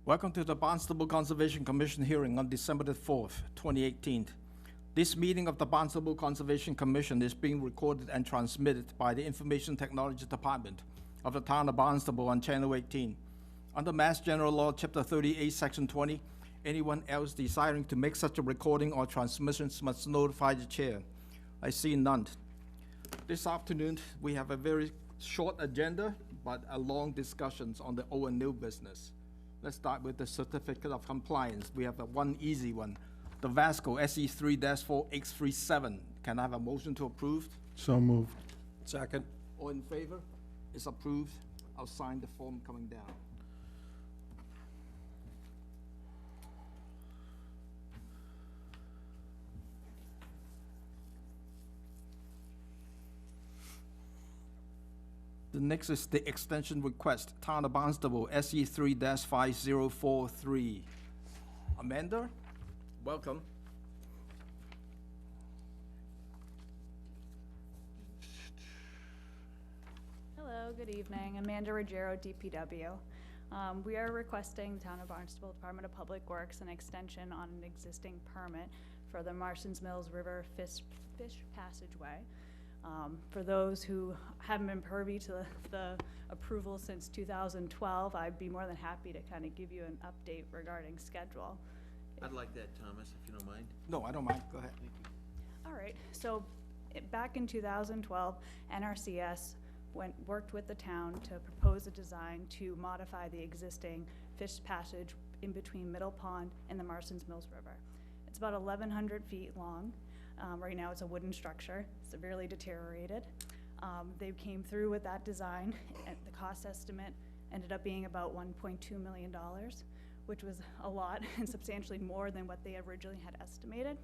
Welcome to the Barnstable Conservation Commission hearing on December the 4th, 2018. This meeting of the Barnstable Conservation Commission is being recorded and transmitted by the Information Technology Department of the Town of Barnstable on Channel 18. Under Mass General Law, Chapter 38, Section 20, anyone else desiring to make such a recording or transmissions must notify the chair. I see none. This afternoon, we have a very short agenda, but a long discussions on the old and new business. Let's start with the certificate of compliance. We have one easy one. The Vasco SE3-4X37. Can I have a motion to approve? So moved. Second. All in favor? It's approved. I'll sign the form coming down. The next is the extension request, Town of Barnstable, SE3-5043. Amanda, welcome. Hello, good evening. Amanda Ruggiero, DPW. We are requesting the Town of Barnstable Department of Public Works an extension on an existing permit for the Marston's Mills River Fish Passageway. For those who haven't been privy to the approval since 2012, I'd be more than happy to kind of give you an update regarding schedule. I'd like that, Thomas, if you don't mind. No, I don't mind. Go ahead. Thank you. All right, so back in 2012, NRCS worked with the town to propose a design to modify the existing fish passage in between Middle Pond and the Marston's Mills River. It's about 1,100 feet long. Right now it's a wooden structure, severely deteriorated. They came through with that design, and the cost estimate ended up being about $1.2 million, which was a lot and substantially more than what they originally had estimated.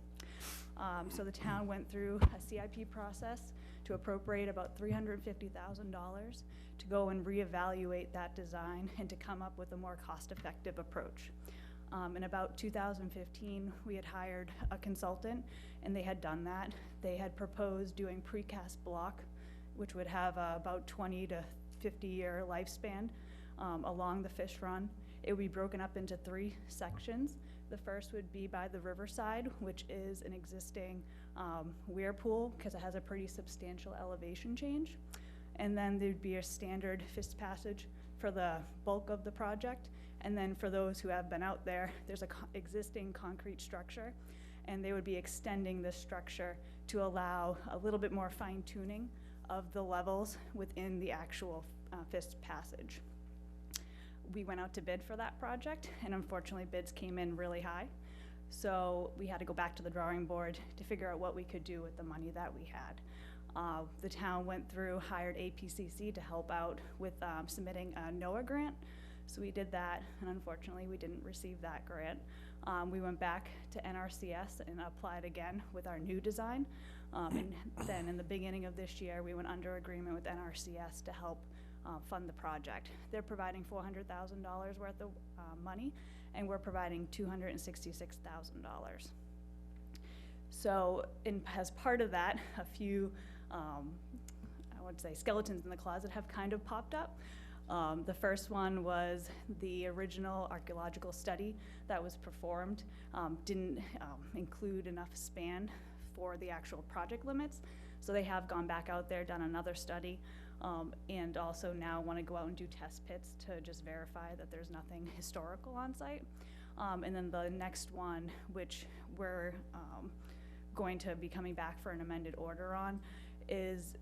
So the town went through a CIP process to appropriate about $350,000 to go and reevaluate that design and to come up with a more cost-effective approach. In about 2015, we had hired a consultant, and they had done that. They had proposed doing precast block, which would have about 20 to 50-year lifespan along the fish run. It would be broken up into 3 sections. The first would be by the riverside, which is an existing weir pool because it has a pretty substantial elevation change. And then there'd be a standard fish passage for the bulk of the project. And then for those who have been out there, there's a existing concrete structure, and they would be extending this structure to allow a little bit more fine tuning of the levels within the actual fish passage. We went out to bid for that project, and unfortunately bids came in really high. So we had to go back to the drawing board to figure out what we could do with the money that we had. The town went through, hired APCC to help out with submitting a NOAA grant. So we did that, and unfortunately we didn't receive that grant. We went back to NRCS and applied again with our new design. And then in the beginning of this year, we went under agreement with NRCS to help fund the project. They're providing $400,000 worth of money, and we're providing $266,000. So as part of that, a few, I would say, skeletons in the closet have kind of popped up. The first one was the original archaeological study that was performed didn't include enough span for the actual project limits. So they have gone back out there, done another study, and also now want to go out and do test pits to just verify that there's nothing historical on site. And then the next one, which we're going to be coming back for an amended order on, is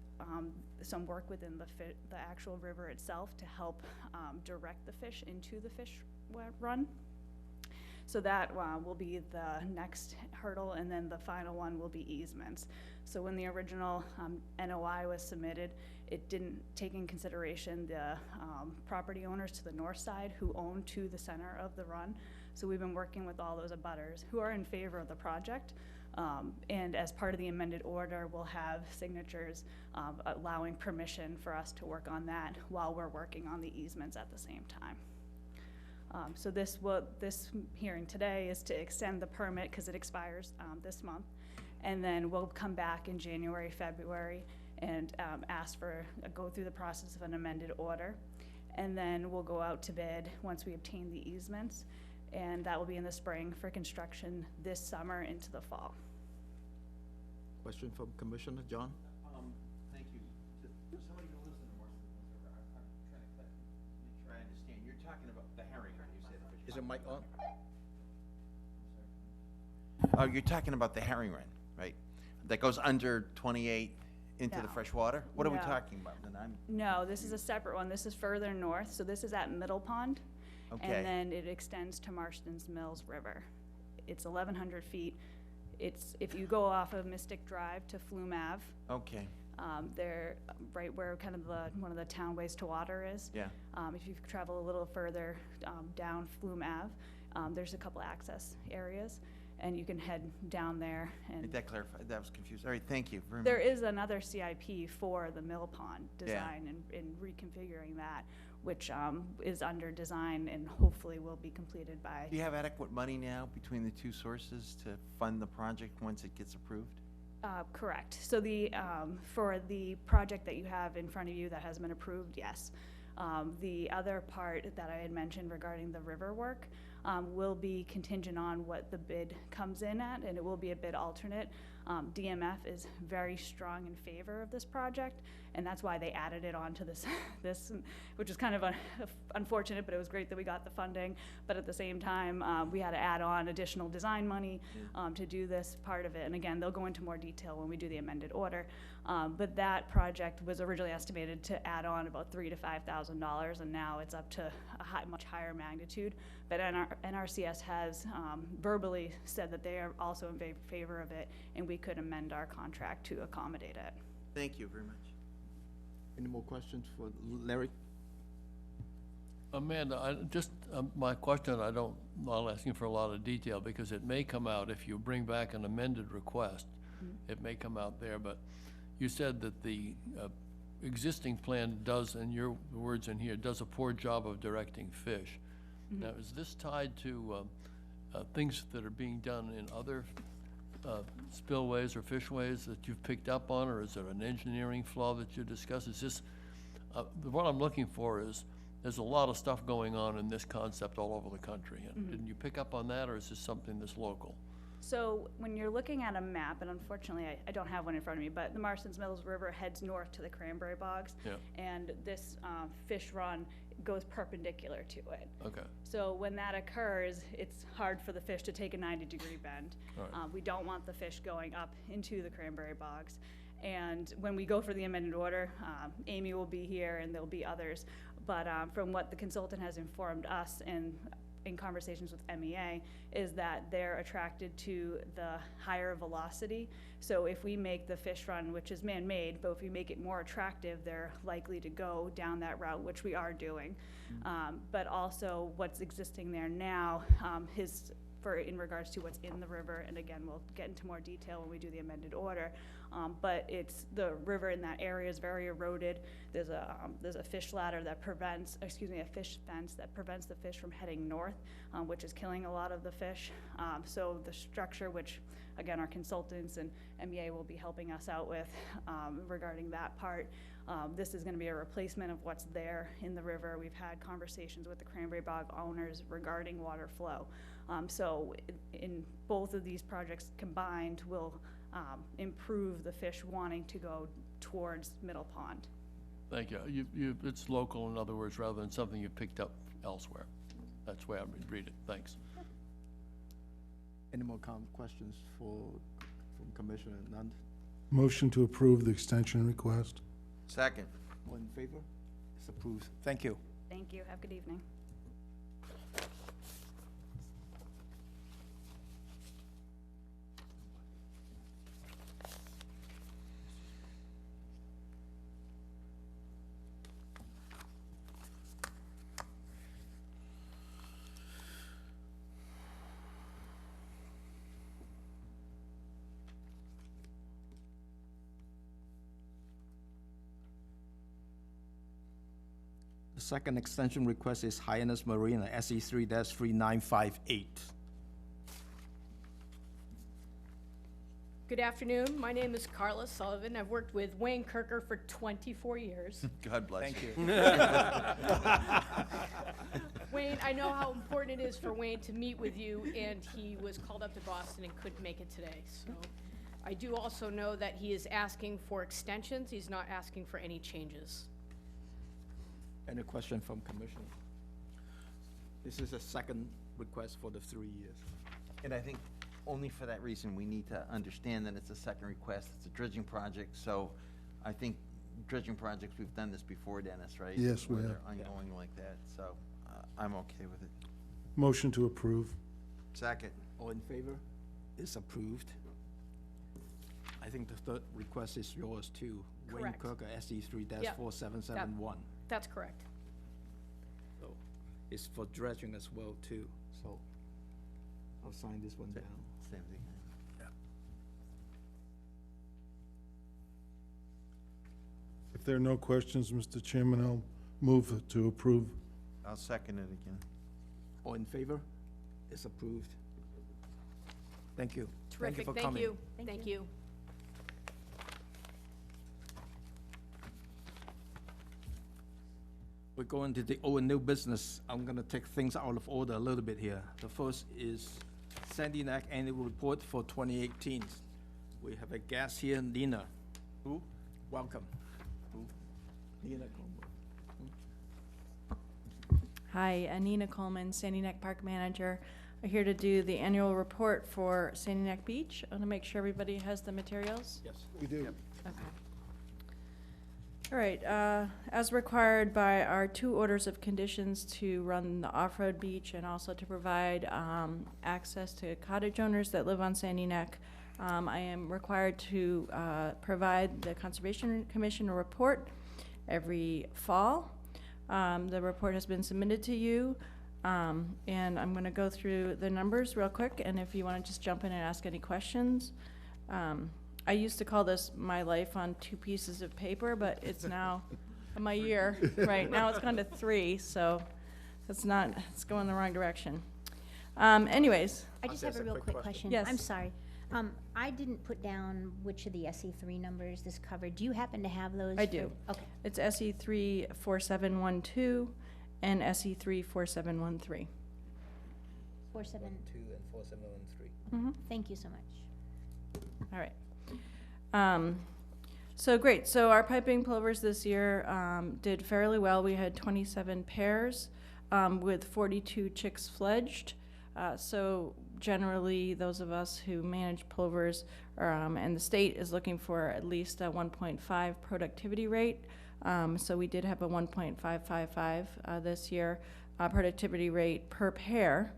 some work within the actual river itself to help direct the fish into the fish run. So that will be the next hurdle, and then the final one will be easements. So when the original NOI was submitted, it didn't take in consideration the property owners to the north side who own to the center of the run. So we've been working with all those abutters who are in favor of the project. And as part of the amended order, we'll have signatures allowing permission for us to work on that while we're working on the easements at the same time. So this hearing today is to extend the permit because it expires this month. And then we'll come back in January, February, and ask for, go through the process of an amended order. and then we'll go out to bid once we obtain the easements, and that will be in the spring for construction this summer into the fall. Question from Commissioner John? Thank you. For somebody who lives in the Marston River, I'm trying to make sure I understand. You're talking about the herring run, you said. Is the mic on? Oh, you're talking about the herring run, right? That goes under 28 into the No. fresh water? What are we No. talking about? Then I'm, No, this is a separate one. This is further north, so this is at Middle Pond. Okay. And then it extends to Marston's Mills River. It's 1,100 feet. It's, if you go off of Mystic Drive to Flume Ave, okay, they're right where kind of one of the town ways to water is. yeah. If you travel a little further down Flume Ave, there's a couple access areas, and you can head down there. Did And that clarify? That was confused. All right, thank you very much. there is another CIP for the Mill Pond Yeah. design and reconfiguring that, which is under design and hopefully will be completed by. Do you have adequate money now between the two sources to fund the project once it gets approved? Correct. So for the project that you have in front of you that has been approved, yes. The other part that I had mentioned regarding the river work will be contingent on what the bid comes in at, and it will be a bid alternate. DMF is very strong in favor of this project, and that's why they added it onto this, which is kind of unfortunate, but it was great that we got the funding. But at the same time, we had to add on additional design money to do this part of it. And again, they'll go into more detail when we do the amended order. But that project was originally estimated to add on about $3,000 to $5,000, and now it's up to a much higher magnitude. But NRCS has verbally said that they are also in favor of it, and we could amend our contract to accommodate it. Thank you very much. Any more questions for Larry? Amanda, my question, not asking for a lot of detail, because it may come out, if you bring back an amended request, it may come out there, but you said that the existing plan does, and your words in here, does a poor job of directing fish. Now, is this tied to things that are being done in other spillways or fishways that you've picked up on, or is it an engineering flaw that you discuss? Is this, what I'm looking for is, there's a lot of stuff going on in this concept all over the country. And didn't you pick up on that, or is this something that's local? So when you're looking at a map, and unfortunately I don't have one in front of me, but the Marston's Mills River heads north to the Cranberry Bogs. Yeah. And this fish run goes perpendicular to it. Okay. So when that occurs, it's hard for the fish to take a 90-degree bend. All right. We don't want the fish going up into the Cranberry Bogs. And when we go for the amended order, Amy will be here and there'll be others. But from what the consultant has informed us and in conversations with MEA, is that they're attracted to the higher velocity. So if we make the fish run, which is man-made, but if we make it more attractive, they're likely to go down that route, which we are doing. But also what's existing there now in regards to what's in the river, and again, we'll get into more detail when we do the amended order. But it's, the river in that area is very eroded. There's a fish ladder that prevents, a fish fence that prevents the fish from heading north, which is killing a lot of the fish. So the structure, which again, our consultants and MEA will be helping us out with regarding that part. This is gonna be a replacement of what's there in the river. We've had conversations with the Cranberry Bog owners regarding water flow. So in both of these projects combined will improve the fish wanting to go towards Middle Pond. Thank you. It's local, in other words, rather than something you picked up elsewhere. That's the way I would read it. Thanks. Any more questions from Commissioner Nund? Motion to approve the extension request. Second. All in favor? It's approved. Thank you. Thank you. Have a good evening. The second extension request is Hyannis Marina, SE 3-3958. Good afternoon. My name is Carla Sullivan. I've worked with Wayne Kirker for 24 years. God bless you. Wayne, I know how important it is for Wayne to meet with you, and he was called up to Boston and couldn't make it today. So I do also know that he is asking for extensions. He's not asking for any changes. Any question from commission? This is a second request for the 3 years. And I think only for that reason, we need to understand that it's a second request. It's a dredging project, so I think dredging projects, we've done this before, Dennis, right? Yes, we Where have. they're ongoing like that, so I'm okay with it. Motion to approve. Second. All in favor? It's approved. I think the third request is yours too. Wayne Correct. Kirker, SE 3-4771. That's correct. So it's for dredging as well too, so I'll sign this one down. Same thing. If there are no questions, Mr. Chairman, I'll move to approve. I'll second it again. All in favor? It's approved. Thank you. Terrific. for Thank coming. you. Thank you. We're going to the old and new business. I'm gonna take things out of order a little bit here. The first is Sandy Neck Annual Report for 2018. We have a guest here, Nina. Who? Welcome. Nina Coleman. Hi, Nina Coleman, Sandy Neck Park Manager. I'm here to do the annual report for Sandy Neck Beach. I want to make sure everybody has the materials. Yes. We do. Okay. All right, as required by our 2 orders of conditions to run the off-road beach and also to provide access to cottage owners that live on Sandy Neck, I am required to provide the Conservation Commission a report every fall. The report has been submitted to you, and I'm going to go through the numbers real quick, and if you want to just jump in and ask any questions. I used to call this my life on 2 pieces of paper, but it's now my year. Right, now it's gone to 3, so it's going the wrong direction. Anyways, I just There's have a a real quick quick question. question. Yes. I'm sorry. I didn't put down which of the SE3 numbers this covered. Do you happen to have those? I do. Okay. it's SE 34712 and SE 34713. 47, 2 and 4713. thank you so much. All right. So great. So our piping plovers this year did fairly well. We had 27 pairs with 42 chicks fledged. So generally, those of us who manage plovers and the state is looking for at least a 1.5 productivity rate. So we did have a 1.555 this year productivity rate per pair.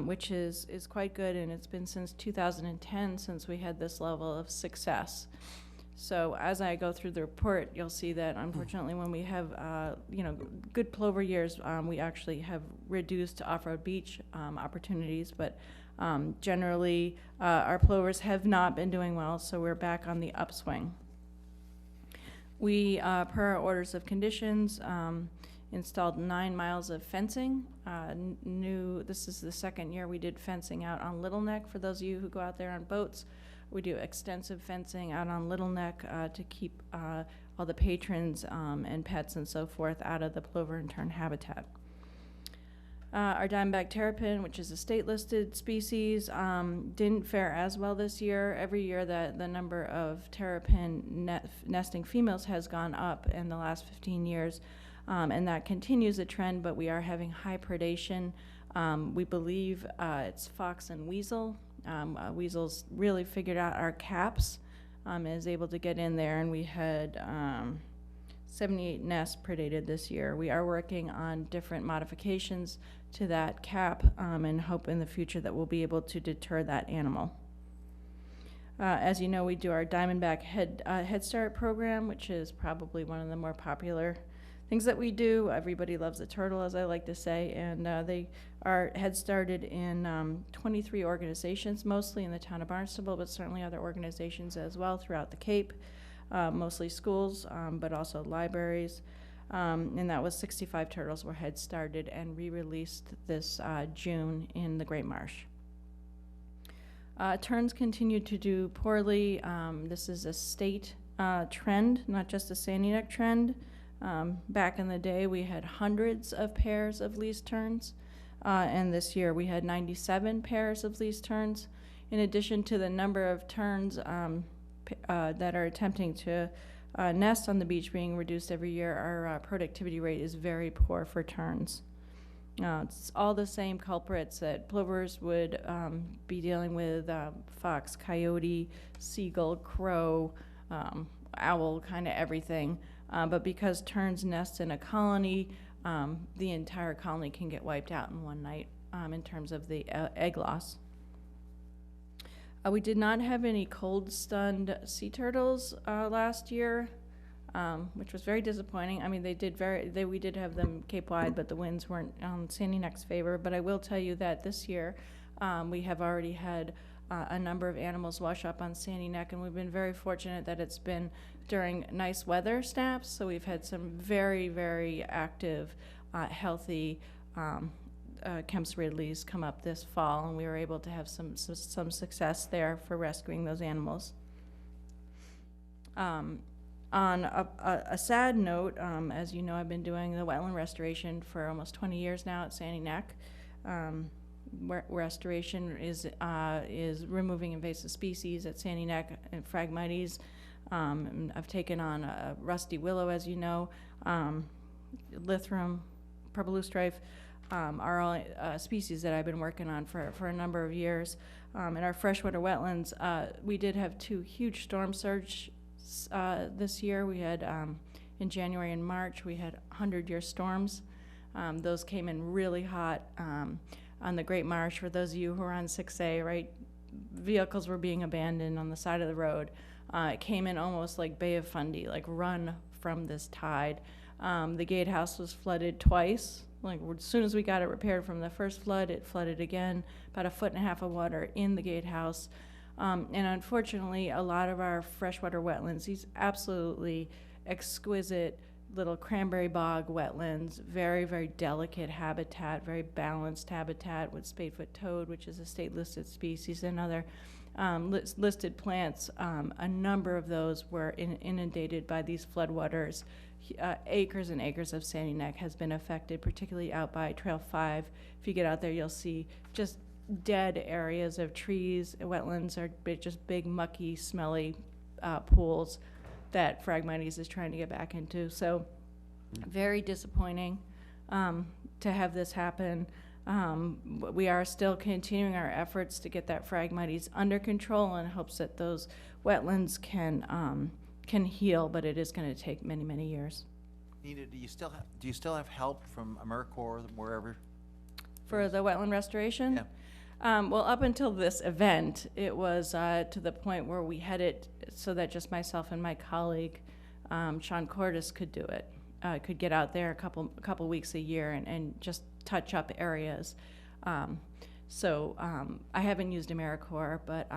Which is quite good, and it's been since 2010 since we had this level of success. So as I go through the report, you'll see that unfortunately when we have good plover years, we actually have reduced off-road beach opportunities, but generally our plovers have not been doing well, so we're back on the upswing. We, per our orders of conditions, installed 9 miles of fencing. This is the second year we did fencing out on Little Neck. For those of you who go out there on boats, we do extensive fencing out on Little Neck to keep all the patrons and pets and so forth out of the plover and tern habitat. Our diamondback terrapin, which is a state-listed species, didn't fare as well this year. Every year that the number of terrapin nesting females has gone up in the last 15 years. And that continues a trend, but we are having high predation. We believe it's fox and weasel. Weasels really figured out our caps and is able to get in there, and we had 78 nests predated this year. We are working on different modifications to that cap and hope in the future that we'll be able to deter that animal. As you know, we do our Diamondback Head Start program, which is probably one of the more popular things that we do. Everybody loves a turtle, as I like to say, and they are head started in 23 organizations, mostly in the town of Barnstable, but certainly other organizations as well throughout the Cape, mostly schools, but also libraries. And that was 65 turtles were head started and re-released this June in the Great Marsh. Terns continue to do poorly. This is a state trend, not just a Sandy Neck trend. Back in the day, we had hundreds of pairs of least terns, and this year we had 97 pairs of least terns. In addition to the number of terns that are attempting to nest on the beach being reduced every year, our productivity rate is very poor for terns. It's all the same culprits that plovers would be dealing with, fox, coyote, seagull, crow, owl, kind of everything. But because terns nest in a colony, the entire colony can get wiped out in one night in terms of the egg loss. We did not have any cold-stunned sea turtles last year, which was very disappointing. I mean, we did have them Cape Wide, but the winds weren't Sandy Neck's favor. But I will tell you that this year we have already had a number of animals wash up on Sandy Neck, and we've been very fortunate that it's been during nice weather snaps. So we've had some very, very active, healthy Kemp's Ridleys come up this fall, and we were able to have some success there for rescuing those animals. On a sad note, as you know, I've been doing the wetland restoration for almost 20 years now at Sandy Neck. Restoration is removing invasive species at Sandy Neck and Phragmites. I've taken on rusty willow, as you know, Lithrum, purple loosestrife, are all species that I've been working on for a number of years. In our freshwater wetlands, we did have 2 huge storm surge this year. We had, in January and March, we had 100-year storms. Those came in really hot on the Great Marsh. For those of you who are on 6A, right, vehicles were being abandoned on the side of the road. It came in almost like Bay of Fundy, like run from this tide. The gatehouse was flooded twice. Like, as soon as we got it repaired from the first flood, it flooded again, about 1.5 feet of water in the gatehouse. And unfortunately, a lot of our freshwater wetlands, these absolutely exquisite little cranberry bog wetlands, very, very delicate habitat, very balanced habitat with spadefoot toad, which is a state-listed species, and other listed plants. A number of those were inundated by these floodwaters. Acres and acres of Sandy Neck has been affected, particularly out by Trail 5. If you get out there, you'll see just dead areas of trees. Wetlands are just big, mucky, smelly pools that Phragmites is trying to get back into. So very disappointing to have this happen. We are still continuing our efforts to get that Phragmites under control in hopes that those wetlands can heal, but it is going to take many, many years. Nita, do you still have help from AmeriCorps or wherever? For the wetland restoration? Yeah. Well, up until this event, it was to the point where we had it so that just myself and my colleague, Sean Cordes, could do it. Could get out there a couple weeks a year and just touch up areas. So I haven't used AmeriCorps, but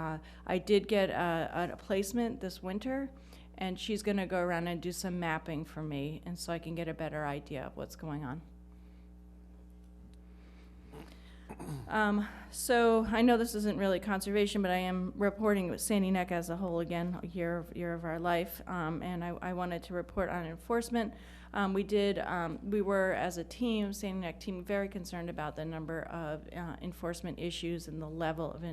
I did get a placement this winter, and she's going to go around and do some mapping for me, and so I can get a better idea of what's going on. So I know this isn't really conservation, but I am reporting with Sandy Neck as a whole again, a year of our life, and I wanted to report on enforcement. We were, as a team, Sandy Neck team, very concerned about the number of enforcement issues and the level of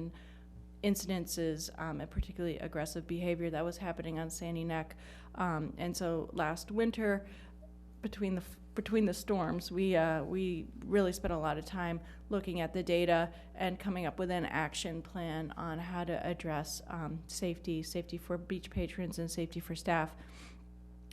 incidences, and particularly aggressive behavior that was happening on Sandy Neck. And so last winter, between the storms, we really spent a lot of time looking at the data and coming up with an action plan on how to address safety for beach patrons and safety for staff.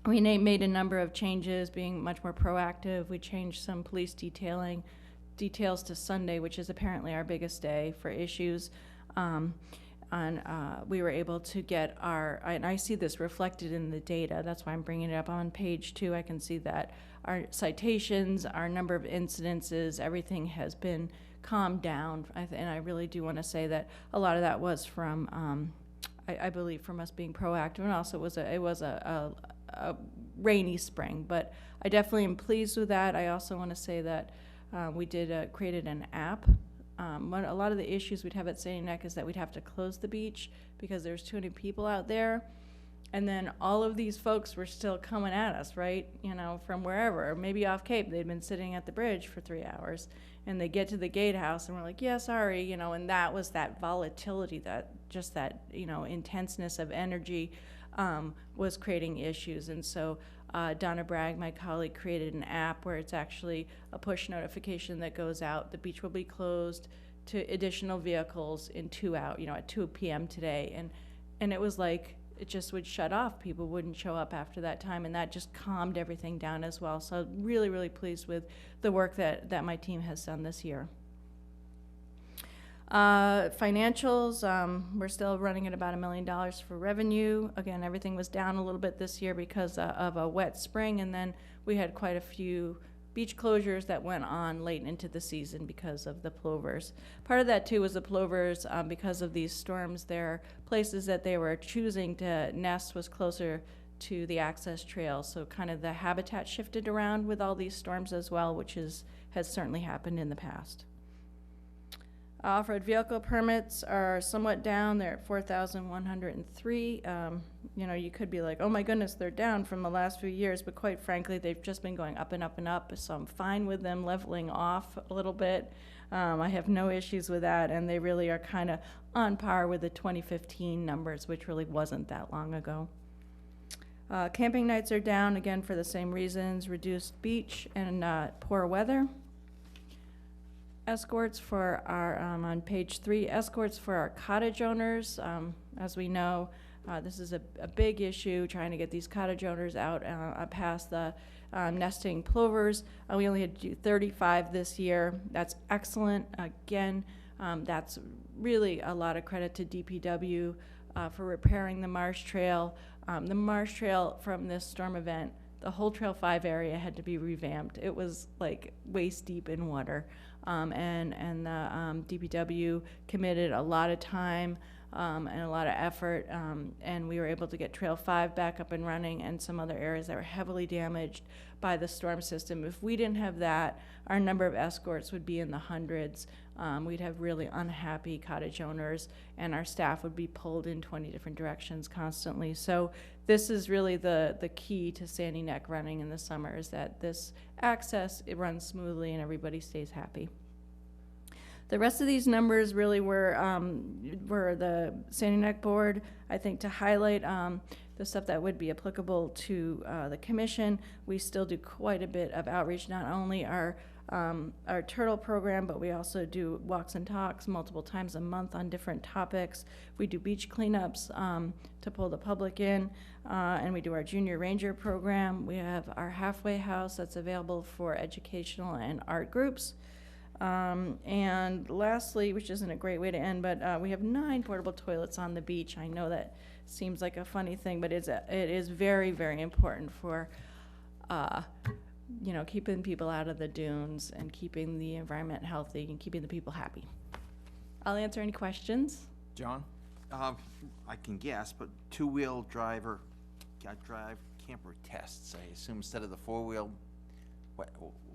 We made a number of changes, being much more proactive. We changed some police details to Sunday, which is apparently our biggest day for issues. And we were able to get and I see this reflected in the data, that's why I'm bringing it up on page 2. I can see that our citations, our number of incidences, everything has been calmed down. And I really do want to say that a lot of that was from, I believe, from us being proactive, and also it was a rainy spring, but I definitely am pleased with that. I also want to say that we created an app a lot of the issues we'd have at Sandy Neck is that we'd have to close the beach because there's too many people out there. And then all of these folks were still coming at us, right? You know, from wherever, maybe off Cape. They'd been sitting at the bridge for 3 hours. And they get to the gatehouse and we're like, yeah, sorry, you know, and that was that volatility, that just that, you know, intenseness of energy was creating issues. And so Donna Bragg, my colleague, created an app where it's actually a push notification that goes out. The beach will be closed to additional vehicles in 2 hours, you know, at 2 p.m. today. And it was like, it just would shut off. People wouldn't show up after that time, and that just calmed everything down as well. So really, really pleased with the work that my team has done this year. Financials, we're still running at about $1 million for revenue. Again, everything was down a little bit this year because of a wet spring, and then we had quite a few beach closures that went on late into the season because of the plovers. Part of that too was the plovers, because of these storms, their places that they were choosing to nest was closer to the access trail. So kind of the habitat shifted around with all these storms as well, which has certainly happened in the past. Off-road vehicle permits are somewhat down. They're at 4,103. You know, you could be like, oh my goodness, they're down from the last few years, but quite frankly, they've just been going up and up and up, so I'm fine with them leveling off a little bit. I have no issues with that, and they really are kind of on par with the 2015 numbers, which really wasn't that long ago. Camping nights are down, again, for the same reasons, reduced beach and poor weather. Escorts for our, on page 3, escorts for our cottage owners. As we know, this is a big issue, trying to get these cottage owners out past the nesting plovers. We only had to do 35 this year. That's excellent. Again, that's really a lot of credit to DPW for repairing the marsh trail. The marsh trail from this storm event, the whole Trail 5 area had to be revamped. It was like waist deep in water. And the DPW committed a lot of time and a lot of effort, and we were able to get Trail 5 back up and running and some other areas that were heavily damaged by the storm system. If we didn't have that, our number of escorts would be in the hundreds. We'd have really unhappy cottage owners, and our staff would be pulled in 20 different directions constantly. So this is really the key to Sandy Neck running in the summer, is that this access, it runs smoothly and everybody stays happy. The rest of these numbers really were the Sandy Neck board, I think, to highlight the stuff that would be applicable to the commission. We still do quite a bit of outreach, not only our turtle program, but we also do walks and talks multiple times a month on different topics. We do beach cleanups to pull the public in, and we do our junior ranger program. We have our halfway house that's available for educational and art groups. And lastly, which isn't a great way to end, but we have 9 portable toilets on the beach. I know that seems like a funny thing, but it is very, very important for you know, keeping people out of the dunes and keeping the environment healthy and keeping the people happy. I'll answer any questions. John? I can guess, but two-wheel drive camper tests, I assume, instead of the four-wheel.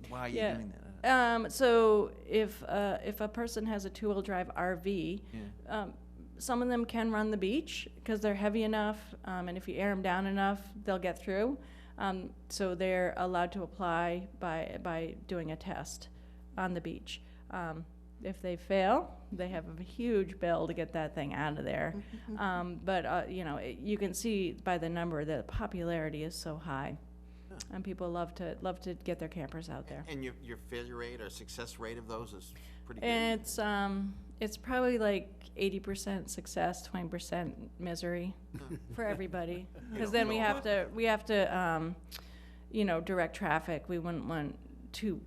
Why are you doing that? So if a person has a 2-wheel drive RV, some of them can run the beach because they're heavy enough, and if you air them down enough, they'll get through. So they're allowed to apply by doing a test on the beach. If they fail, they have a huge bill to get that thing out of there. But you know, you can see by the number that the popularity is so high, and people love to get their campers out there. And your failure rate or success rate of those is pretty good? And it's probably like 80% success, 20% misery for everybody. Because then we have to you know, direct traffic. We wouldn't want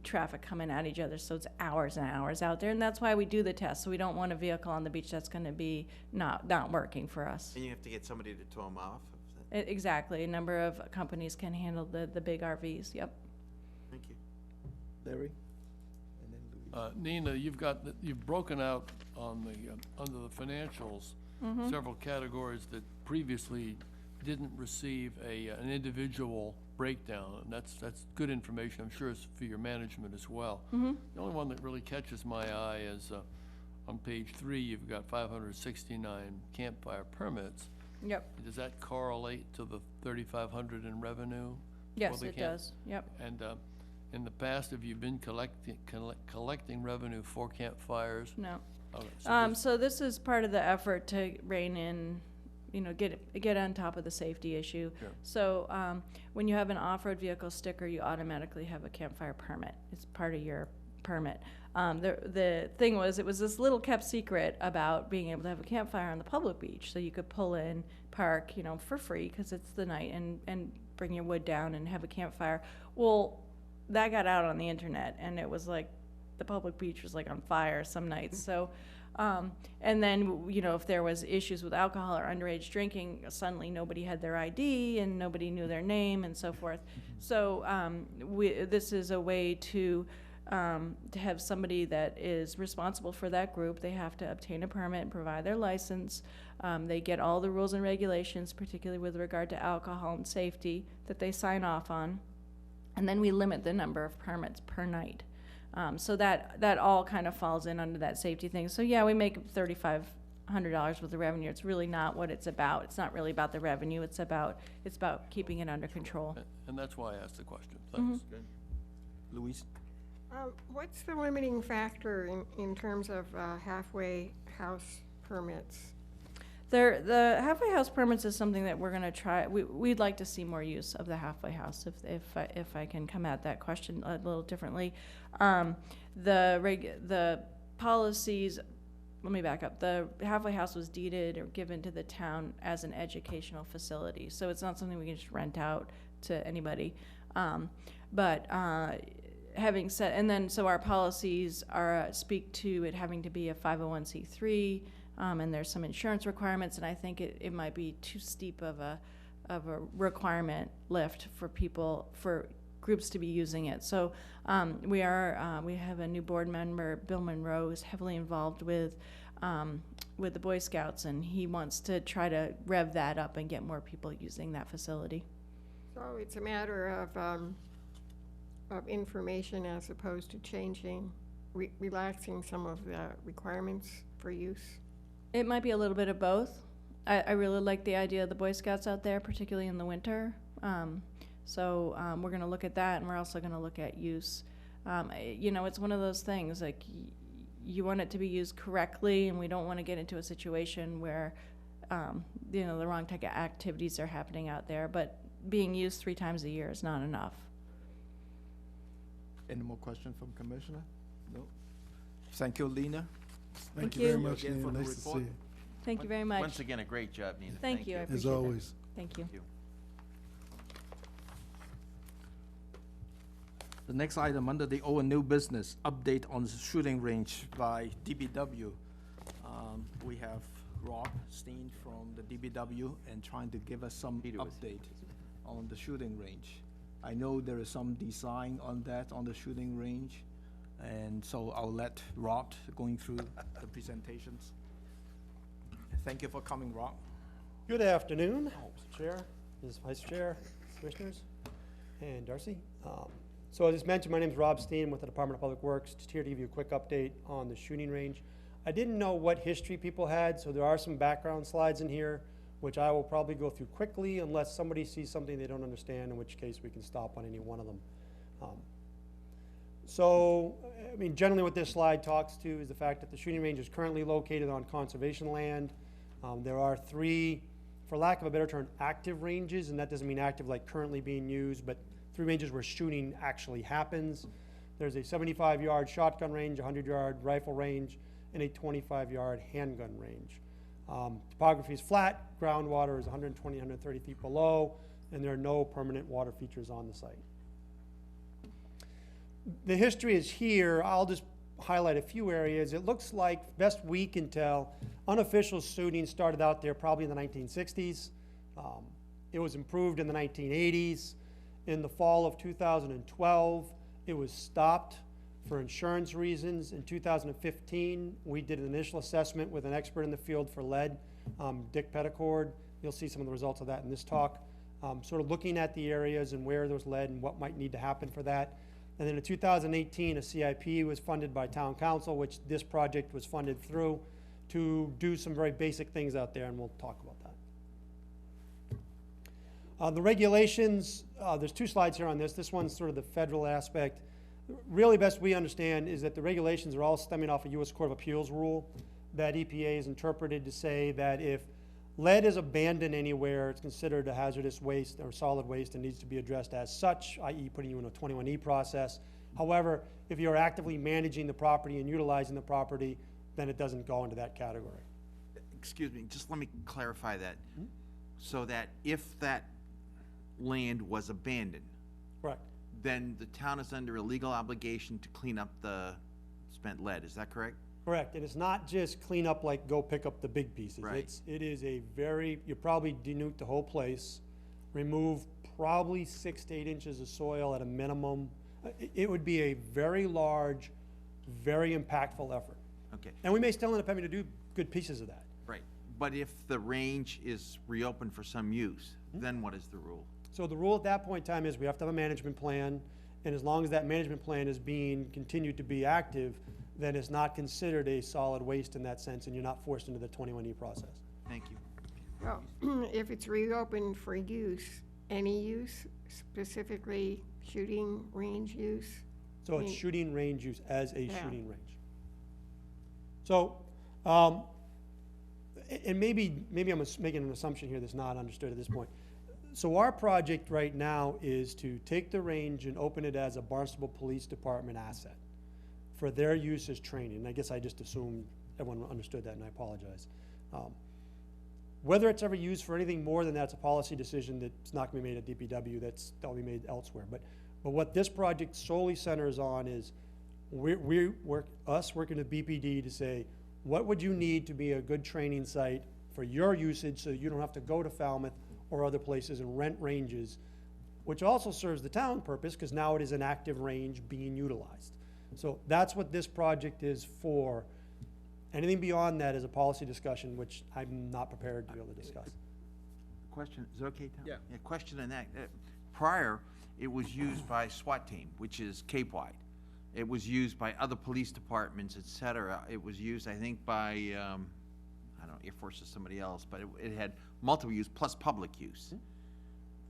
traffic coming at each other, so it's hours and hours out there, and that's why we do the test. So we don't want a vehicle on the beach that's going to be not working for us. And you have to get somebody to tow them off? Exactly. A number of companies can handle the big RVs. Yep. Thank you. Larry? Nina, you've broken out on the under the financials several categories that previously didn't receive an individual breakdown, and that's good information. I'm sure it's for your management as well. The only one that really catches my eye is on page 3, you've got 569 campfire permits. Yep, Does that correlate to the 3,500 in revenue? yes, the it camp- does, yep. And in the past, have you been collecting revenue for campfires? No. Okay, so this- So this is part of the effort to rein in, get on top of the safety issue. Sure. So, when you have an off-road vehicle sticker, you automatically have a campfire permit. It's part of your permit. The thing was, it was this little kept secret about being able to have a campfire on the public beach. So you could pull in, park, for free, because it's the night, and bring your wood down and have a campfire. Well, that got out on the internet, and it was like, the public beach was like on fire some nights. So, and then, if there was issues with alcohol or underage drinking, suddenly nobody had their ID and nobody knew their name and so forth. So, this is a way to have somebody that is responsible for that group. They have to obtain a permit and provide their license. They get all the rules and regulations, particularly with regard to alcohol and safety, that they sign off on. And then we limit the number of permits per night. So that all kind of falls in under that safety thing. So yeah, we make $3,500 with the revenue. It's really not what it's about. It's not really about the revenue. It's about keeping it under control. And that's why I asked the question. Mm-hmm. Thanks. Louise? What's the limiting factor in terms of halfway house permits? The halfway house permits is something that we're going to try. We'd like to see more use of the halfway house, if I can come at that question a little differently. The policies. Let me back up. The halfway house was deeded or given to the town as an educational facility, so it's not something we can just rent out to anybody. Having said, and then so our policies speak to it having to be a 501c3. And there's some insurance requirements, and I think it might be too steep of a requirement lift for groups to be using it. So we have a new board member, Bill Monroe, who's heavily involved with the Boy Scouts, and he wants to try to rev that up and get more people using that facility. So it's a matter of information as opposed to changing, relaxing some of the requirements for use? It might be a little bit of both. I really like the idea of the Boy Scouts out there, particularly in the winter. So we're going to look at that, and we're also going to look at use. It's one of those things, like you want it to be used correctly, and we don't want to get into a situation where, the wrong type of activities are happening out there. But being used 3 times a year is not enough. Any more questions from Commissioner? No? Thank you, Lena. Thank you. you very much, Again Nina. for the Nice to see report. you. Thank you very much. Once again, a great job, Nina. Thank you. I As appreciate that. always. Thank you. Thank you. The next item under the old and new business, update on the shooting range by DBW. We have Rob Steen from the DBW and trying to give us some Peter was- update on the shooting range. I know there is some design on that, on the shooting range, and so I'll let Rob going through the presentations. Thank you for coming, Rob. Good afternoon, Mr. Chair, Ms. Vice Chair, Commissioners, and Darcy. So as mentioned, my name is Rob Steen with the Department of Public Works, just here to give you a quick update on the shooting range. I didn't know what history people had, so there are some background slides in here, which I will probably go through quickly unless somebody sees something they don't understand, in which case we can stop on any one of them. Generally what this slide talks to is the fact that the shooting range is currently located on conservation land. There are 3, for lack of a better term, active ranges, and that doesn't mean active like currently being used, but 3 ranges where shooting actually happens. There's a 75-yard shotgun range, a 100-yard rifle range, and a 25-yard handgun range. Topography is flat, groundwater is 120, 130 feet below, and there are no permanent water features on the site. The history is here. I'll just highlight a few areas. It looks like, best we can tell, unofficial shooting started out there probably in the 1960s. It was improved in the 1980s. In the fall of 2012, it was stopped for insurance reasons. In 2015, we did an initial assessment with an expert in the field for lead, Dick Petticord. You'll see some of the results of that in this talk. Sort of looking at the areas and where there's lead and what might need to happen for that. And then in 2018, a CIP was funded by town council, which this project was funded through, to do some very basic things out there, and we'll talk about that. The regulations, there's 2 slides here on this. This one's sort of the federal aspect. Really best we understand is that the regulations are all stemming off a U.S. Court of Appeals rule that EPA has interpreted to say that if lead is abandoned anywhere, it's considered a hazardous waste or solid waste and needs to be addressed as such, i.e. putting you in a 21E process. However, if you're actively managing the property and utilizing the property, then it doesn't go into that category. Excuse me, just let me clarify that. So that if that land was abandoned, Correct. then the town is under a legal obligation to clean up the spent lead, is that correct? Correct, and it's not just clean up like go pick up the big pieces. Right. It is a very, you probably denude the whole place, remove probably 6 to 8 inches of soil at a minimum. It would be a very large, very impactful effort. Okay, And we may still end up having to do good pieces of that. right. But if the range is reopened for some use, then what is the rule? So the rule at that point in time is we have to have a management plan, and as long as that management plan is being continued to be active, then it's not considered a solid waste in that sense, and you're not forced into the 21E process. Thank you. Well, if it's reopened for use, any use, specifically shooting range use? So it's Mm. shooting range use as a Yeah. shooting range. So, and maybe I'm making an assumption here that's not understood at this point. So our project right now is to take the range and open it as a Barnstable Police Department asset for their use as training. And I guess I just assumed everyone understood that, and I apologize. Whether it's ever used for anything more than that's a policy decision that's not gonna be made at DPW, that'll be made elsewhere. But what this project solely centers on is working with BPD to say, what would you need to be a good training site for your usage so you don't have to go to Falmouth or other places and rent ranges, which also serves the town purpose because now it is an active range being utilized. So that's what this project is for. Anything beyond that is a policy discussion, which I'm not prepared to be able to discuss. Question, is it okay, Tom? Yeah. Yeah, question on that. Prior, it was used by SWAT team, which is Cape-wide. It was used by other police departments, et cetera. It was used, I think, by, I don't know, Air Force or somebody else, but it had multiple use plus public use.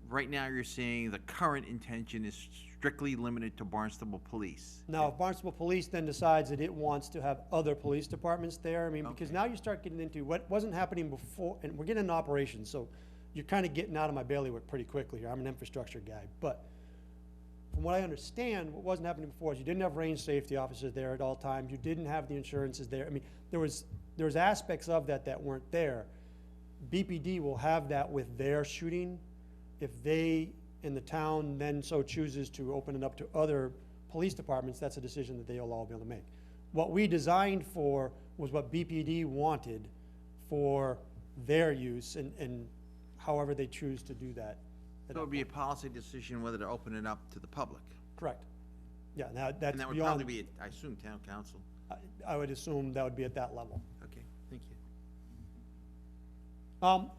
Right now, you're saying the current intention is strictly limited to Barnstable Police. Now, if Barnstable Police then decides that it wants to have other police departments there, I mean, because Okay. now you start getting into what wasn't happening before, and we're getting into operations, so you're kind of getting out of my bailiwick pretty quickly here. I'm an infrastructure guy, but from what I understand, what wasn't happening before is you didn't have range safety officers there at all times. You didn't have the insurances there. I mean, there was aspects of that weren't there. BPD will have that with their shooting. If they, in the town, then so chooses to open it up to other police departments, that's a decision that they'll all be able to make. What we designed for was what BPD wanted for their use and however they choose to do that. So it would be a policy decision whether to open it up to the public. Correct. Yeah, now that's And that would probably beyond, be, I assume, town council. I would assume that would be at that level. Okay, thank you.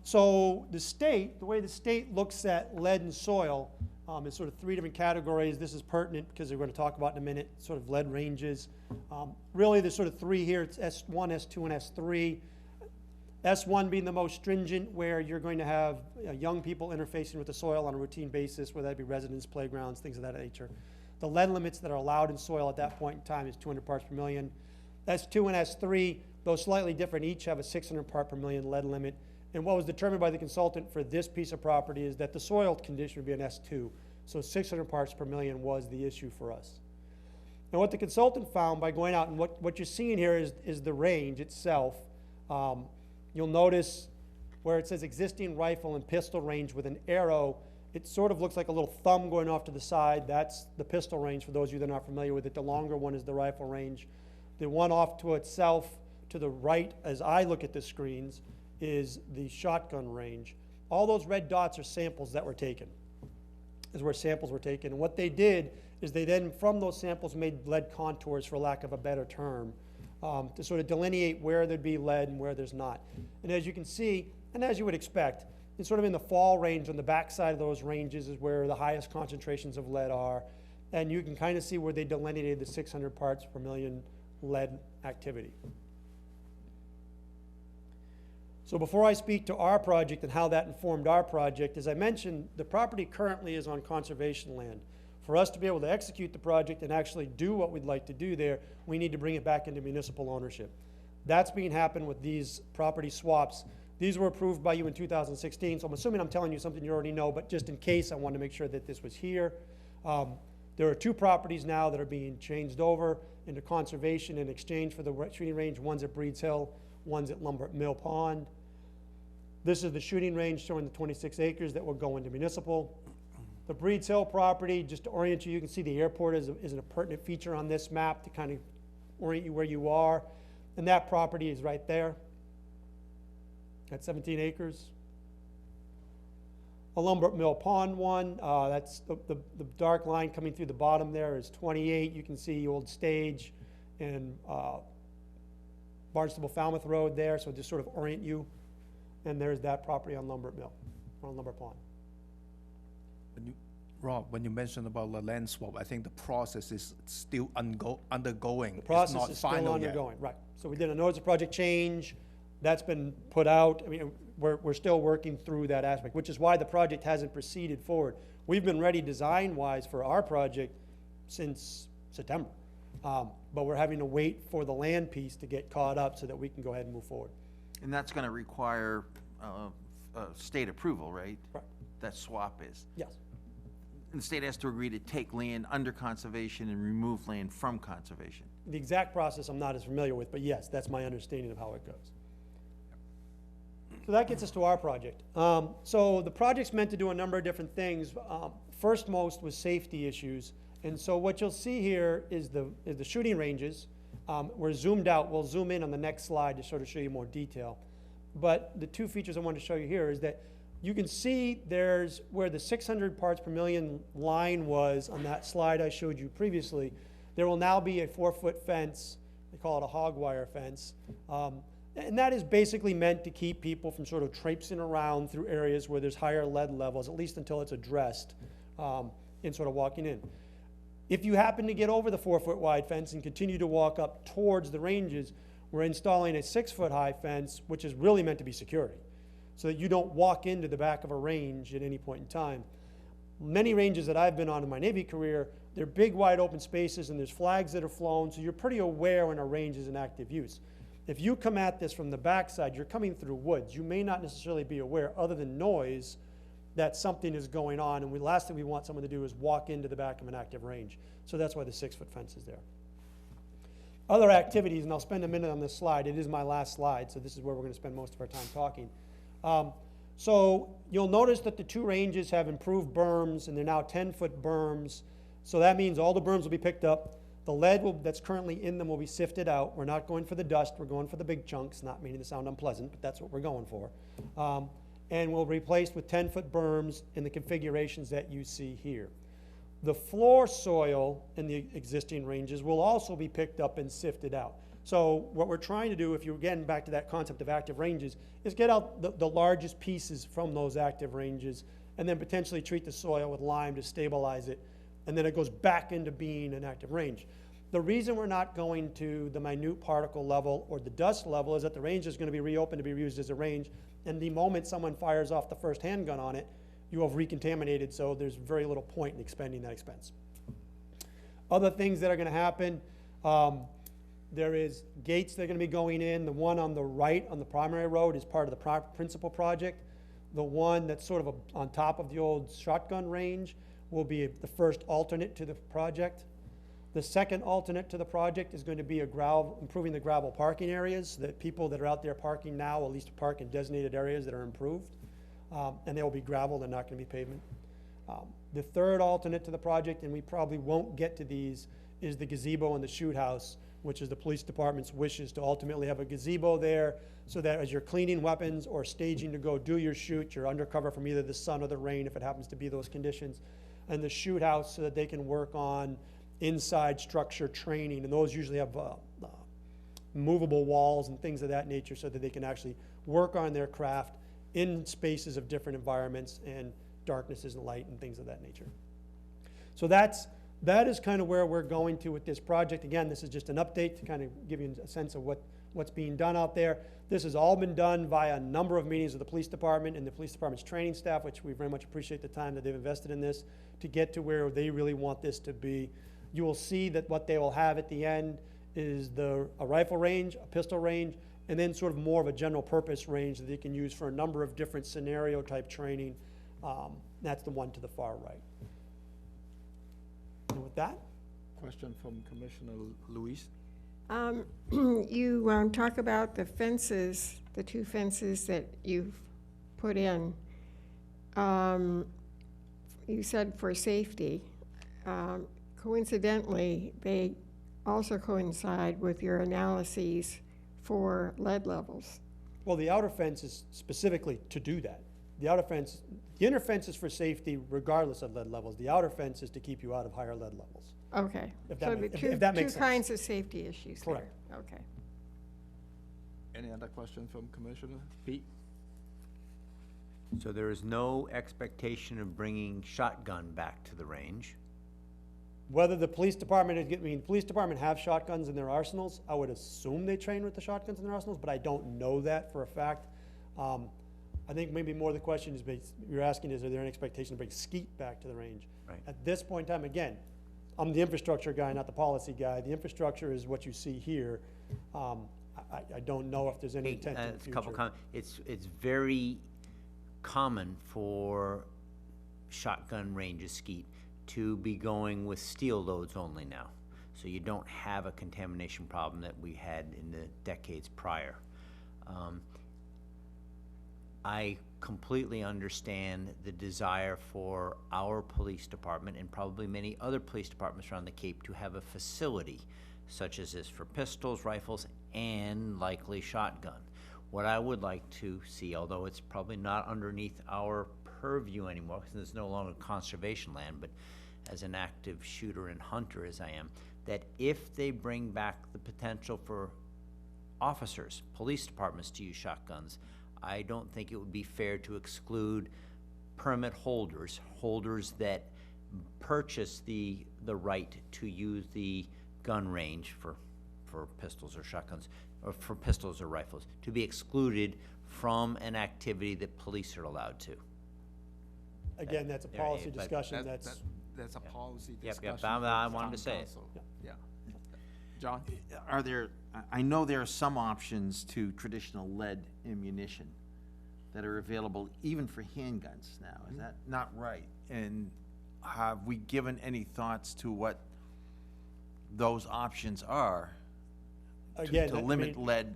So the way the state looks at lead and soil, is sort of 3 different categories. This is pertinent because we're going to talk about in a minute, sort of lead ranges. Really, there's sort of 3 here. It's S1, S2, and S3. S1 being the most stringent, where you're going to have young people interfacing with the soil on a routine basis, whether that be residence, playgrounds, things of that nature. The lead limits that are allowed in soil at that point in time is 200 parts per million. S2 and S3, though slightly different, each have a 600 part per million lead limit. And what was determined by the consultant for this piece of property is that the soil condition would be an S2. So 600 parts per million was the issue for us. And what the consultant found by going out, and what you're seeing here is the range itself. You'll notice where it says existing rifle and pistol range with an arrow, it sort of looks like a little thumb going off to the side. That's the pistol range for those of you that are not familiar with it. The longer one is the rifle range. The one off to itself to the right, as I look at the screens, is the shotgun range. All those red dots are samples that were taken, is where samples were taken. And what they did is they then, from those samples, made lead contours, for lack of a better term, to sort of delineate where there'd be lead and where there's not. And as you can see, and as you would expect, it's sort of in the fall range on the backside of those ranges is where the highest concentrations of lead are. and you can kind of see where they delineated the 600 parts per million lead activity. So before I speak to our project and how that informed our project, as I mentioned, the property currently is on conservation land. For us to be able to execute the project and actually do what we'd like to do there, we need to bring it back into municipal ownership. That's being happened with these property swaps. These were approved by you in 2016, so I'm assuming I'm telling you something you already know, but just in case, I wanted to make sure that this was here. There are 2 properties now that are being changed over into conservation in exchange for the shooting range. One's at Breeds Hill, one's at Mill Pond. This is the shooting range showing the 26 acres that will go into municipal. The Breeds Hill property, just to orient you, you can see the airport is a pertinent feature on this map to kind of orient you where you are. And that property is right there at 17 acres. A Lumbert Mill Pond one, that's the dark line coming through the bottom there is 28. You can see Old Stage and Barnstable Falmouth Road there, so just sort of orient you. And there's that property on Lumbert Mill, on Lumbert Pond. Rob, when you mentioned about the land swap, I think the process is still undergoing. The process It's not is still final yet. undergoing, right. So we did a notice of project change, that's been put out. I mean, we're still working through that aspect, which is why the project hasn't proceeded forward. We've been ready design-wise for our project since September. But we're having to wait for the land piece to get caught up so that we can go ahead and move forward. And that's gonna require, state approval, right? Right. That swap is. Yes. And the state has to agree to take land under conservation and remove land from conservation. The exact process I'm not as familiar with, but yes, that's my understanding of how it goes. So that gets us to our project. So the project's meant to do a number of different things. First most was safety issues. And so what you'll see here is the shooting ranges. We're zoomed out. We'll zoom in on the next slide to sort of show you more detail. But the 2 features I wanted to show you here is that you can see there's where the 600 parts per million line was on that slide I showed you previously. There will now be a 4-foot fence. They call it a hog wire fence. And that is basically meant to keep people from sort of traipsing around through areas where there's higher lead levels, at least until it's addressed, in sort of walking in. If you happen to get over the 4-foot wide fence and continue to walk up towards the ranges, we're installing a 6-foot high fence, which is really meant to be security, so that you don't walk into the back of a range at any point in time. Many ranges that I've been on in my Navy career, they're big, wide open spaces, and there's flags that are flown, so you're pretty aware when a range is in active use. If you come at this from the backside, you're coming through woods. You may not necessarily be aware, other than noise, that something is going on, and the last thing we want someone to do is walk into the back of an active range. So that's why the 6-foot fence is there. Other activities, and I'll spend a minute on this slide. It is my last slide, so this is where we're going to spend most of our time talking. So you'll notice that the 2 ranges have improved berms, and they're now 10-foot berms. So that means all the berms will be picked up. The lead that's currently in them will be sifted out. We're not going for the dust. We're going for the big chunks, not meaning to sound unpleasant, but that's what we're going for. And we'll replace with 10-foot berms in the configurations that you see here. The floor soil in the existing ranges will also be picked up and sifted out. So what we're trying to do, if you're getting back to that concept of active ranges, is get out the largest pieces from those active ranges and then potentially treat the soil with lime to stabilize it, and then it goes back into being an active range. The reason we're not going to the minute particle level or the dust level is that the range is going to be reopened to be reused as a range, and the moment someone fires off the first handgun on it, you have recontaminated, so there's very little point in expending that expense. Other things that are going to happen, there is gates that are going to be going in. The one on the right on the primary road is part of the principal project. The one that's sort of on top of the old shotgun range will be the first alternate to the project. The second alternate to the project is going to be improving the gravel parking areas, so that people that are out there parking now at least park in designated areas that are improved. And they will be gravel, they're not going to be pavement. The third alternate to the project, and we probably won't get to these, is the gazebo and the shoot house, which is the police department's wishes to ultimately have a gazebo there, so that as you're cleaning weapons or staging to go do your shoot, you're under cover from either the sun or the rain, if it happens to be those conditions, and the shoot house so that they can work on inside structure training, and those usually have movable walls and things of that nature so that they can actually work on their craft in spaces of different environments and darknesses and light and things of that nature. So that's that is kind of where we're going to with this project. Again, this is just an update to kind of give you a sense of what's being done out there. This has all been done via a number of meetings with the police department and the police department's training staff, which we very much appreciate the time that they've invested in this to get to where they really want this to be. You will see that what they will have at the end is a rifle range, a pistol range, and then sort of more of a general purpose range that they can use for a number of different scenario type training. That's the one to the far right. And with that, Question from Commissioner Luis. You talk about the fences, the 2 fences that you've put in. You said for safety. Coincidentally, they also coincide with your analyses for lead levels. well, the outer fence is specifically to do that. The inner fence is for safety regardless of lead levels. The outer fence is to keep you out of higher lead levels. Okay. If that So make- the if that makes two sense. kinds of safety issues there. Correct. Okay. Any other question from Commissioner Pete? So there is no expectation of bringing shotgun back to the range? Whether the police department, police department have shotguns in their arsenals. I would assume they train with the shotguns in their arsenals, but I don't know that for a fact. I think maybe more the question is, you're asking is there an expectation to bring skeet back to the range? Right. At this point in time, again, I'm the infrastructure guy, not the policy guy. The infrastructure is what you see here. I don't know if there's any intent in the A future. couple it's very common for shotgun ranges, skeet, to be going with steel loads only now. So you don't have a contamination problem that we had in the decades prior. I completely understand the desire for our police department and probably many other police departments around the Cape to have a facility such as this for pistols, rifles, and likely shotgun. What I would like to see, although it's probably not underneath our purview anymore, because it's no longer conservation land, but as an active shooter and hunter as I am, that if they bring back the potential for officers, police departments to use shotguns, I don't think it would be fair to exclude permit holders, holders that purchase the right to use the gun range for pistols or shotguns, or for pistols or rifles, to be excluded from an activity that police are allowed to. Again, that's a There, policy but discussion, That's a policy Yep, discussion. yep, for I the wanted town to say it. council. Yeah. John? I know there are some options to traditional lead ammunition that are available even for handguns now. Is that not right? And have we given any thoughts to what those options are Again, to I limit mean- lead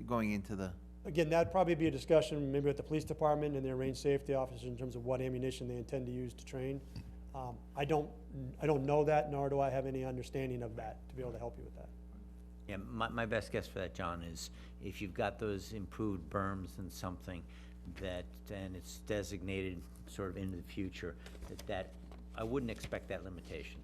going into the? Again, that'd probably be a discussion maybe with the police department and their range safety officers in terms of what ammunition they intend to use to train. I don't know that, nor do I have any understanding of that to be able to help you with that. Yeah, my best guess for that, John, is if you've got those improved berms and something that, and it's designated sort of into the future, that I wouldn't expect that limitation.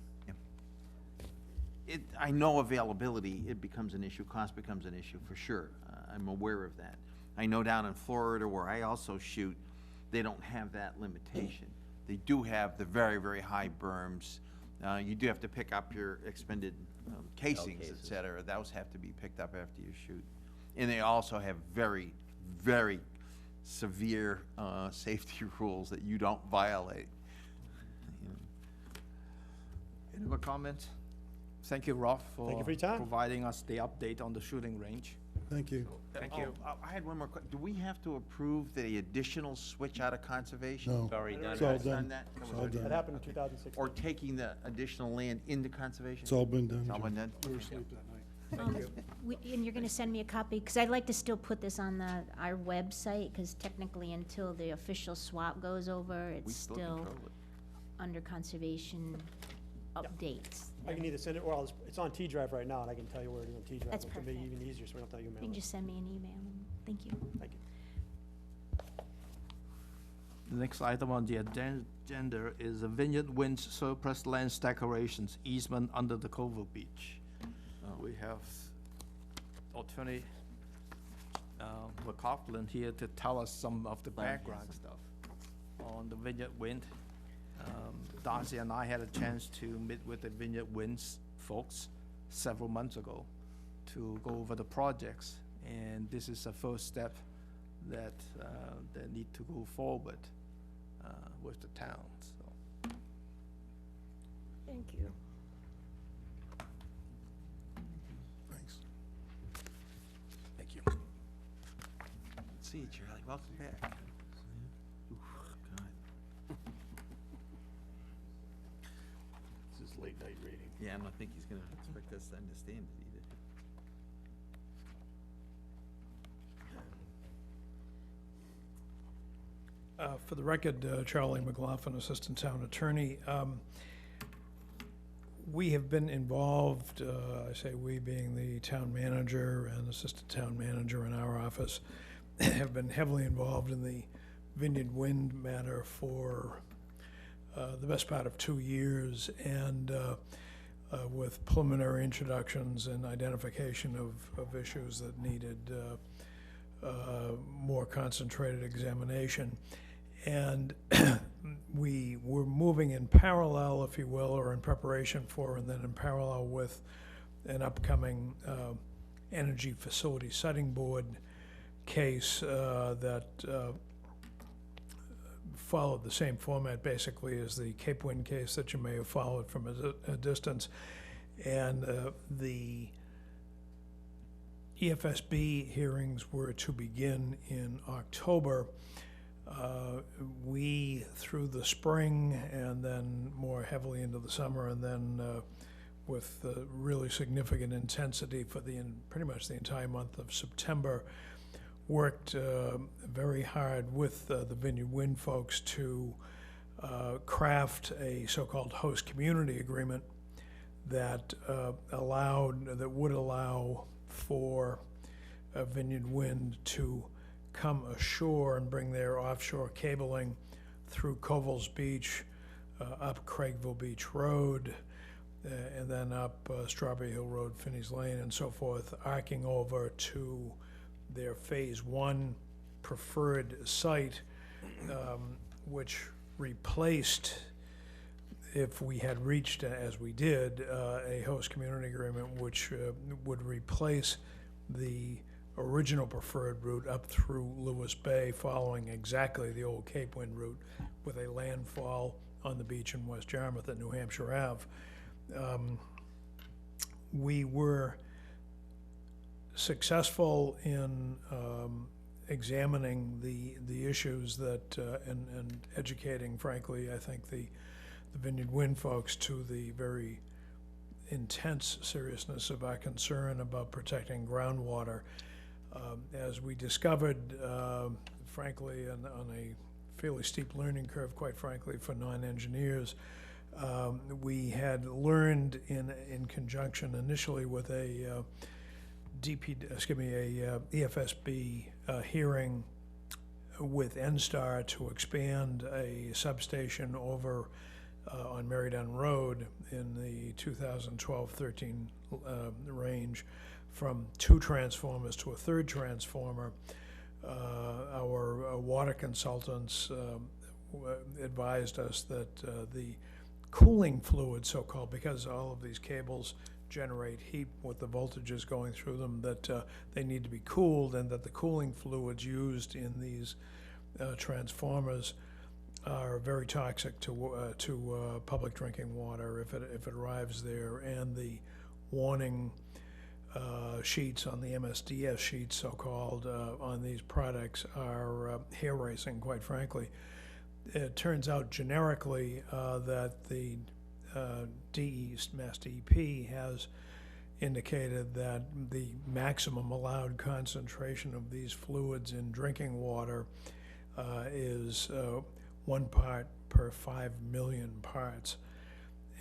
I know availability, it becomes an issue, cost becomes an issue for sure. I'm aware of that. I know down in Florida where I also shoot, they don't have that limitation. They do have the very, very high berms. You do have to pick up your expended casings, et cases. cetera. Those have to be picked up after you shoot. And they also have very, very severe safety rules that you don't violate. Any other comments? Thank you, Rolf, Thank you for your time. providing us the update on the shooting range. Thank you. Thank you. I had one more question. Do we have to approve the additional switch out of conservation? No. It's already done. It's all That's done. that? That was It's all already done. That happened in 2016. Or taking the additional land into conservation? It's all been done, It's all Jim. been done? We were asleep that night. And you're gonna send me a copy, because I'd like to still put this on our website, because technically until the official swap goes over, We it's still still control it. under conservation updates. I can either send it, or it's on T Drive right now, and I can tell you where it is on T Drive. That's which will be perfect. even easier, so we don't have to You email can it. just send me an email, and thank you. Thank you. The next item on the agenda is the Vineyard Winds surplus lands declarations easement under the Covell Beach. We have Attorney McCaughlin here to tell us some of the background stuff on the Vineyard Wind. Darcy and I had a chance to meet with the Vineyard Winds folks several months ago to go over the projects, and this is a first step that they need to go forward with the town, so. Thank you. Thanks. Thank you. See you, Charlie. Welcome back. Oof, God. This is late night reading. Yeah, I don't think he's gonna expect us to understand it either. For the record, Charlie McLaughlin, Assistant Town Attorney. We have been involved, I say we being the town manager and assistant town manager in our office, have been heavily involved in the Vineyard Wind matter for the best part of 2 years, and with preliminary introductions and identification of issues that needed more concentrated examination. And we were moving in parallel, if you will, or in preparation for, and then in parallel with an upcoming Energy Facility Setting Board case that followed the same format basically as the Cape Wind case that you may have followed from a distance. And the EFSB hearings were to begin in October. We, through the spring and then more heavily into the summer, and then with really significant intensity for pretty much the entire month of September, worked very hard with the Vineyard Wind folks to craft a so-called host community agreement that would allow for Vineyard Wind to come ashore and bring their offshore cabling through Covell's Beach, up Craigville Beach Road, and then up Strawberry Hill Road, Finney's Lane, and so forth, arcing over to their Phase 1 preferred site, which replaced, if we had reached, as we did, a host community agreement, which would replace the original preferred route up through Lewis Bay, following exactly the old Cape Wind route, with a landfall on the beach in West Yarmouth at New Hampshire Ave. We were successful in examining the issues that and educating, frankly, I think the Vineyard Wind folks to the very intense seriousness of our concern about protecting groundwater. As we discovered, frankly, on a fairly steep learning curve, quite frankly, for non-engineers, we had learned in conjunction initially with a EFSB hearing with NSTAR to expand a substation over on Marydown Road in the 2012-13 range, from 2 transformers to a 3rd transformer. Our water consultants advised us that the cooling fluid, so-called, because all of these cables generate heat with the voltages going through them, that they need to be cooled, and that the cooling fluids used in these transformers are very toxic to public drinking water if it arrives there. And the warning sheets on the MSDS sheets, so-called, on these products are hair-raising, quite frankly. It turns out generically that the Mass DEP has indicated that the maximum allowed concentration of these fluids in drinking water is 1 part per 5 million parts.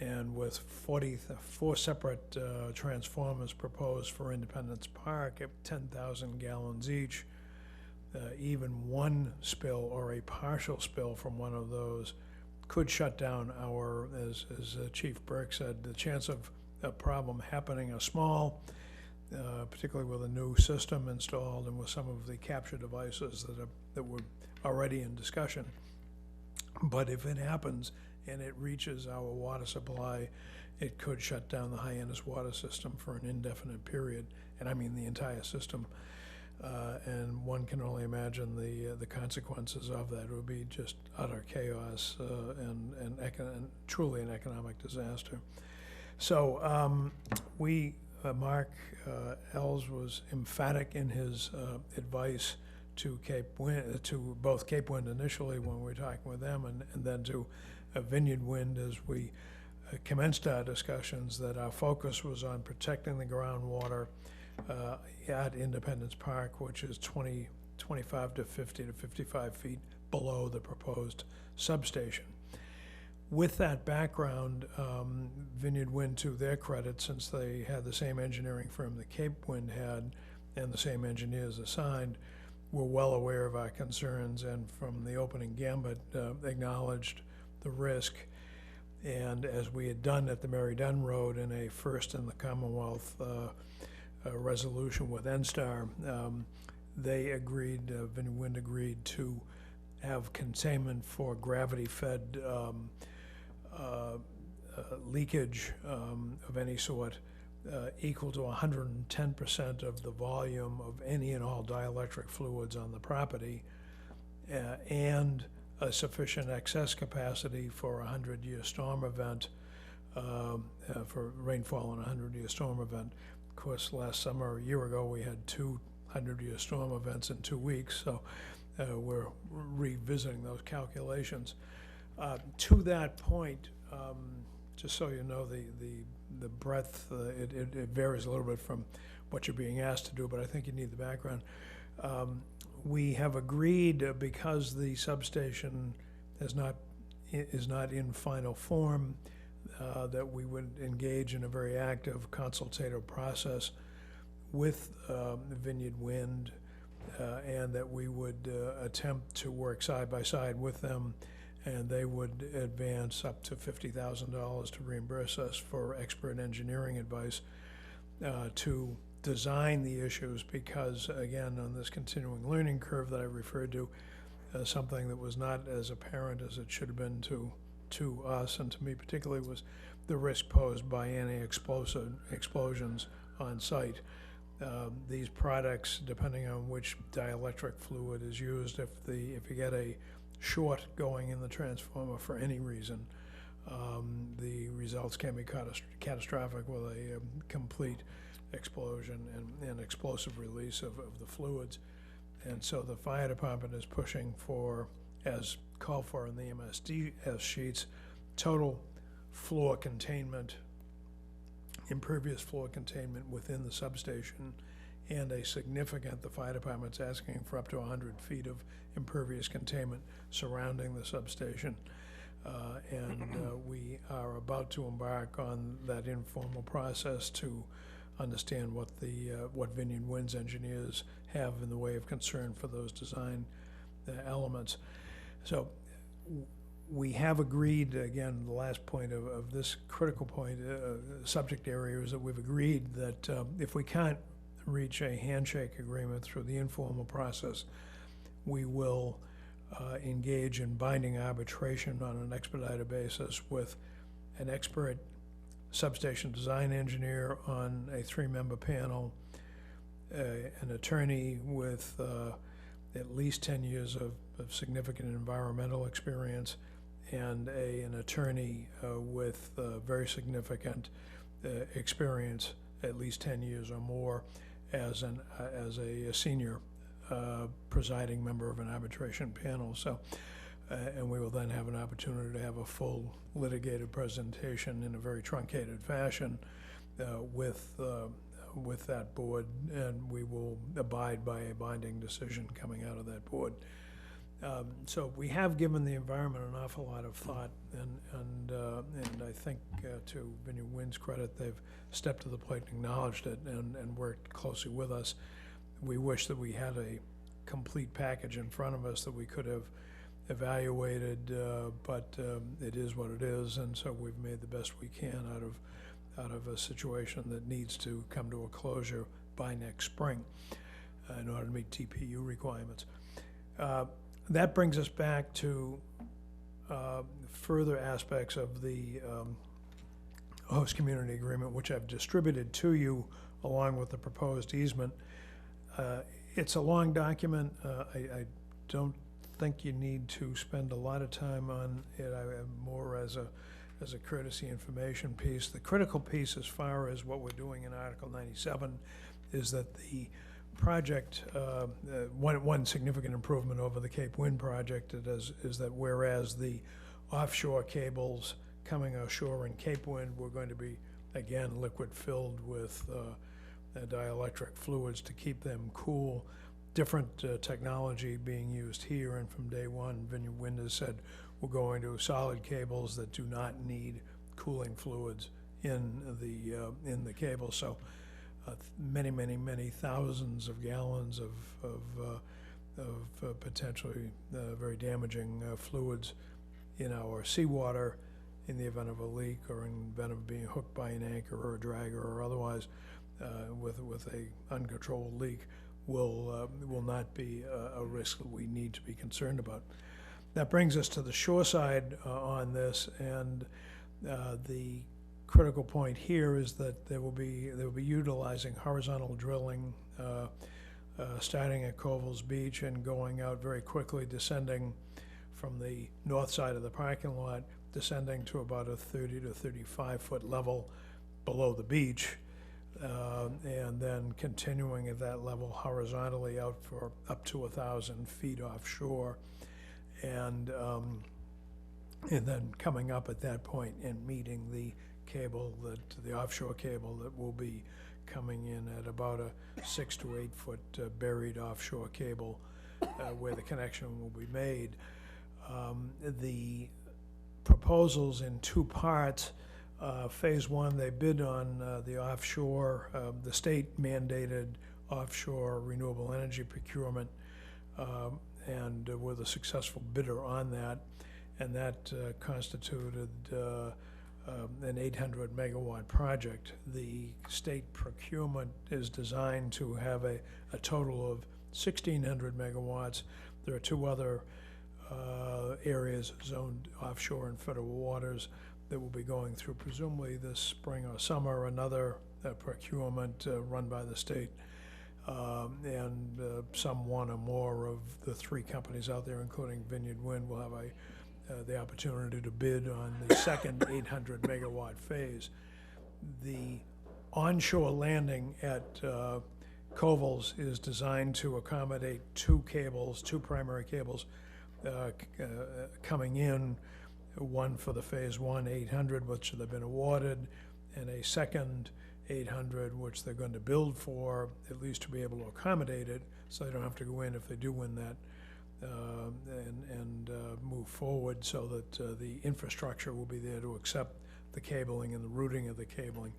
And with 44 separate transformers proposed for Independence Park at 10,000 gallons each, even one spill or a partial spill from one of those could shut down our, as Chief Burke said, the chance of a problem happening are small, particularly with a new system installed and with some of the capture devices that were already in discussion. But if it happens, and it reaches our water supply, it could shut down the Hyannis water system for an indefinite period, and I mean the entire system. And one can only imagine the consequences of that. It would be just utter chaos and truly an economic disaster. So Mark Ells was emphatic in his advice to to both Cape Wind initially when we were talking with them, and then to Vineyard Wind as we commenced our discussions, that our focus was on protecting the groundwater at Independence Park, which is 25 to 50 to 55 feet below the proposed substation. With that background, Vineyard Wind, to their credit, since they had the same engineering firm that Cape Wind had and the same engineers assigned, were well aware of our concerns, and from the opening gambit acknowledged the risk. And as we had done at the Mary Dunn Road in a first in the Commonwealth resolution with NSTAR, they agreed, Vineyard Wind agreed to have containment for gravity-fed leakage of any sort equal to 110% of the volume of any and all dielectric fluids on the property, and a sufficient excess capacity for a 100-year storm event, for rainfall in a 100-year storm event. Of course, last summer, a year ago, we had 2 100-year storm events in 2 weeks, so we're revisiting those calculations. To that point, just so you know, the breadth, it varies a little bit from what you're being asked to do, but I think you need the background. We have agreed, because the substation is not in final form, that we would engage in a very active consultative process with Vineyard Wind, and that we would attempt to work side by side with them, and they would advance up to $50,000 to reimburse us for expert engineering advice to design the issues, because, again, on this continuing learning curve that I referred to, something that was not as apparent as it should have been to us, and to me particularly, was the risk posed by any explosions on site. These products, depending on which dielectric fluid is used, if you get a short going in the transformer for any reason, the results can be catastrophic with a complete explosion and explosive release of the fluids. And so the fire department is pushing for, as called for in the MSDS sheets, total floor containment, impervious floor containment within the substation, and the fire department's asking for up to 100 feet of impervious containment surrounding the substation. We are about to embark on that informal process to understand what Vineyard Wind's engineers have in the way of concern for those design elements. So we have agreed, again, the last point of this critical point, subject area, is that we've agreed that if we can't reach a handshake agreement through the informal process, we will engage in binding arbitration on an expedited basis with an expert substation design engineer on a 3-member panel, an attorney with at least 10 years of significant environmental experience, and an attorney with very significant experience, at least 10 years or more, as a senior presiding member of an arbitration panel. So, and we will then have an opportunity to have a full litigated presentation in a very truncated fashion with that board, and we will abide by a binding decision coming out of that board. So we have given the environment an awful lot of thought, and I think to Vineyard Wind's credit, they've stepped to the plate and acknowledged it and worked closely with us. We wish that we had a complete package in front of us that we could have evaluated, but it is what it is, and so we've made the best we can out of a situation that needs to come to a closure by next spring in order to meet TPU requirements. That brings us back to further aspects of the host community agreement, which I've distributed to you along with the proposed easement. It's a long document. I don't think you need to spend a lot of time on it. More as a courtesy information piece. The critical piece as far as what we're doing in Article 97 is that the project, one significant improvement over the Cape Wind project is that whereas the offshore cables coming ashore in Cape Wind were going to be, again, liquid filled with dielectric fluids to keep them cool, different technology being used here, and from day one, Vineyard Wind has said we're going to solid cables that do not need cooling fluids in the cable. So many thousands of gallons of potentially very damaging fluids in our seawater in the event of a leak or in the event of being hooked by an anchor or a dragger or otherwise with a uncontrolled leak will not be a risk that we need to be concerned about. That brings us to the shore side on this, and the critical point here is that they will be utilizing horizontal drilling starting at Covell's Beach and going out very quickly, descending from the north side of the parking lot, descending to about a 30 to 35 foot level below the beach, and then continuing at that level horizontally out for up to 1,000 feet offshore, and then coming up at that point and meeting the offshore cable that will be coming in at about a 6 to 8 foot buried offshore cable where the connection will be made. The proposals in two parts. Phase one, they bid on the offshore, the state mandated offshore renewable energy procurement, and were the successful bidder on that. And that constituted an 800 megawatt project. The state procurement is designed to have a total of 1,600 megawatts. There are two other areas zoned offshore in federal waters that will be going through presumably this spring or summer, another procurement run by the state, and some one or more of the three companies out there, including Vineyard Wind, will have the opportunity to bid on the second 800 megawatt phase. The onshore landing at Covell's is designed to accommodate two primary cables coming in, one for the phase one 800, which they've been awarded, and a second 800, which they're going to build for, at least to be able to accommodate it, so they don't have to go in if they do win that, and move forward so that the infrastructure will be there to accept the cabling and the routing of the cabling.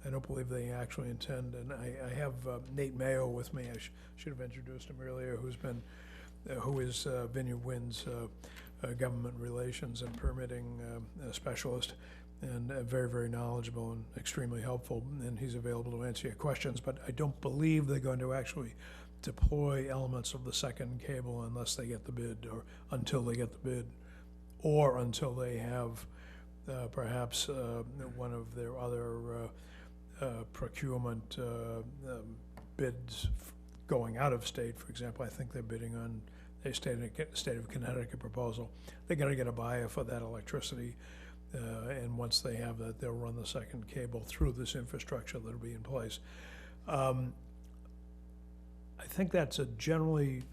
I don't believe they actually intend, and I have Nate Mayo with me. I should have introduced him earlier, who is Vineyard Wind's government relations and permitting specialist, and very knowledgeable and extremely helpful, and he's available to answer your questions. But I don't believe they're going to actually deploy elements of the second cable unless they get the bid, or until they get the bid, or until they have perhaps one of their other procurement bids going out of state. For example, I think they're bidding on a state of Connecticut proposal. They got to get a buyer for that electricity, and once they have that, they'll run the second cable through this infrastructure that'll be in place. I think that's a generally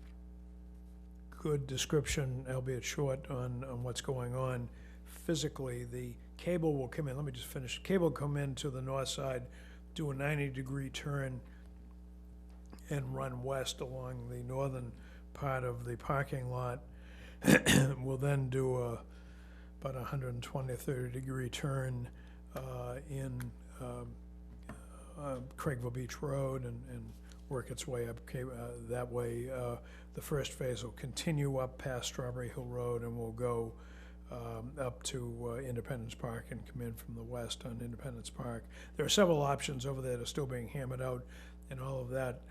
good description, albeit short, on what's going on physically. The cable will come in, let me just finish. Cable will come in to the north side, do a 90-degree turn, and run west along the northern part of the parking lot. We'll then do about 120 or 30-degree turn in Craigville Beach Road and work its way up that way. The first phase will continue up past Strawberry Hill Road and will go up to Independence Park and come in from the west on Independence Park. There are several options over there that are still being hammered out, and all of that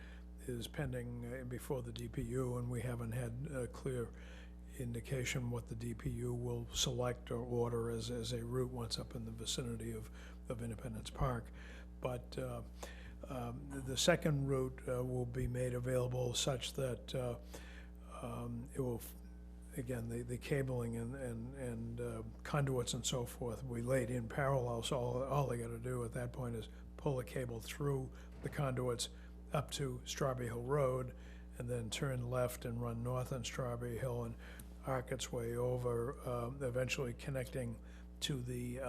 is pending before the DPU, and we haven't had clear indication what the DPU will select or order as a route once up in the vicinity of Independence Park. But the second route will be made available such that it will, again, the cabling and conduits and so forth will be laid in parallel, so all they gotta do at that point is pull a cable through the conduits up to Strawberry Hill Road, and then turn left and run north on Strawberry Hill and arc its way over, eventually connecting to the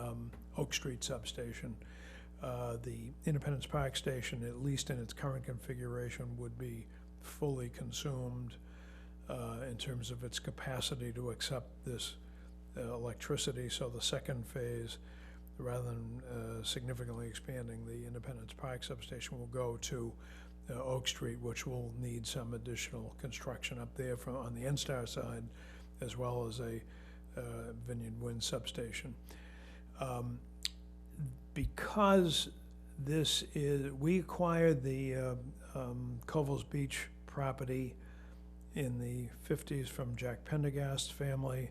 Oak Street substation. The Independence Park station, at least in its current configuration, would be fully consumed in terms of its capacity to accept this electricity. So the second phase, rather than significantly expanding the Independence Park substation, will go to Oak Street, which will need some additional construction up there on the NSTAR side, as well as a Vineyard Wind substation. Because we acquired the Covell's Beach property in the 50s from Jack Pendergast's family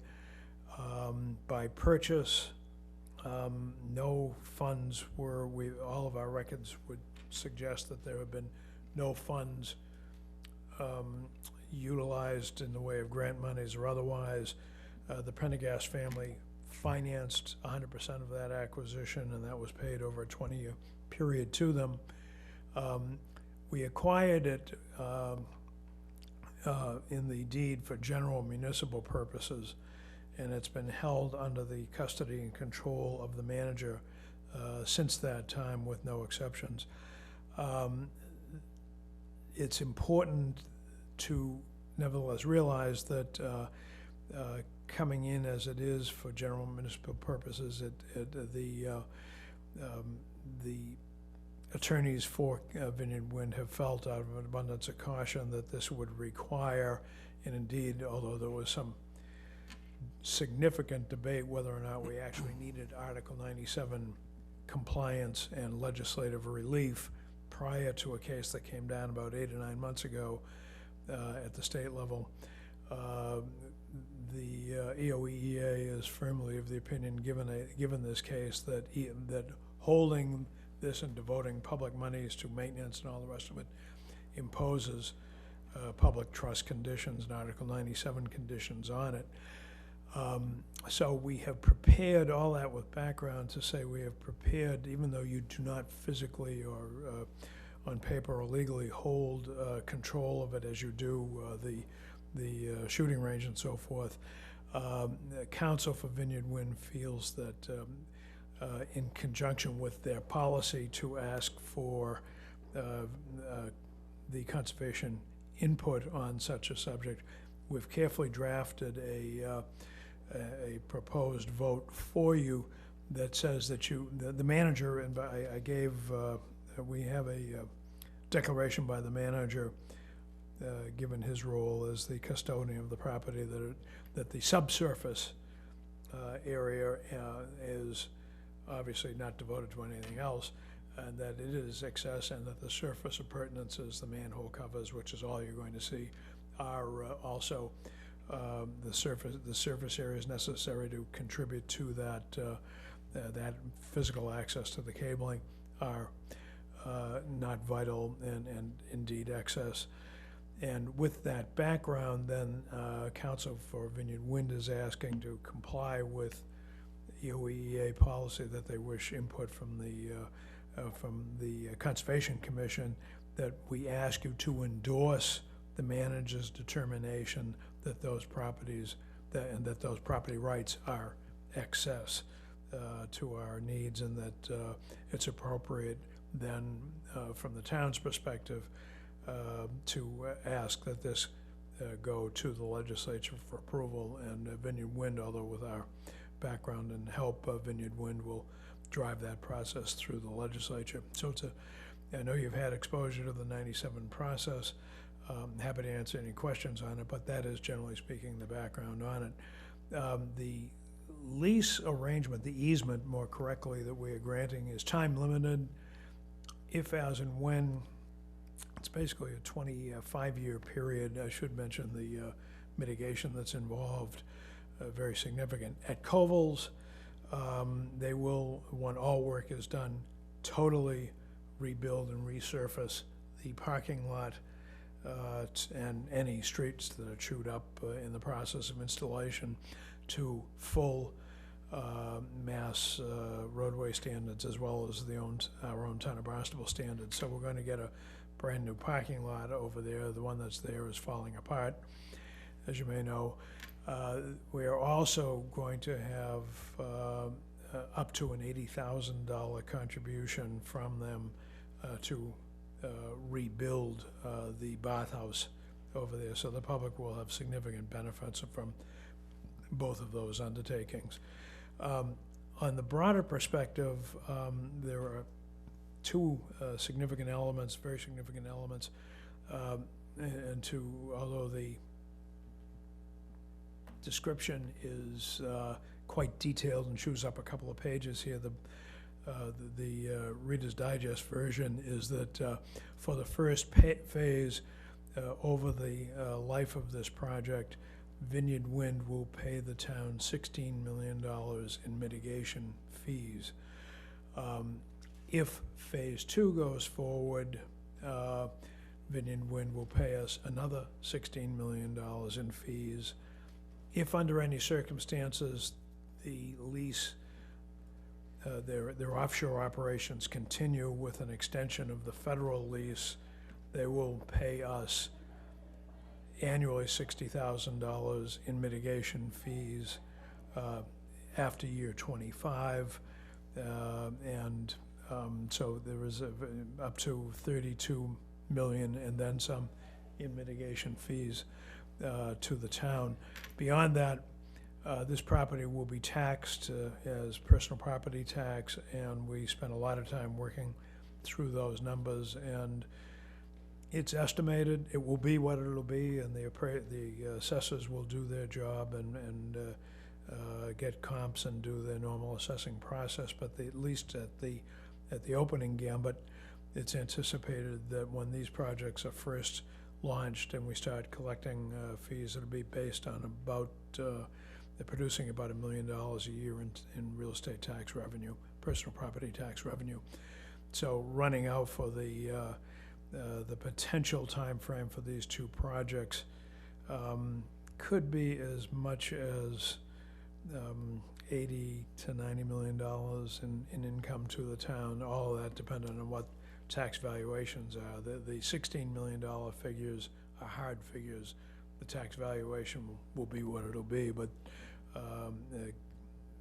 by purchase. No funds all of our records would suggest that there have been no funds utilized in the way of grant monies or otherwise. The Pendergast family financed 100% of that acquisition, and that was paid over a 20-year period to them. We acquired it in the deed for general municipal purposes, and it's been held under the custody and control of the manager since that time, with no exceptions. It's important to nevertheless realize that coming in as it is for general municipal purposes, the attorneys for Vineyard Wind have felt out of an abundance of caution that this would require, and indeed, although there was some significant debate whether or not we actually needed Article 97 compliance and legislative relief prior to a case that came down about 8 or 9 months ago at the state level. The EOEEA is firmly of the opinion, given this case, that holding this and devoting public monies to maintenance and all the rest of it imposes public trust conditions and Article 97 conditions on it. So we have prepared all that with background to say we have prepared, even though you do not physically or on paper or legally hold control of it as you do the shooting range and so forth. Council for Vineyard Wind feels that in conjunction with their policy to ask for the conservation input on such a subject, we've carefully drafted a proposed vote for you that says that the manager, and I gave, we have a declaration by the manager, given his role as the custodian of the property, that the subsurface area is obviously not devoted to anything else, and that it is excess, and that the surface appurtenances, the manhole covers, which is all you're going to see, are also the surface areas necessary to contribute to that physical access to the cabling are not vital and indeed excess. And with that background, then Council for Vineyard Wind is asking to comply with EOEEA policy that they wish input from the Conservation Commission, that we ask you to endorse the manager's determination that those properties and that those property rights are excess to our needs, and that it's appropriate then from the town's perspective to ask that this go to the legislature for approval, and Vineyard Wind, although with our background and help, Vineyard Wind will drive that process through the legislature. So I know you've had exposure to the 97 process. Happy to answer any questions on it, but that is, generally speaking, the background on it. The lease arrangement, the easement, more correctly, that we are granting is time limited. If, as, and when, it's basically a 25-year period. I should mention the mitigation that's involved, very significant. At Koval's, they will, when all work is done, totally rebuild and resurface the parking lot and any streets that are chewed up in the process of installation to full mass roadway standards, as well as our own town of Barnstable standards. So we're going to get a brand new parking lot over there. The one that's there is falling apart, as you may know. We are also going to have up to an $80,000 contribution from them to rebuild the bathhouse over there. So the public will have significant benefits from both of those undertakings. On the broader perspective, there are two significant elements, very significant elements, although the description is quite detailed and chews up a couple of pages here, the Reader's Digest version is that for the first phase, over the life of this project, Vineyard Wind will pay the town $16 million in mitigation fees. If phase 2 goes forward, Vineyard Wind will pay us another $16 million in fees. If under any circumstances the lease, their offshore operations continue with an extension of the federal lease, they will pay us annually $60,000 in mitigation fees after year 25, so there is up to $32 million and then some in mitigation fees to the town. Beyond that, this property will be taxed as personal property tax, and we spent a lot of time working through those numbers, and it's estimated it will be what it'll be, and the assessors will do their job and get comps and do their normal assessing process. But at least at the opening gambit, it's anticipated that when these projects are first launched and we start collecting fees, it'll be based on about they're producing about $1 million a year in real estate tax revenue, personal property tax revenue. So running out for the potential time frame for these two projects could be as much as $80 to $90 million in income to the town. All of that dependent on what tax valuations are. The $16 million figures are hard figures. The tax valuation will be what it'll be, but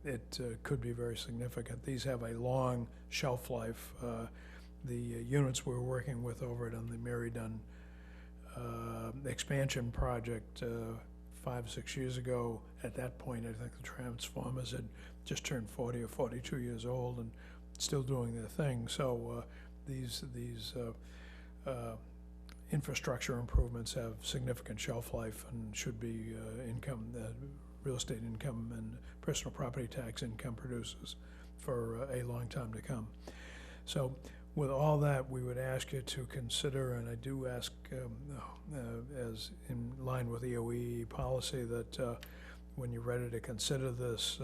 it could be very significant. These have a long shelf life. The units we're working with over it on the Mary Dunn expansion project 5 or 6 years ago, at that point, I think the transformers had just turned 40 or 42 years old and still doing their thing. So these infrastructure improvements have significant shelf life and should be income, real estate income and personal property tax income producers for a long time to come. So with all that, we would ask you to consider, and I do ask, as in line with EOE policy, that when you're ready to consider this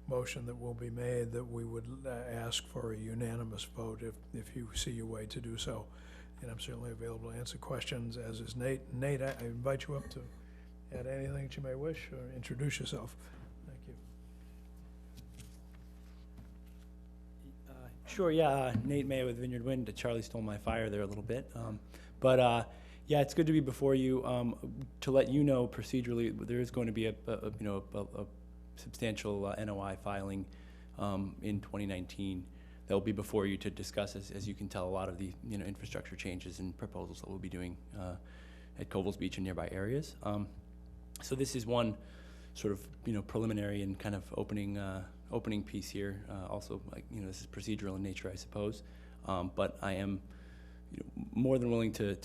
motion that will be made, that we would ask for a unanimous vote if you see your way to do so. And I'm certainly available to answer questions, as is Nate. Nate, I invite you up to add anything that you may wish or introduce yourself. Thank you. Sure, yeah, Nate Mayo with Vineyard Wind. Charlie stole my fire there a little bit. Yeah, it's good to be before you. To let you know procedurally, there is going to be a substantial NOI filing in 2019 that will be before you to discuss, as you can tell, a lot of the infrastructure changes and proposals that we'll be doing at Koval's Beach and nearby areas. So this is one sort of preliminary and kind of opening piece here. Also, this is procedural in nature, I suppose, but I am more than willing to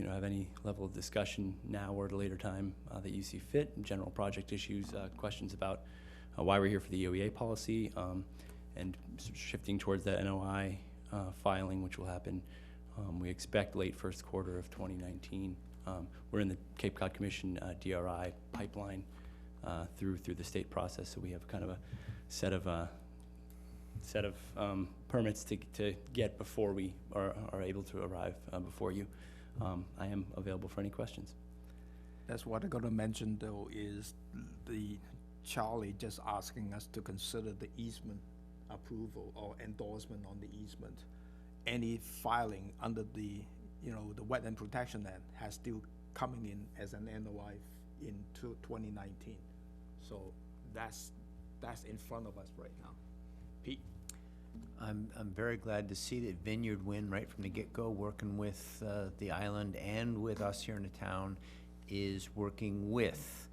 have any level of discussion now or at a later time that you see fit. General project issues, questions about why we're here for the EOEA policy, and shifting towards that NOI filing, which will happen, we expect late first quarter of 2019. We're in the Cape Cod Commission DRI pipeline through the state process, so we have kind of a set of permits to get before we are able to arrive before you. I am available for any questions. That's what I'm gonna mention though, is the Charlie just asking us to consider the easement approval or endorsement on the easement. Any filing under the, the Wetland Protection Act has still coming in as an NOI in 2019. So that's in front of us right now. Pete? I'm very glad to see that Vineyard Wind, right from the get-go, working with the island and with us here in the town, is working with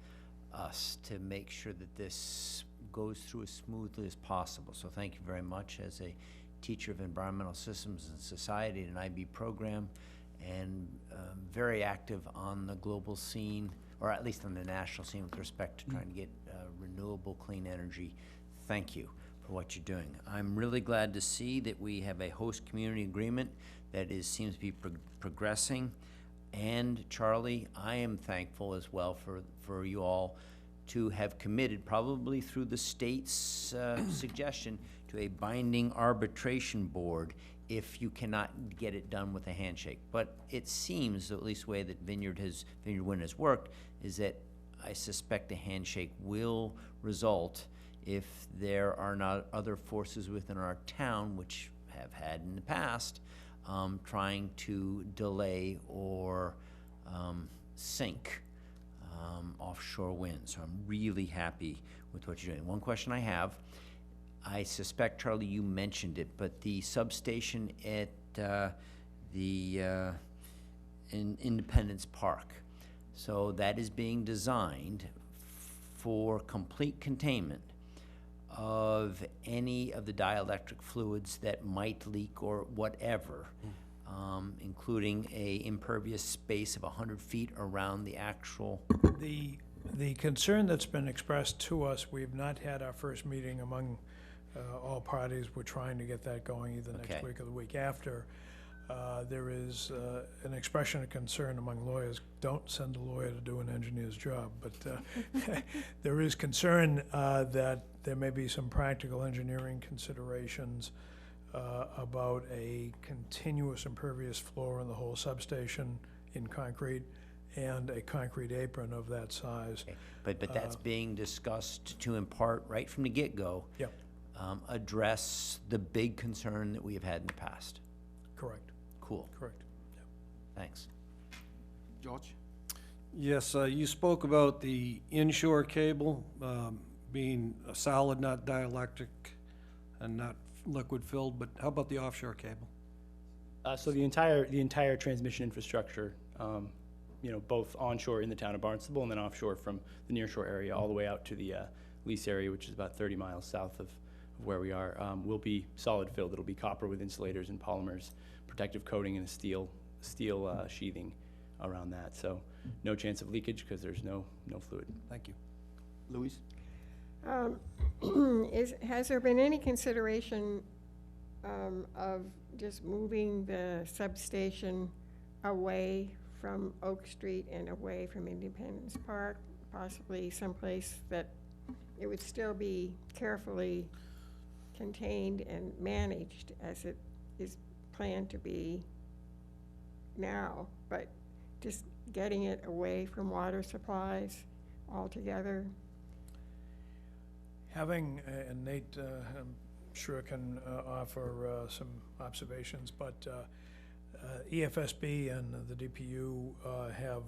us to make sure that this goes through as smoothly as possible. So thank you very much. As a teacher of environmental systems and society at an IB program, and very active on the global scene, or at least on the national scene with respect to trying to get renewable clean energy. Thank you for what you're doing. I'm really glad to see that we have a host community agreement that seems to be progressing. And Charlie, I am thankful as well for you all to have committed, probably through the state's suggestion, to a binding arbitration board if you cannot get it done with a handshake. But it seems, at least the way that Vineyard Wind has worked, is that I suspect a handshake will result if there are not other forces within our town, which have had in the past, trying to delay or sink offshore wind. So I'm really happy with what you're doing. One question I have, I suspect, Charlie, you mentioned it, but the substation at in Independence Park, so that is being designed for complete containment of any of the dielectric fluids that might leak or whatever, including a impervious space of 100 feet around the actual. The concern that's been expressed to us, we've not had our first meeting among all parties. We're trying to get that going either next week or the week after. There is an expression of concern among lawyers. Don't send a lawyer to do an engineer's job, but there is concern that there may be some practical engineering considerations about a continuous impervious floor in the whole substation in concrete and a concrete apron of that size. Okay. But that's being discussed to, in part, right from the get-go, Yep. Address the big concern that we have had in the past. Correct. Cool. Correct. Yep. Thanks. George? Yes, you spoke about the inshore cable being a solid, not dielectric, and not liquid-filled, but how about the offshore cable? So the entire transmission infrastructure, both onshore in the town of Barnstable and then offshore from the nearshore area all the way out to the lease area, which is about 30 miles south of where we are, will be solid filled. It'll be copper with insulators and polymers, protective coating, and a steel sheathing around that. So no chance of leakage because there's no fluid. Thank you. Louise? Has there been any consideration of just moving the substation away from Oak Street and away from Independence Park, possibly someplace that it would still be carefully contained and managed as it is planned to be now, but just getting it away from water supplies altogether? Having, and Nate, I'm sure can offer some observations, but EFSB and the DPU have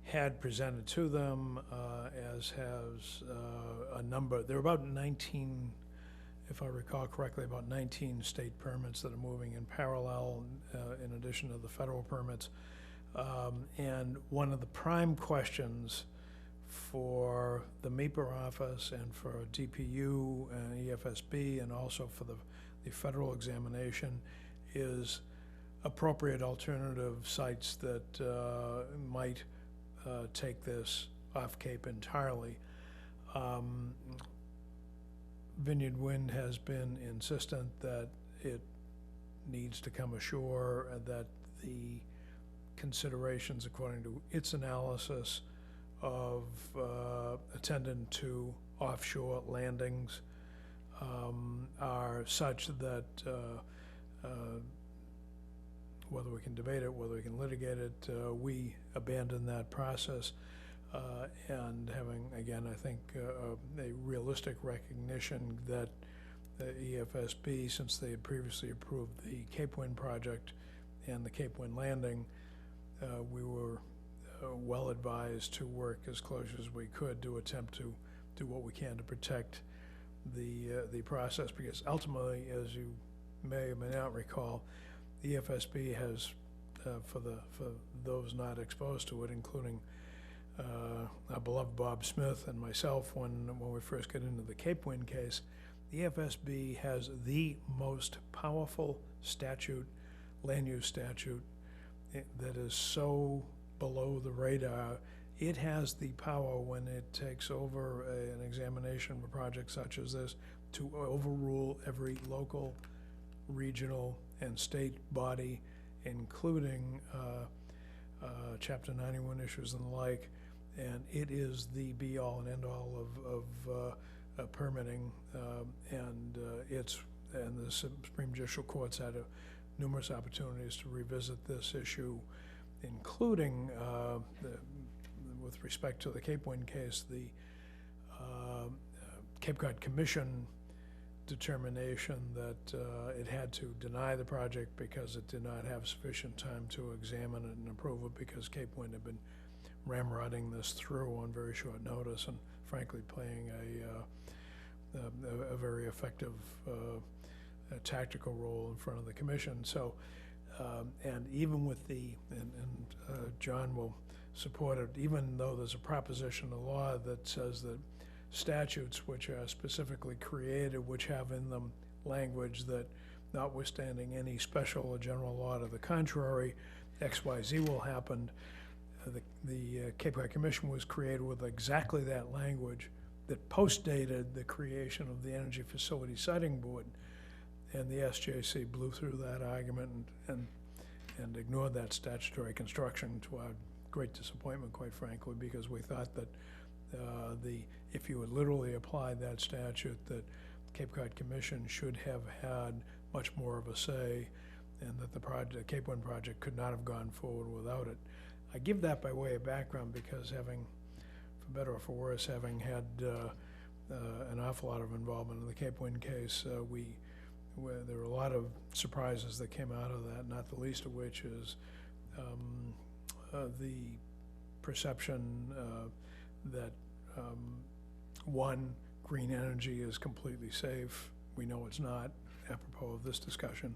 had presented to them, as has a number. There are about 19, if I recall correctly, about 19 state permits that are moving in parallel in addition to the federal permits. And one of the prime questions for the MEPR office and for DPU and EFSB and also for the federal examination is appropriate alternative sites that might take this off Cape entirely. Vineyard Wind has been insistent that it needs to come ashore, that the considerations according to its analysis of attendant to offshore landings are such that whether we can debate it, whether we can litigate it, we abandon that process. And having, again, I think, a realistic recognition that the EFSB, since they had previously approved the Cape Wind project and the Cape Wind landing, we were well advised to work as close as we could to attempt to do what we can to protect the process, because ultimately, as you may or may not recall, the EFSB has, for those not exposed to it, including our beloved Bob Smith and myself, when we first get into the Cape Wind case, the EFSB has the most powerful statute, land use statute, that is so below the radar. It has the power, when it takes over an examination of a project such as this, to overrule every local, regional, and state body, including Chapter 91 issues and the like. And it is the be-all and end-all of permitting, and the Supreme Judicial Court's had numerous opportunities to revisit this issue, including with respect to the Cape Wind case, the Cape Cod Commission determination that it had to deny the project because it did not have sufficient time to examine it and approve it, because Cape Wind had been ramrodding this through on very short notice and frankly playing a very effective tactical role in front of the commission. So, and even with John will support it, even though there's a proposition of law that says that statutes which are specifically created, which have in them language that notwithstanding any special or general law to the contrary, XYZ will happen. The Cape Cod Commission was created with exactly that language that postdated the creation of the Energy Facility Siting Board, and the SJC blew through that argument and ignored that statutory construction, to our great disappointment, quite frankly, because we thought that if you had literally applied that statute, that Cape Cod Commission should have had much more of a say, and that the Cape Wind project could not have gone forward without it. I give that by way of background because, having, for better or for worse, having had an awful lot of involvement in the Cape Wind case, there were a lot of surprises that came out of that, not the least of which is the perception that, one, green energy is completely safe. We know it's not, apropos of this discussion.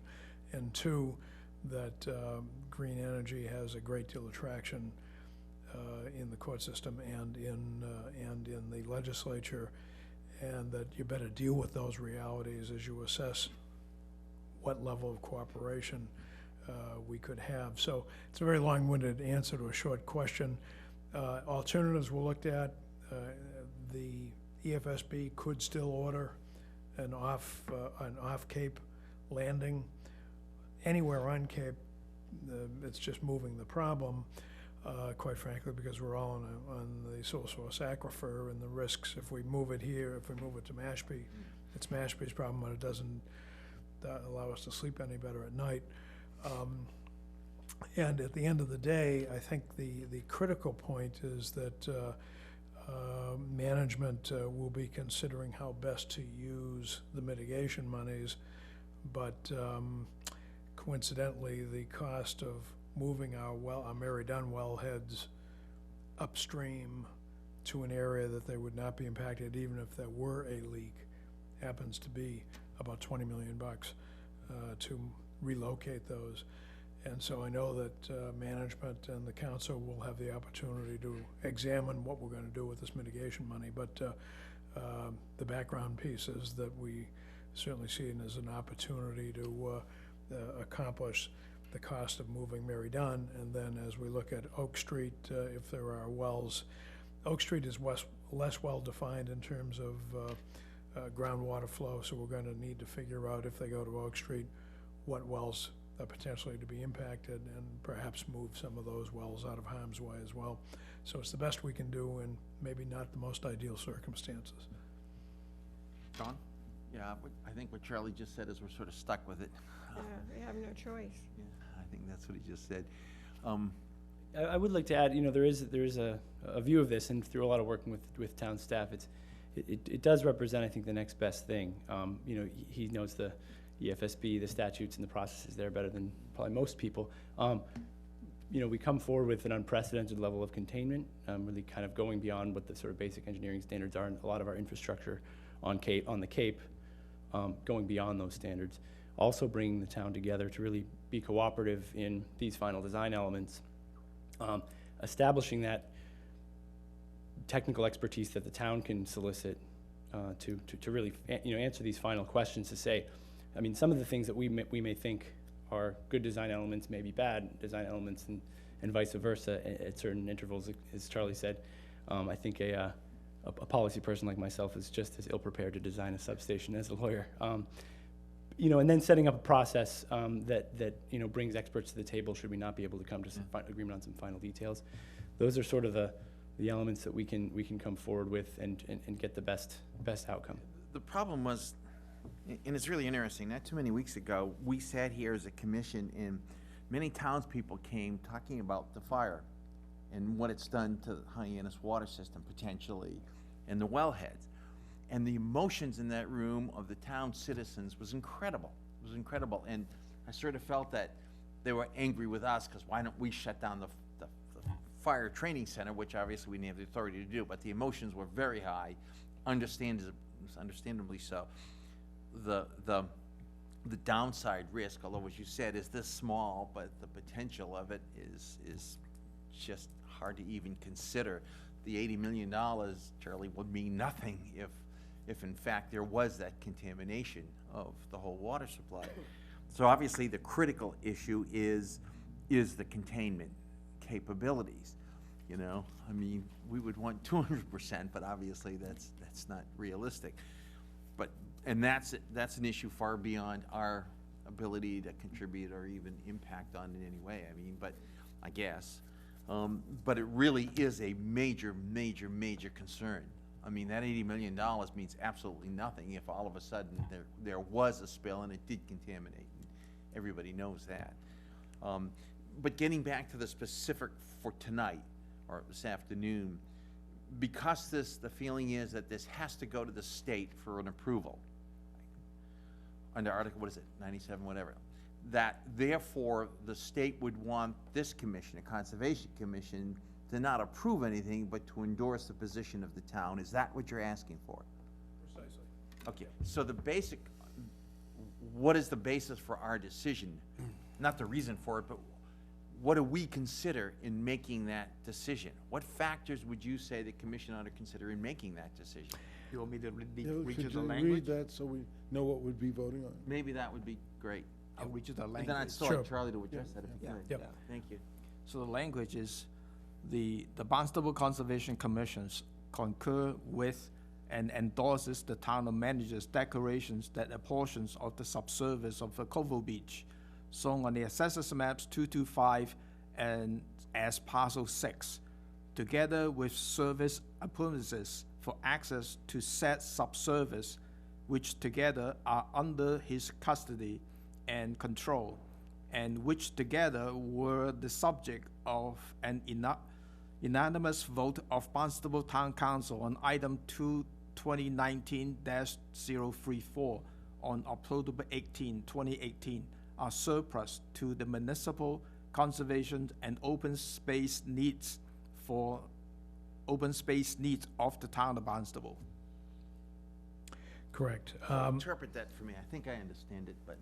And two, that green energy has a great deal of traction in the court system and in the legislature, and that you better deal with those realities as you assess what level of cooperation we could have. So it's a very long-winded answer to a short question. Alternatives were looked at. The EFSB could still order an off-Cape landing anywhere on Cape. It's just moving the problem, quite frankly, because we're all on the sole source aquifer, and the risks if we move it here, if we move it to Mashpee, it's Mashpee's problem, but it doesn't allow us to sleep any better at night. And at the end of the day, I think the critical point is that management will be considering how best to use the mitigation monies, but coincidentally, the cost of moving our Mary Dunn wellheads upstream to an area that they would not be impacted even if there were a leak happens to be about $20 million to relocate those. And so I know that management and the council will have the opportunity to examine what we're going to do with this mitigation money. But the background piece is that we certainly see it as an opportunity to accomplish the cost of moving Mary Dunn. And then as we look at Oak Street, if there are wells, Oak Street is less well-defined in terms of groundwater flow, so we're going to need to figure out, if they go to Oak Street, what wells potentially to be impacted, and perhaps move some of those wells out of harm's way as well. So it's the best we can do in maybe not the most ideal circumstances. John? Yeah, I think what Charlie just said is we're sort of stuck with it. Yeah, we have no choice. Yeah, I think that's what he just said. I would like to add, there is a view of this, and through a lot of working with town staff, it does represent, I think, the next best thing. He knows the EFSB, the statutes and the processes there better than probably most people. We come forward with an unprecedented level of containment, really kind of going beyond what the sort of basic engineering standards are, and a lot of our infrastructure on the Cape, going beyond those standards. Also bringing the town together to really be cooperative in these final design elements, establishing that technical expertise that the town can solicit to really answer these final questions, to say, I mean, some of the things that we may think are good design elements may be bad design elements, and vice versa at certain intervals, as Charlie said. I think a policy person like myself is just as ill prepared to design a substation as a lawyer. And then setting up a process that brings experts to the table should we not be able to come to some agreement on some final details. Those are sort of the elements that we can come forward with and get the best outcome. The problem was, and it's really interesting, not too many weeks ago, we sat here as a commission, and many townspeople came talking about the fire and what it's done to Hyannis water system potentially, and the wellheads. And the emotions in that room of the town citizens was incredible. It was incredible. And I sort of felt that they were angry with us, because why don't we shut down the fire training center, which obviously we didn't have the authority to do, but the emotions were very high, understandably so. The downside risk, although as you said, is this small, but the potential of it is just hard to even consider. The $80 million, Charlie, would mean nothing if in fact there was that contamination of the whole water supply. So obviously the critical issue is the containment capabilities. I mean, we would want 200%, but obviously that's not realistic. And that's an issue far beyond our ability to contribute or even impact on in any way. I mean, but I guess. But it really is a major, major, major concern. I mean, that $80 million means absolutely nothing if all of a sudden there was a spill and it did contaminate. Everybody knows that. But getting back to the specific for tonight, or this afternoon, because the feeling is that this has to go to the state for an approval, under Article, 97, whatever, that therefore the state would want this commission, a conservation commission, to not approve anything, but to endorse the position of the town. Is that what you're asking for? Precisely. Okay, so what is the basis for our decision? Not the reason for it, but what do we consider in making that decision? What factors would you say the commission ought to consider in making that decision? You want me to read Could you the you language? read that so we know what we'd be voting on? Maybe that would be great. I'll read you the language. And then I'd still Sure. like Charlie to address that if he Yeah. could. Yep. Thank you. So the language is, the Barnstable Conservation Commissions concur with and endorses the town manager's declarations that a portions of the subsurface of the Covell Beach, shown on the assessors maps 225 and as parcel 6, together with service appurtenances for access to said subsurface, which together are under his custody and control, and which together were the subject of an unanimous vote of Barnstable Town Council on item 2019-034 on October 18, 2018, are surplus to the municipal conservation and open space needs of the town of Barnstable. Correct. Interpret that for me. I think I understand it, but.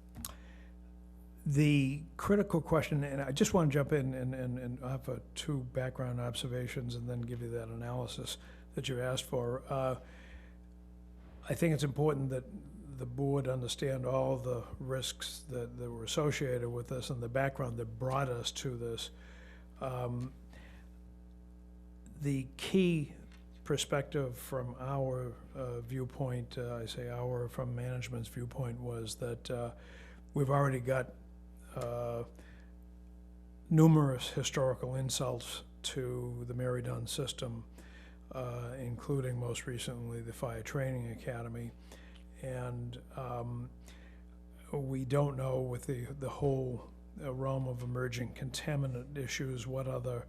The critical question, and I just want to jump in and offer two background observations and then give you that analysis that you asked for. I think it's important that the board understand all the risks that were associated with this and the background that brought us to this. The key perspective from our viewpoint, I say our, from management's viewpoint, was that we've already got numerous historical insults to the Mary Dunn system, including most recently the Fire Training Academy. And we don't know with the whole realm of emerging contaminant issues what other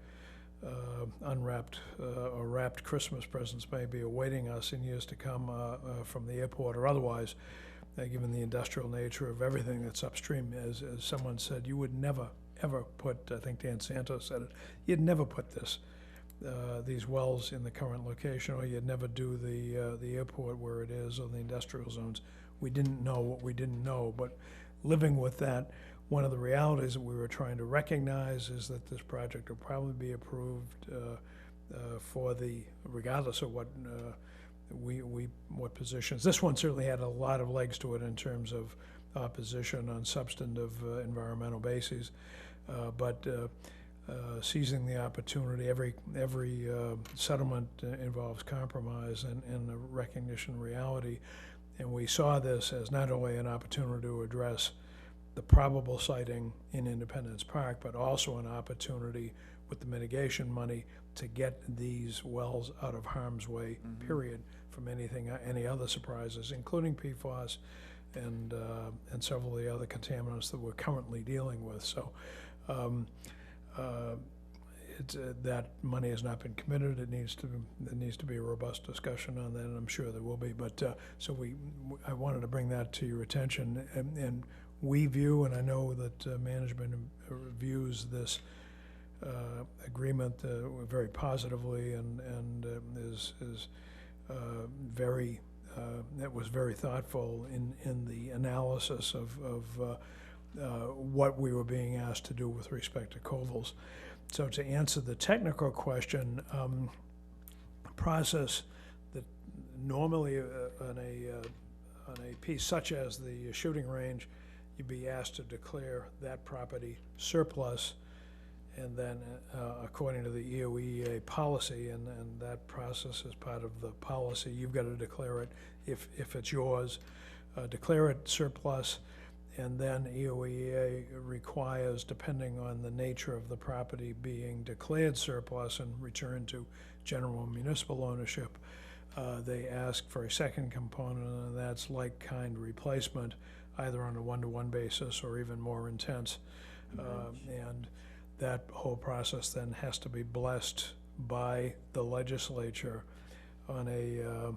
unwrapped or wrapped Christmas presents may be awaiting us in years to come from the airport or otherwise, given the industrial nature of everything that's upstream. As someone said, you would never, ever put, I think Dan Santos said it, you'd never put these wells in the current location, or you'd never do the airport where it is, or the industrial zones. We didn't know what we didn't know, but living with that, one of the realities that we were trying to recognize is that this project will probably be approved regardless of what what positions. This one certainly had a lot of legs to it in terms of opposition on substantive environmental bases, but seizing the opportunity, every settlement involves compromise and a recognition of reality, and we saw this as not only an opportunity to address the probable siting in Independence Park, but also an opportunity with the mitigation money to get these wells out of harm's way, period, from any other surprises, including PFAS and several of the other contaminants that we're currently dealing with. So that money has not been committed. There needs to be a robust discussion on that, and I'm sure there will be. But I wanted to bring that to your attention, and we view, and I know that management views this agreement very positively, and is very that was very thoughtful in the analysis of what we were being asked to do with respect to Covels. So to answer the technical question, a process that normally on a piece such as the shooting range, you'd be asked to declare that property surplus, and then according to the EOEA policy, and that process is part of the policy, you've got to declare it if it's yours, declare it surplus, and then EOEA requires, depending on the nature of the property being declared surplus and returned to general municipal ownership, they ask for a second component, and that's like-kind replacement, either on a one-to-one basis or even more intense. And that whole process then has to be blessed by the legislature on a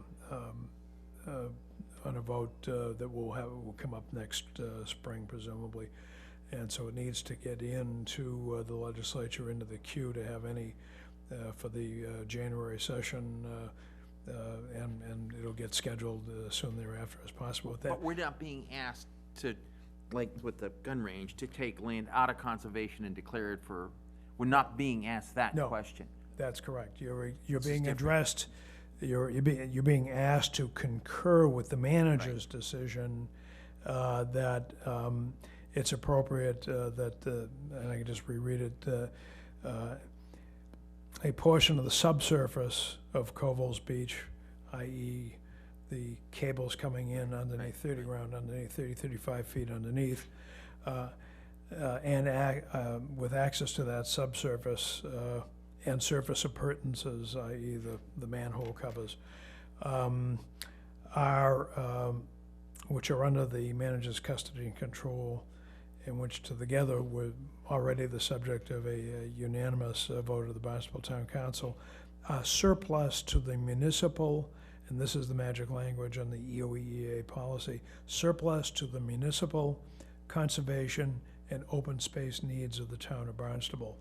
vote that will come up next spring, presumably. And so it needs to get into the legislature, into the queue to have any for the January session, and it'll get scheduled soon thereafter as possible. But we're not being asked to, like with the gun range, to take land out of conservation and declare it for, we're not being asked that question. That's correct. You're being addressed, you're being asked to concur with the manager's decision that it's appropriate that, and I can just reread it, a portion of the subsurface of Covels Beach, i.e. the cables coming in underneath 30 ground, underneath 35 feet underneath, and with access to that subsurface and surface appurtenances, i.e. the manhole covers, which are under the manager's custody and control, and which together were already the subject of a unanimous vote of the Barnstable Town Council, surplus to the municipal, and this is the magic language on the EOEA policy, surplus to the municipal, conservation, and open space needs of the town of Barnstable.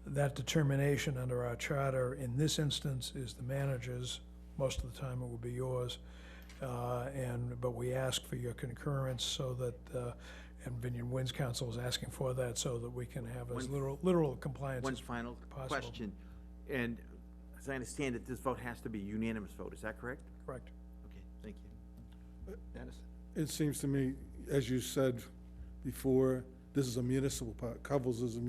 That determination under our charter in this instance is the manager's. Most of the time it will be yours, but we ask for your concurrence so that, and Vineyard Winds Council is asking for that so that we can have as literal compliance One as final possible. question, and as I understand it, this vote has to be a unanimous vote, is that correct? Correct. Okay, thank you. Dennis? It seems to me, as you said before, this is a municipal, Covels is a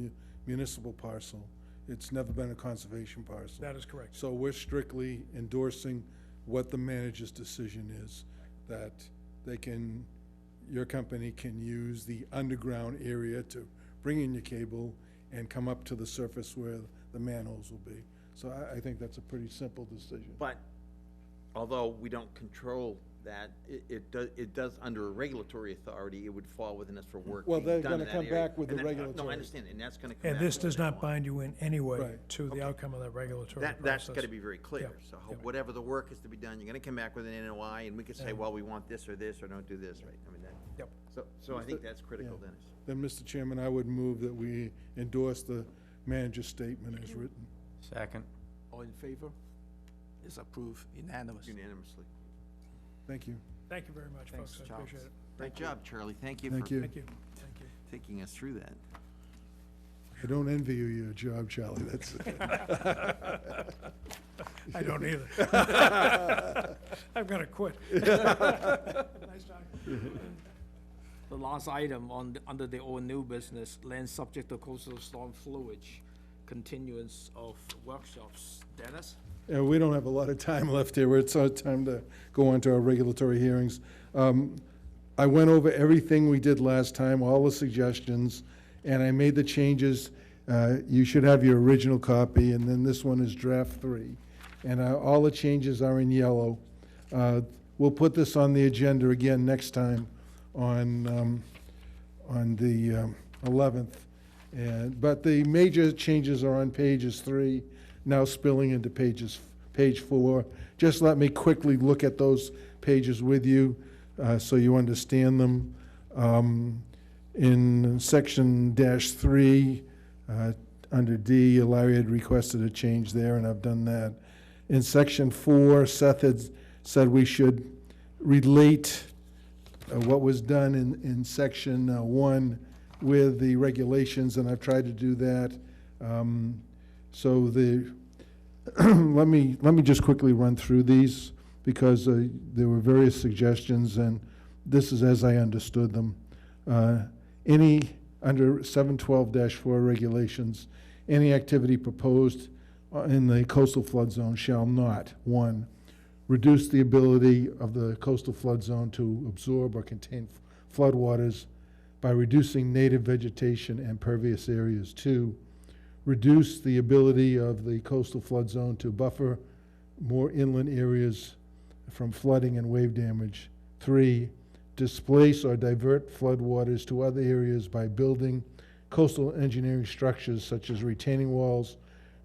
municipal parcel. It's never been a conservation parcel. That is correct. So we're strictly endorsing what the manager's decision is, that they can your company can use the underground area to bring in your cable and come up to the surface where the manholes will be. So I think that's a pretty simple decision. But although we don't control that, it does, under a regulatory authority, it would fall within us for work Well, being they're done gonna in that come area. back with And the that- No, regulatory. I understand, and that's gonna come And back this with does what they not want. bind you in any way Right. to the outcome of that regulatory process. That's gotta be very clear. Yeah, So yeah. whatever the work is to be done, you're gonna come back with an NOI, and we could say, Yeah. well, we want this or this, or don't do this, right? I mean, that. Yep. So I think that's critical, Yeah. Dennis. Then, Mr. Chairman, I would move that we endorse the manager's statement as written. Second. All in favor? Is approved, unanimous. Unanimously. Thank you. Thank you very much, Thanks, folks, I Charles. appreciate it. Great job, Charlie. Thank you Thank for you. Thank you, thank you. taking us through that. I don't envy you your job, Charlie, that's. I don't either. I'm gonna quit. Nice talking. The last item under the old new business, land subject to coastal storm flowage, continuance of workshops. Dennis? Yeah, we don't have a lot of time left here. It's our time to go on to our regulatory hearings. I went over everything we did last time, all the suggestions, and I made the changes. You should have your original copy, and then this one is draft 3. And all the changes are in yellow. We'll put this on the agenda again next time on the 11th. But the major changes are on pages 3, now spilling into page 4. Just let me quickly look at those pages with you so you understand them. In section -3, under D, Larry had requested a change there, and I've done that. In section 4, Seth had said we should relate what was done in section 1 with the regulations, and I've tried to do that. So let me just quickly run through these, because there were various suggestions, and this is as I understood them. Under 712-4 regulations, any activity proposed in the coastal flood zone shall not, 1, reduce the ability of the coastal flood zone to absorb or contain floodwaters by reducing native vegetation and pervious areas. 2, reduce the ability of the coastal flood zone to buffer more inland areas from flooding and wave damage. 3, displace or divert floodwaters to other areas by building coastal engineering structures such as retaining walls,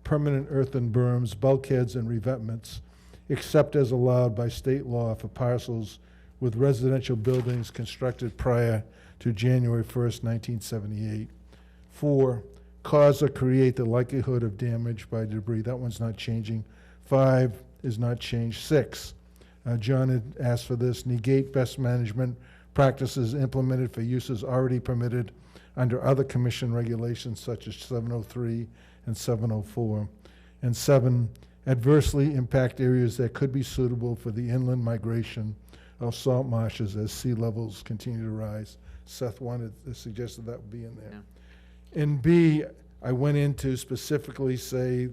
permanent earthen berms, bulkheads, and revetments, except as allowed by state law for parcels with residential buildings constructed prior to January 1st, 1978. 4, cause or create the likelihood of damage by debris. That one's not changing. 5 is not changed. 6, John had asked for this, negate best management practices implemented for uses already permitted under other commission regulations such as 703 and 704. And 7, adversely impact areas that could be suitable for the inland migration of salt marshes as sea levels continue to rise. Seth suggested that would be in there. Yeah. In B, I went in to specifically say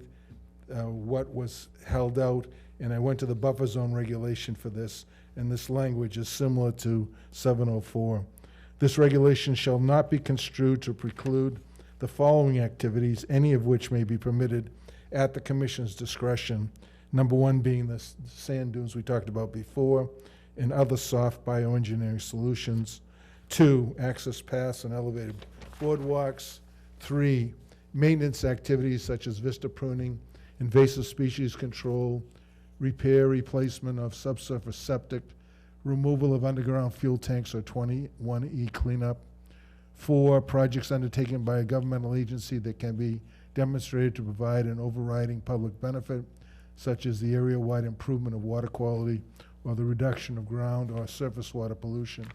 what was held out, and I went to the buffer zone regulation for this, and this language is similar to 704. This regulation shall not be construed to preclude the following activities, any of which may be permitted at the commission's discretion. Number 1 being the sand dunes we talked about before, and other soft bioengineering solutions. 2, access paths and elevated boardwalks. 3, maintenance activities such as vista pruning, invasive species control, repair, replacement of subsurface septic, removal of underground fuel tanks or 21E cleanup. 4, projects undertaken by a governmental agency that can be demonstrated to provide an overriding public benefit, such as the area-wide improvement of water quality or the reduction of ground or surface water pollution.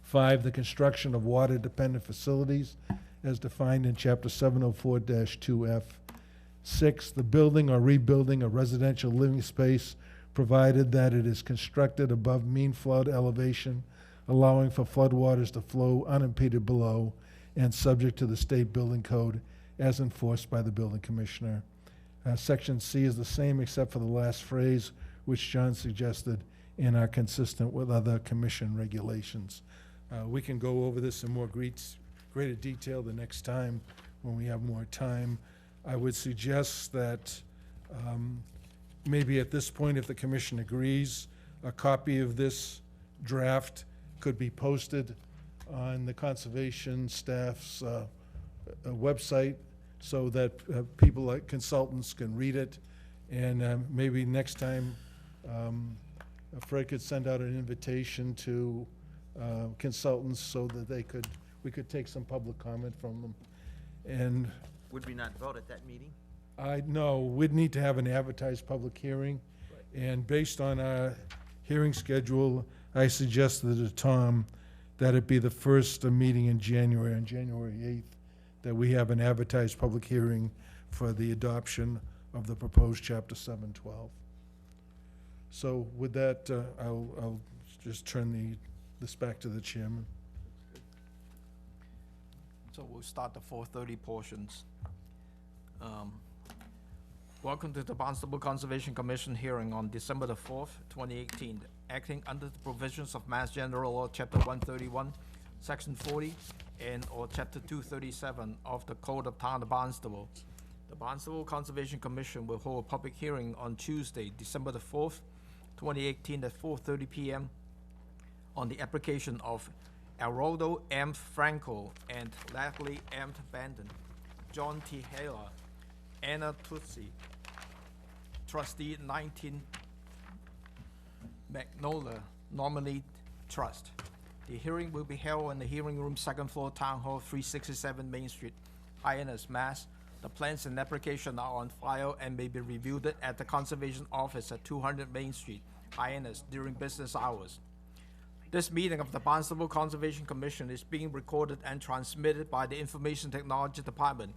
5, the construction of water-dependent facilities as defined in Chapter 704-2F. 6, the building or rebuilding a residential living space provided that it is constructed above mean flood elevation, allowing for floodwaters to flow unimpeded below and subject to the state building code as enforced by the building commissioner. Section C is the same except for the last phrase, which John suggested, and are consistent with other commission regulations. We can go over this in more greater detail the next time when we have more time. I would suggest that maybe at this point, if the commission agrees, a copy of this draft could be posted on the conservation staff's website so that people like consultants can read it. And maybe next time, Fred could send out an invitation to consultants so that we could take some public comment from them. And Would we not vote at that meeting? no, we'd need to have an advertised public hearing. And based on our hearing schedule, I suggested to Tom that it be the first meeting in January, on January 8th, that we have an advertised public hearing for the adoption of the proposed Chapter 712. So with that, I'll just turn this back to the chairman. So we'll start the 4:30 portions. Welcome to the Barnstable Conservation Commission hearing on December the 4th, 2018. Acting under the provisions of Mass General Law, Chapter 131, Section 40, or Chapter 237 of the Code of Town of Barnstable. The Barnstable Conservation Commission will hold a public hearing on Tuesday, December the 4th, 2018 at 4:30 p.m. on the application of Aroldo M. Franco and Leslie M. Bandon, John T. Haler, Anna Tutsi, Trustee 19 Magnolia Nominee Trust. The hearing will be held in the hearing room, 2nd floor, Town Hall, 367 Main Street, Hyannis, Mass. The plans and application are on file and may be reviewed at the Conservation Office at 200 Main Street, Hyannis, during business hours. This meeting of the Barnstable Conservation Commission is being recorded and transmitted by the Information Technology Department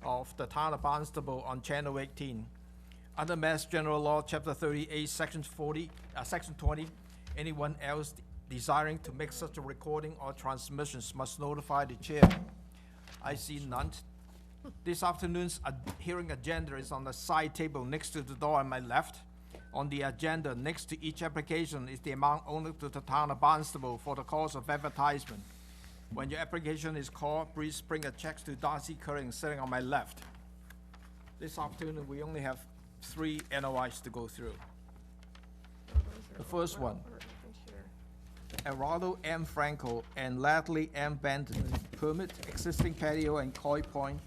of the Town of Barnstable on Channel 18. Under Mass General Law, Chapter 38, Section 20, anyone else desiring to make such a recording or transmissions must notify the chair. I see none. This afternoon's hearing agenda is on the side table next to the door on my left. On the agenda next to each application is the amount owed to the Town of Barnstable for the cost of advertisement. When your application is called, please bring a check to Darcy Curran sitting on my left. This afternoon, we only have 3 NOIs to go through. The first one, Araldo M. Franco and Ladley M. Benton, permit existing patio and koi point,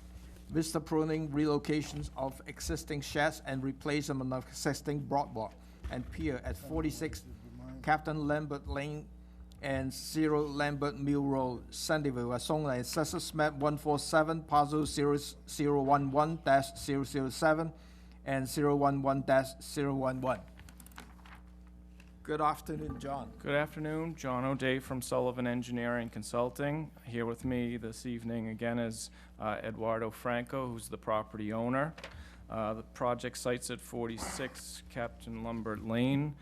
vista pruning, relocations of existing sheds and replacement of existing boardwalk and pier at 46 Captain Lambert Lane and 0 Lambert Mill Road, Sandyville, as shown on Assessors Map 147, parcel 0011-007 and 011-011. Good afternoon, John. Good afternoon, John O'Day from Sullivan Engineering Consulting. Here with me this evening again is Eduardo Franco, who's the property owner. The project site's at 46 Captain Lambert Lane.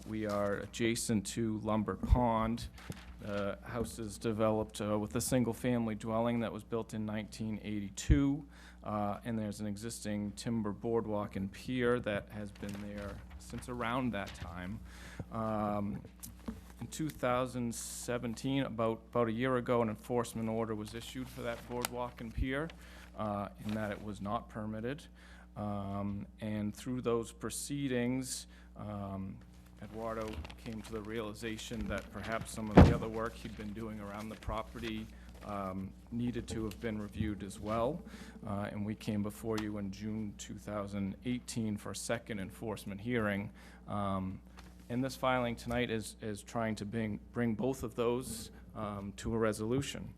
We are adjacent to Lumber Pond. The house is developed with a single-family dwelling that was built in 1982, and there's an existing timber boardwalk and pier that has been there since around that time. In 2017, about a year ago, an enforcement order was issued for that boardwalk and pier, in that it was not permitted. And through those proceedings, Eduardo came to the realization that perhaps some of the other work he'd been doing around the property needed to have been reviewed as well. And we came before you in June 2018 for a second enforcement hearing. And this filing tonight is trying to bring both of those to a resolution.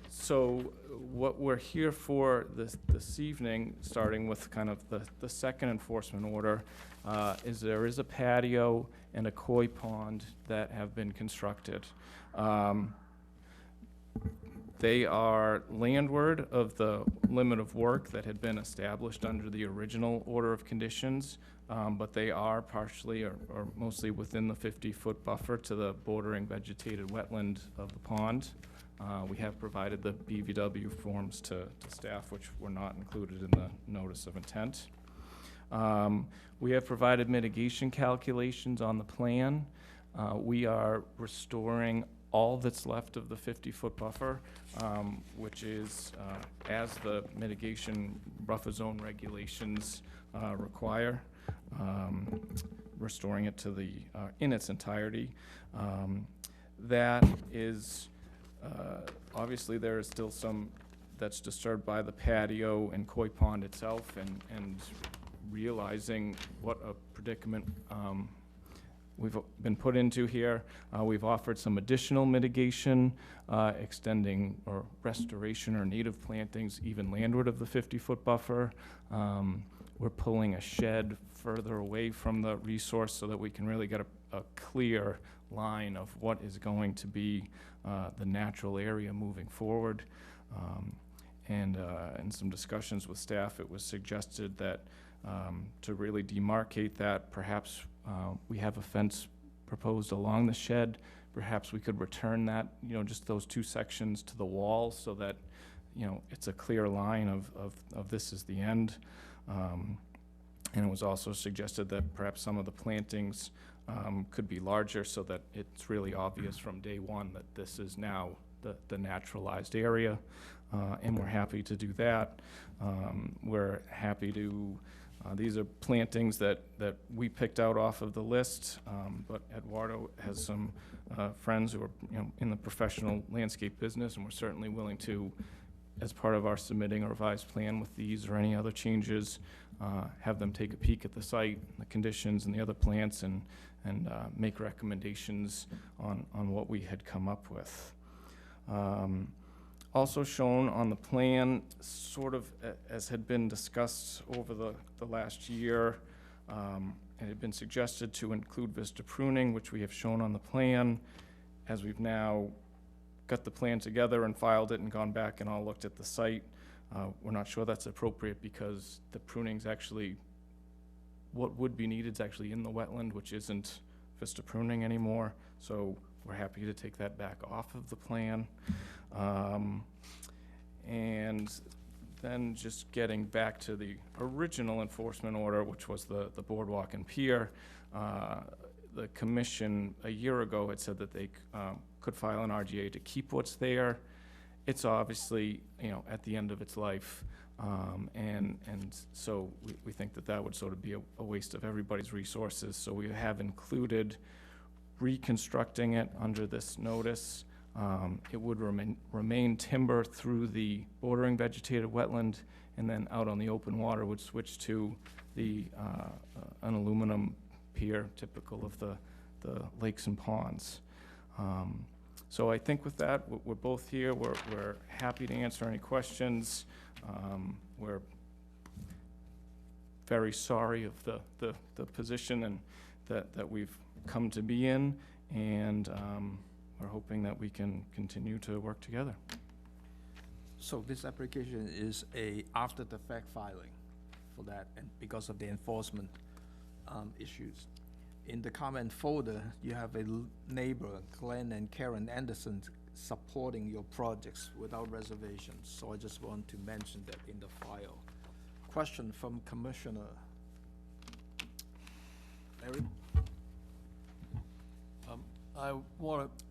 So what we're here for this evening, starting with kind of the second enforcement order, is there is a patio and a koi pond that have been constructed. They are landward of the limit of work that had been established under the original order of conditions, but they are partially or mostly within the 50-foot buffer to the bordering vegetated wetland of the pond. We have provided the BVW forms to staff, which were not included in the notice of intent. We have provided mitigation calculations on the plan. We are restoring all that's left of the 50-foot buffer, which is as the mitigation buffer zone regulations require, restoring it to the, in its entirety. That is, obviously there is still some that's disturbed by the patio and koi pond itself, and realizing what a predicament we've been put into here. We've offered some additional mitigation, extending or restoration or native plantings even landward of the 50-foot buffer. We're pulling a shed further away from the resource so that we can really get a clear line of what is going to be the natural area moving forward. And in some discussions with staff, it was suggested that to really demarcate that, perhaps we have a fence proposed along the shed. Perhaps we could return that, just those two sections to the wall so that, it's a clear line of this is the end. And it was also suggested that perhaps some of the plantings could be larger so that it's really obvious from day one that this is now the naturalized area. And we're happy to do that. We're happy to, these are plantings that we picked out off of the list, but Eduardo has some friends who are in the professional landscape business, and we're certainly willing to, as part of our submitting a revised plan with these or any other changes, have them take a peek at the site, the conditions and the other plants, and make recommendations on what we had come up with. Also shown on the plan, sort of as had been discussed over the last year, it had been suggested to include vista pruning, which we have shown on the plan. As we've now got the plan together and filed it and gone back and all looked at the site, we're not sure that's appropriate because the pruning's actually, what would be needed is actually in the wetland, which isn't vista pruning anymore. So we're happy to take that back off of the plan. And then just getting back to the original enforcement order, which was the boardwalk and pier, the commission a year ago had said that they could file an RGA to keep what's there. It's obviously, at the end of its life, and so we think that would sort of be a waste of everybody's resources. So we have included reconstructing it under this notice. It would remain timber through the bordering vegetated wetland, and then out on the open water would switch to an aluminum pier typical of the lakes and ponds. So I think with that, we're both here. We're happy to answer any questions. We're very sorry of the position and that we've come to be in, and we're hoping that we can continue to work together. So this application is a after-the-fact filing for that, and because of the enforcement issues. In the comment folder, you have a neighbor, Glenn and Karen Anderson, supporting your projects without reservations. So I just want to mention that in the file. Question from Commissioner. Larry?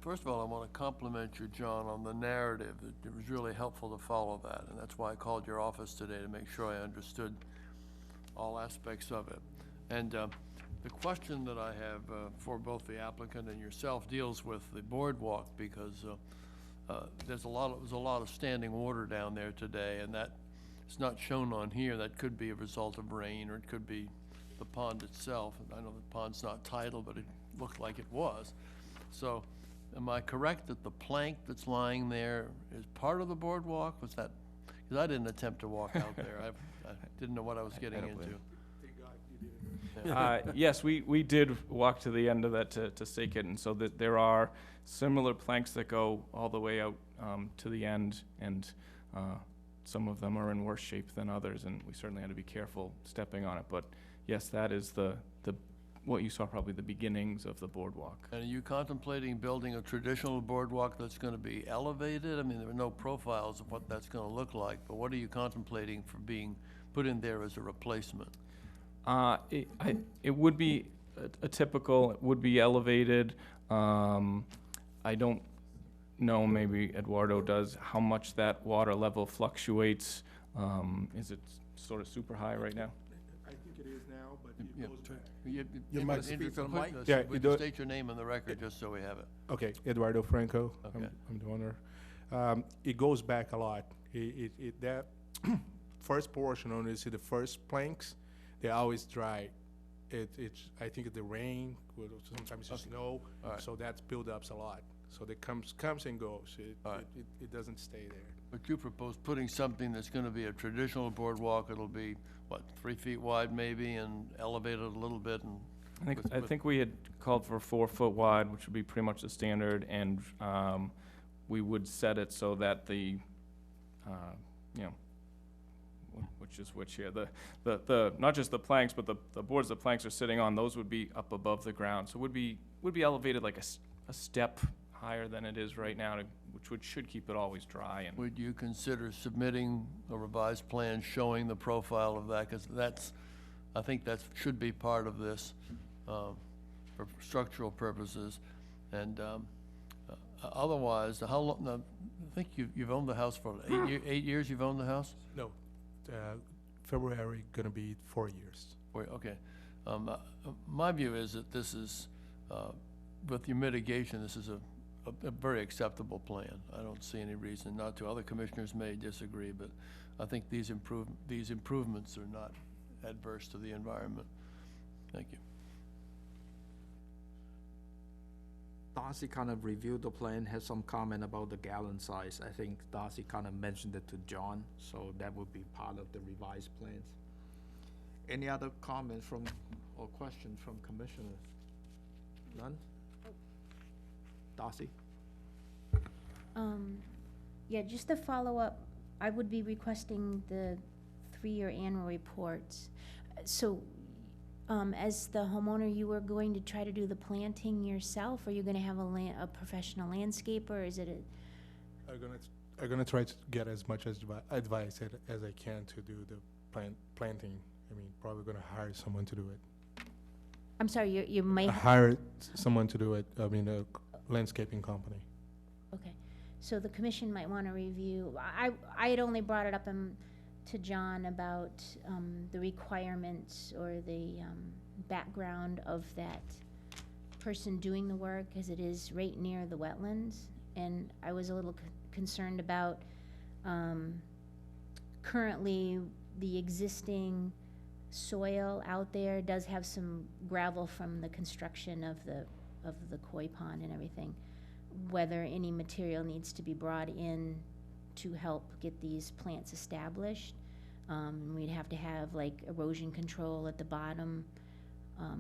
First of all, I want to compliment you, John, on the narrative. It was really helpful to follow that, and that's why I called your office today, to make sure I understood all aspects of it. And the question that I have for both the applicant and yourself deals with the boardwalk, because there's a lot of standing water down there today, and that it's not shown on here. That could be a result of rain, or it could be the pond itself. And I know the pond's not tidal, but it looked like it was. So, am I correct that the plank that's lying there is part of the boardwalk? Was that, because I didn't attempt to walk out there. I didn't know what I was getting into. Yes, we did walk to the end of that to stake it, and so that there are similar planks that go all the way out to the end, and some of them are in worse shape than others, and we certainly had to be careful stepping on it. But yes, that is what you saw, probably the beginnings of the boardwalk. And are you contemplating building a traditional boardwalk that's going to be elevated? I mean, there are no profiles of what that's going to look like, but what are you contemplating for being put in there as a replacement? It would be a typical, it would be elevated. I don't know, maybe Eduardo does, how much that water level fluctuates. Is it sort of super high right now? I think it is now, but Yeah, it goes back. You might speak to the mic. Yeah, you Would do you it. state your name on the record, just so we have it? Okay, Eduardo Franco. Okay. I'm the owner. It goes back a lot. That first portion, on you see the first planks, they're always dry. I think the rain, sometimes the snow, All right. so that buildups a lot. So it comes and goes. All right. It doesn't stay there. But you propose putting something that's gonna be a traditional boardwalk, it'll be, what, 3 feet wide maybe, and elevated a little bit, and I think we had called for 4 foot wide, which would be pretty much the standard, and we would set it so that the, you know, which is which here, the not just the planks, but the boards the planks are sitting on, those would be up above the ground, so would be elevated like a step higher than it is right now, which should keep it always dry. And would you consider submitting a revised plan showing the profile of that? Because I think that should be part of this, for structural purposes. And otherwise, how long, now, I think you've owned the house for 8 years you've owned the house? No, February gonna be 4 years. Okay. My view is that this is, with your mitigation, this is a very acceptable plan. I don't see any reason not to. Other commissioners may disagree, but I think these improvements are not adverse to the environment. Thank you. Darcy kind of reviewed the plan, has some comment about the gallon size. I think Darcy kind of mentioned it to John, so that would be part of the revised plans. Any other comments from, or questions from commissioners? None? Darcy? Yeah, just to follow up, I would be requesting the 3-year annual reports. So, as the homeowner, you were going to try to do the planting yourself, or you're gonna have a professional landscaper, is it I'm gonna try to get as much advice as I can to do the planting. I mean, probably gonna hire someone to do it. I'm sorry, you may. Hire someone to do it, I mean, a landscaping company. Okay, so the commission might want to review, I had only brought it up to John about the requirements or the background of that person doing the work, because it is right near the wetlands, and I was a little concerned about currently the existing soil out there does have some gravel from the construction of the koi pond and everything, whether any material needs to be brought in to help get these plants established. We'd have to have like erosion control at the bottom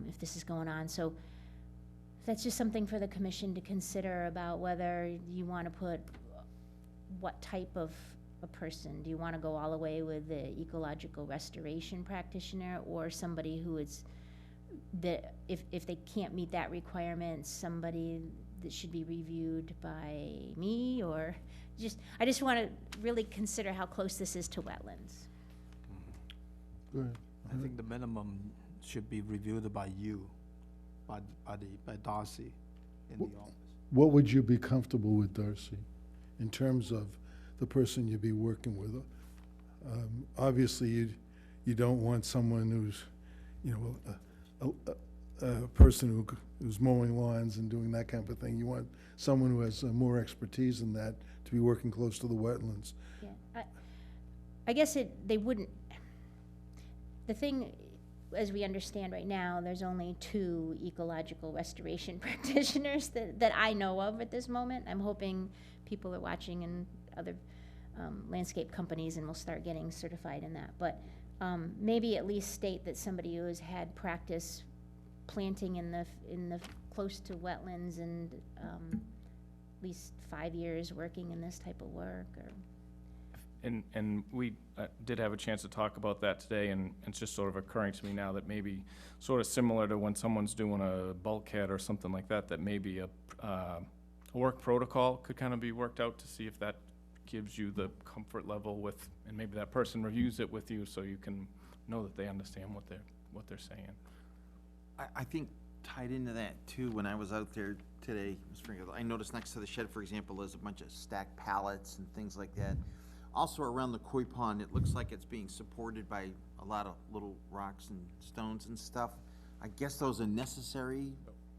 if this is going on. So that's just something for the commission to consider about whether you want to put what type of a person. Do you want to go all the way with the ecological restoration practitioner, or somebody who is that if they can't meet that requirement, somebody that should be reviewed by me, or I just want to really consider how close this is to wetlands. Go ahead. I think the minimum should be reviewed by you, by Darcy in the office. What would you be comfortable with, Darcy, in terms of the person you'd be working with? Obviously, you don't want someone who's, a person who's mowing lawns and doing that kind of thing. You want someone who has more expertise in that to be working close to the wetlands. Yeah, I guess they wouldn't. The thing, as we understand right now, there's only 2 ecological restoration practitioners that I know of at this moment. I'm hoping people are watching in other landscape companies and will start getting certified in that. But maybe at least state that somebody who has had practice planting in the close to wetlands and at least 5 years working in this type of work, or. And we did have a chance to talk about that today, and it's just sort of occurring to me now that maybe sort of similar to when someone's doing a bulkhead or something like that, that maybe a work protocol could kind of be worked out to see if that gives you the comfort level with, and maybe that person reviews it with you so you can know that they understand what what they're saying. I think tied into that too, when I was out there today, Ms. Frankel, I noticed next to the shed, for example, there's a bunch of stacked pallets and things like that. Also around the koi pond, it looks like it's being supported by a lot of little rocks and stones and stuff. I guess those are necessary?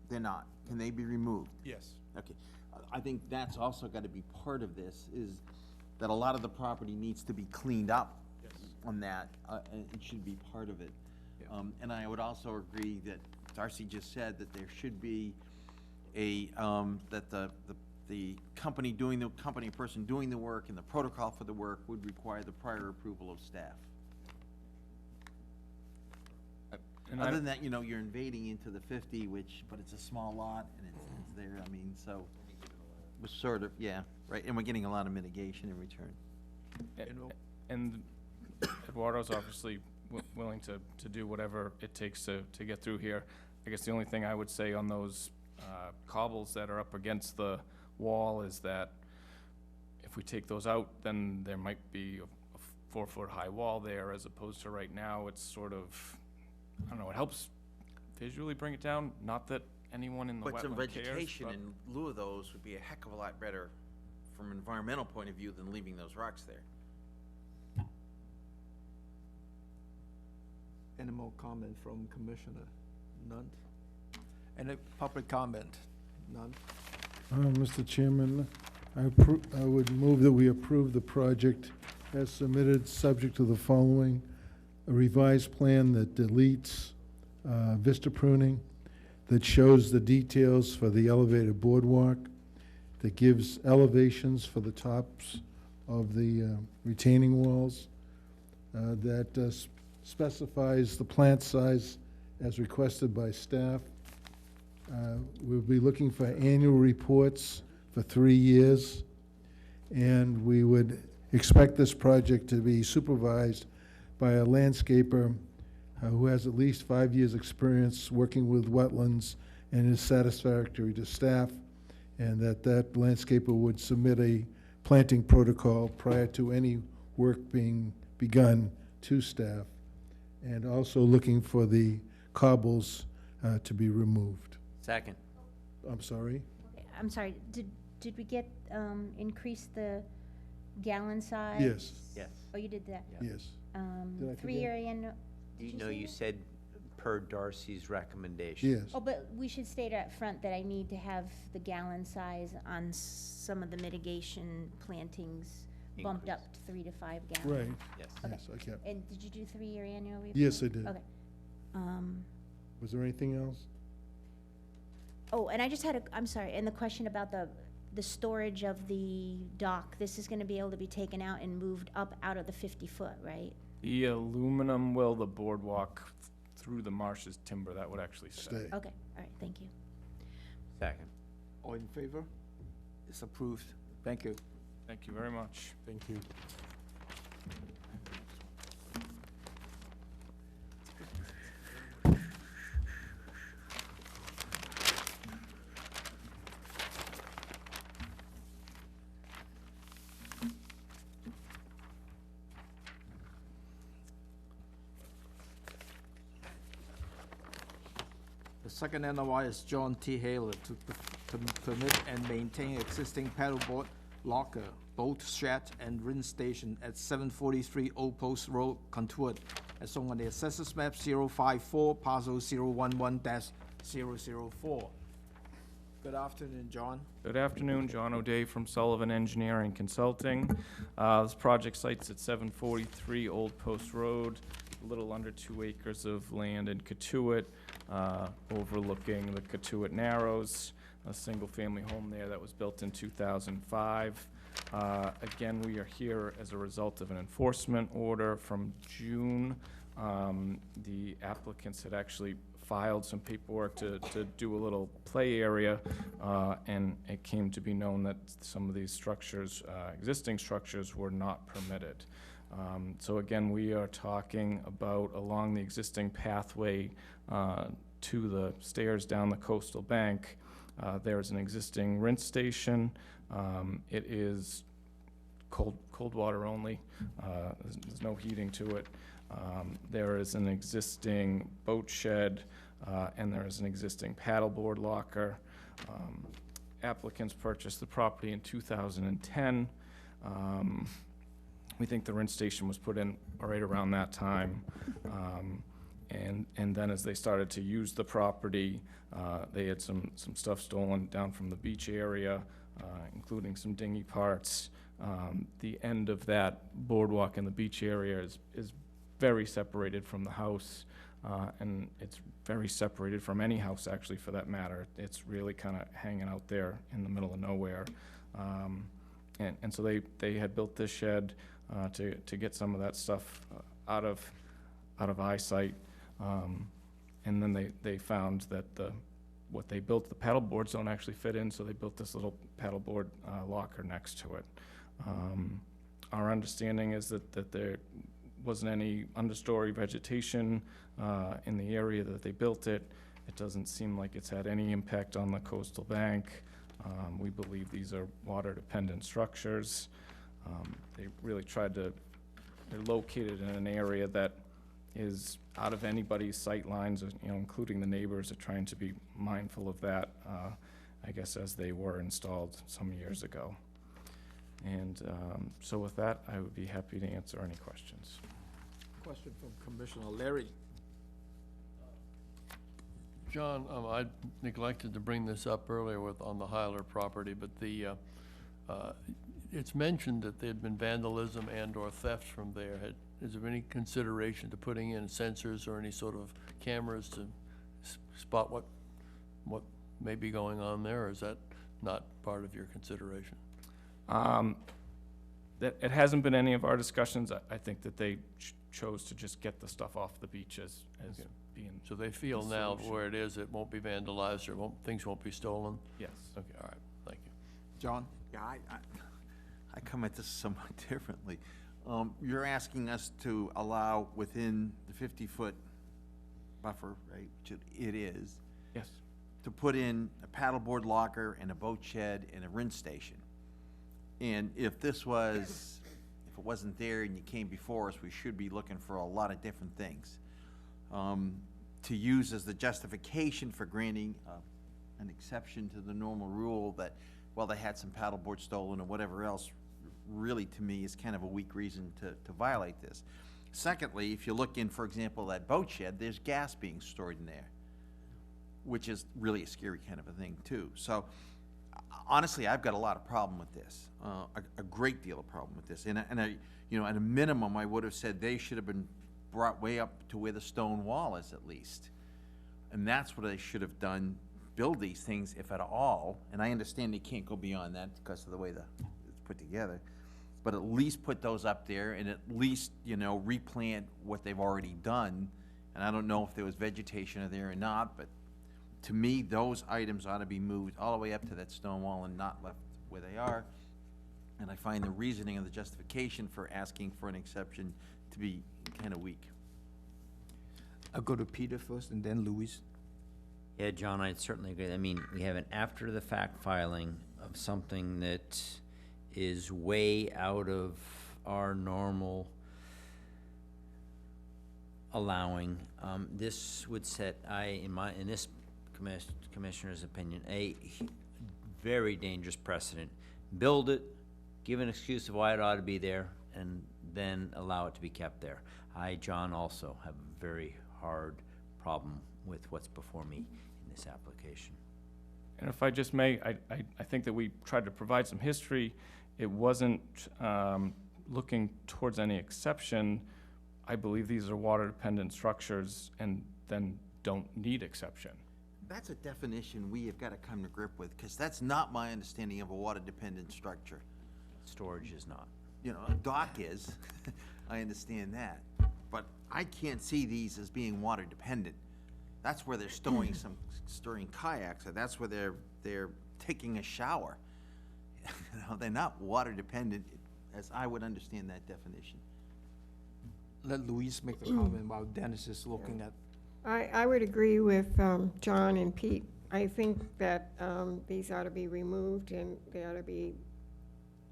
They're not. Can they be removed? Yes. Okay. I think that's also gotta be part of this, is that a lot of the property needs to be cleaned up on that, and it should be part of it. And I would also agree that Darcy just said that there should be a, that the company person doing the work and the protocol for the work would require the prior approval of staff. And Other than that, you know, you're invading into the 50, but it's a small lot, and it's there, I mean, so, we're sort of, yeah, right, and we're getting a lot of mitigation in return. And Eduardo's obviously willing to do whatever it takes to get through here. I guess the only thing I would say on those cobbles that are up against the wall is that if we take those out, then there might be a 4-foot high wall there, as opposed to right now, it's sort of, I don't know, it helps visually bring it down, not that anyone in the But some wetland cares. vegetation in lieu of those would be a heck of a lot better from an environmental point of view than leaving those rocks there. Any more comment from Commissioner? None? Any public comment? None? Mr. Chairman, I would move that we approve the project as submitted, subject to the following: a revised plan that deletes vista pruning, that shows the details for the elevated boardwalk, that gives elevations for the tops of the retaining walls, that specifies the plant size as requested by staff. We'll be looking for annual reports for 3 years, and we would expect this project to be supervised by a landscaper who has at least 5 years' experience working with wetlands and is satisfactory to staff, and that landscaper would submit a planting protocol prior to any work being begun to staff, and also looking for the cobbles to be removed. Second. I'm sorry? I'm sorry, did we get, increase the gallon size? Yes. Yes. Oh, you did that? Yes. Did I 3-year annual, You did know, you you say said per Darcy's recommendation. Yes. Oh, but we should state up front that I need to have the gallon size on some of the mitigation plantings bumped up to 3 to 5 gallons. Right. Yes. Okay. Yes, I kept. And did you do 3-year annual report? Yes, I did. Okay. Was there anything else? Oh, and I just had I'm sorry, and the question about the storage of the dock, this is gonna be able to be taken out and moved up out of the 50-foot, right? The aluminum will, the boardwalk through the marshes timber, that would actually stay. Stay. Okay, all right, thank you. Second. All in favor? It's approved. Thank you. Thank you very much. Thank you. The second NOI is John T. Haler to permit and maintain existing paddleboard locker, boat shed, and rinse station at 743 Old Post Road, Contuit, as shown on the Assessors Map 054, parcel 011-004. Good afternoon, John. Good afternoon, John O'Day from Sullivan Engineering Consulting. This project site's at 743 Old Post Road, a little under 2 acres of land in Contuit, overlooking the Contuit Narrows, a single-family home there that was built in 2005. Again, we are here as a result of an enforcement order from June. The applicants had actually filed some paperwork to do a little play area, and it came to be known that some of these structures, existing structures, were not permitted. So again, we are talking about along the existing pathway to the stairs down the coastal bank. There's an existing rinse station. It is cold water only. There's no heating to it. There is an existing boat shed, and there is an existing paddleboard locker. Applicants purchased the property in 2010. We think the rinse station was put in right around that time. And then as they started to use the property, they had some stuff stolen down from the beach area, including some dinghy parts. The end of that boardwalk in the beach area is very separated from the house, and it's very separated from any house, actually, for that matter. It's really kind of hanging out there in the middle of nowhere. And so they had built this shed to get some of that stuff out of eyesight. And then they found that what they built, the paddle boards don't actually fit in, so they built this little paddleboard locker next to it. Our understanding is that there wasn't any understory vegetation in the area that they built it. It doesn't seem like it's had any impact on the coastal bank. We believe these are water-dependent structures. They really they're located in an area that is out of anybody's sight lines, including the neighbors are trying to be mindful of that, I guess, as they were installed some years ago. And so with that, I would be happy to answer any questions. Question from Commissioner Larry. John, I neglected to bring this up earlier on the Hyler property, but it's mentioned that there'd been vandalism and/or theft from there. Is there any consideration to putting in sensors or any sort of cameras to spot what may be going on there, or is that not part of your consideration? That it hasn't been any of our discussions. I think that they chose to just get the stuff off the beach as Okay. being. So they feel the now solution. where it is, it won't be vandalized, or things won't be stolen? Yes. Okay, all right, thank you. John? Yeah, I come at this somewhat differently. You're asking us to allow within the 50-foot buffer, right, which it is, Yes. to put in a paddleboard locker and a boat shed and a rinse station. And if it wasn't there and you came before us, we should be looking for a lot of different things. To use as the justification for granting an exception to the normal rule that, well, they had some paddleboard stolen or whatever else, really, to me, is kind of a weak reason to violate this. Secondly, if you look in, for example, that boat shed, there's gas being stored in there, which is really a scary kind of a thing, too. So, honestly, I've got a lot of problem with this, a great deal of problem with this. And at a minimum, I would have said they should have been brought way up to where the stone wall is, at least. And that's what they should have done, build these things, if at all. And I understand they can't go beyond that because of the way it's put together. But at least put those up there and at least, replant what they've already done. And I don't know if there was vegetation there or not, but to me, those items ought to be moved all the way up to that stone wall and not left where they are. And I find the reasoning and the justification for asking for an exception to be kind of weak. I'll go to Peter first and then Louise. Yeah, John, I'd certainly agree. I mean, we have an after-the-fact filing of something that is way out of our normal allowing. This would set, in this commissioner's opinion, a very dangerous precedent. Build it, give an excuse of why it ought to be there, and then allow it to be kept there. I, John, also have a very hard problem with what's before me in this application. And if I just may, I think that we tried to provide some history. It wasn't looking towards any exception. I believe these are water-dependent structures and then don't need exception. That's a definition we have got to come to grip with, because that's not my understanding of a water-dependent structure. Storage is not. A dock is, I understand that, but I can't see these as being water-dependent. That's where they're storing kayaks, or that's where they're taking a shower. They're not water-dependent, as I would understand that definition. Let Louise make the comment while Dennis is looking at. I would agree with John and Pete. I think that these ought to be removed and they ought to be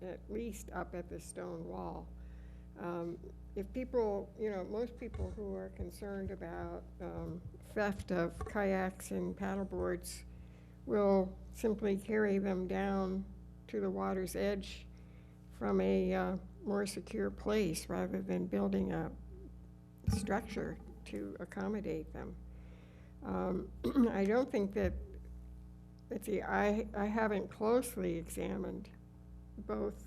at least up at the stone wall. if people, most people who are concerned about theft of kayaks and paddleboards will simply carry them down to the water's edge from a more secure place rather than building a structure to accommodate them. I don't think that, let's see, I haven't closely examined both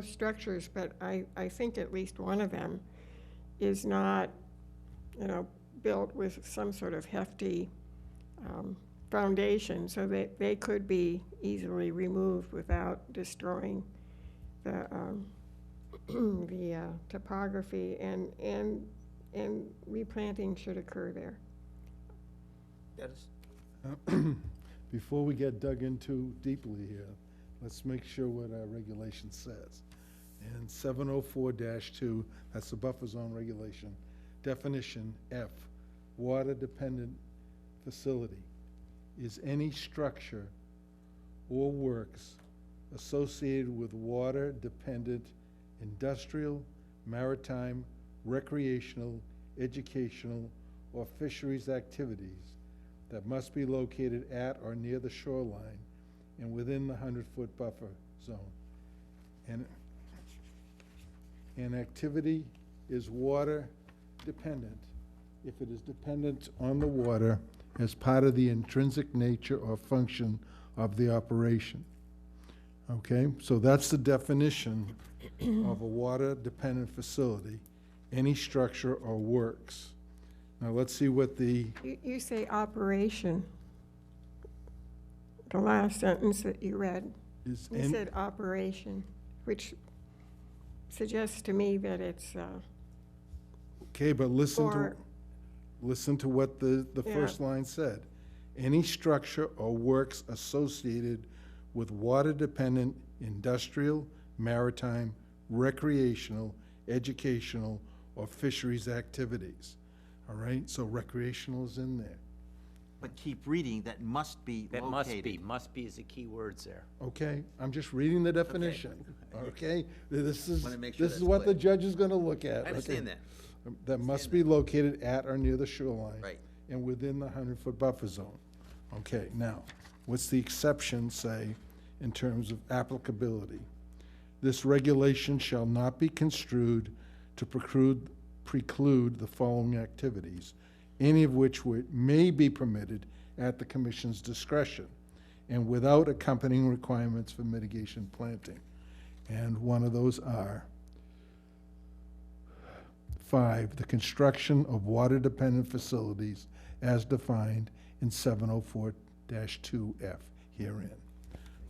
structures, but I think at least one of them is not, built with some sort of hefty foundation, so that they could be easily removed without destroying the topography, and replanting should occur there. Before we get dug into deeply here, let's make sure what our regulation says. In 704-2, that's the buffer zone regulation, definition F, water-dependent facility is any structure or works associated with water-dependent industrial, maritime, recreational, educational, or fisheries activities that must be located at or near the shoreline and within the 100-foot buffer zone. And an activity is water dependent if it is dependent on the water as part of the intrinsic nature or function of the operation. Okay, so that's the definition of a water-dependent facility, any structure or works. Now let's see what the... You say operation. The last sentence that you read, is you said operation, which suggests to me that it's okay, but listen or- to what the Yeah. first line said. Any structure or works associated with water-dependent industrial, maritime, recreational, educational, or fisheries activities. All right, so recreational is in there. But keep reading, that must be That located. must be is the key words there. Okay, I'm just reading the definition, okay? This is, Wanna make sure this is that's what the clear. judge is gonna look at. I understand okay? that. That must be located at or near the shoreline. Right. And within the 100-foot buffer zone. Okay, now, what's the exception say in terms of applicability? This regulation shall not be construed to preclude the following activities, any of which may be permitted at the commission's discretion and without accompanying requirements for mitigation planting. And one of those are 5, the construction of water-dependent facilities as defined in 704-2F herein.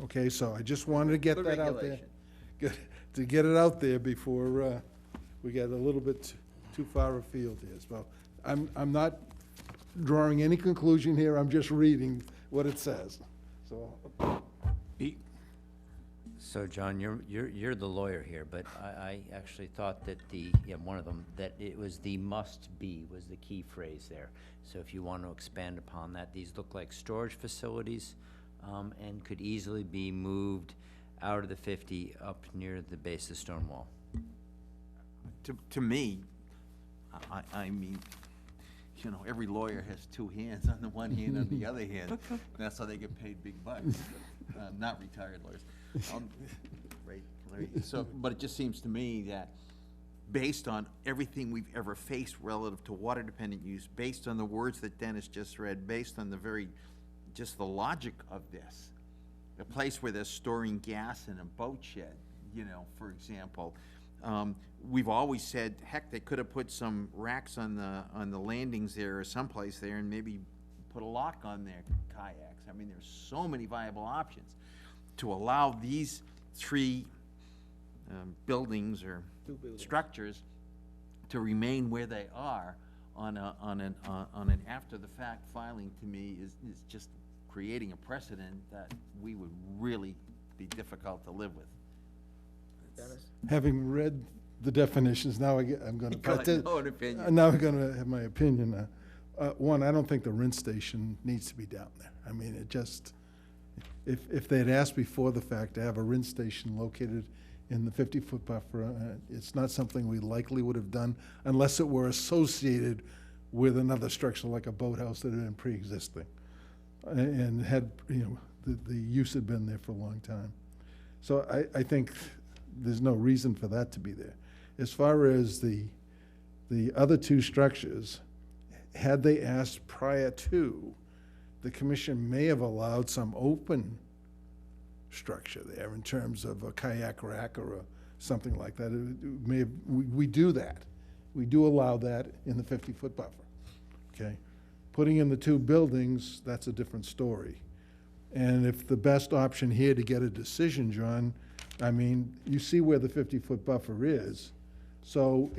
Okay, so I just wanted to get Good that out there. regulation. Good, to get it out there before we get a little bit too far afield here. So I'm not drawing any conclusion here, I'm just reading what it says. So, So, John, you're the lawyer here, but I actually thought that one of them, that it was the must be was the key phrase there. So if you want to expand upon that, these look like storage facilities, and could easily be moved out of the 50 up near the base of the stone wall. To me, I mean, every lawyer has two hands, on the one hand, on the other hand. That's how they get paid big bucks. Not retired lawyers. Right, Larry. So, but it just seems to me that based on everything we've ever faced relative to water-dependent use, based on the words that Dennis just read, based on just the logic of this, a place where they're storing gas in a boat shed, for example, we've always said, heck, they could have put some racks on the landings there or someplace there and maybe put a lock on their kayaks. I mean, there's so many viable options. To allow these 3 buildings or structures to remain where they are on an after-the-fact filing, to me, is just creating a precedent that we would really be difficult to live with. having read the definitions, now I'm gonna. Got no opinion. Now I'm gonna have my opinion. One, I don't think the rinse station needs to be down there. I mean, it just, if they'd asked before the fact to have a rinse station located in the 50-foot buffer. It's not something we likely would have done unless it were associated with another structure like a boathouse that had been pre-existing and had, the use had been there for a long time. So I think there's no reason for that to be there. As far as the other two structures, had they asked prior to, the commission may have allowed some open structure there in terms of a kayak rack or something like that. It may have, we do that. We do allow that in the 50-foot buffer, okay? Putting in the two buildings, that's a different story. And if the best option here to get a decision, John, I mean, you see where the 50-foot buffer is, so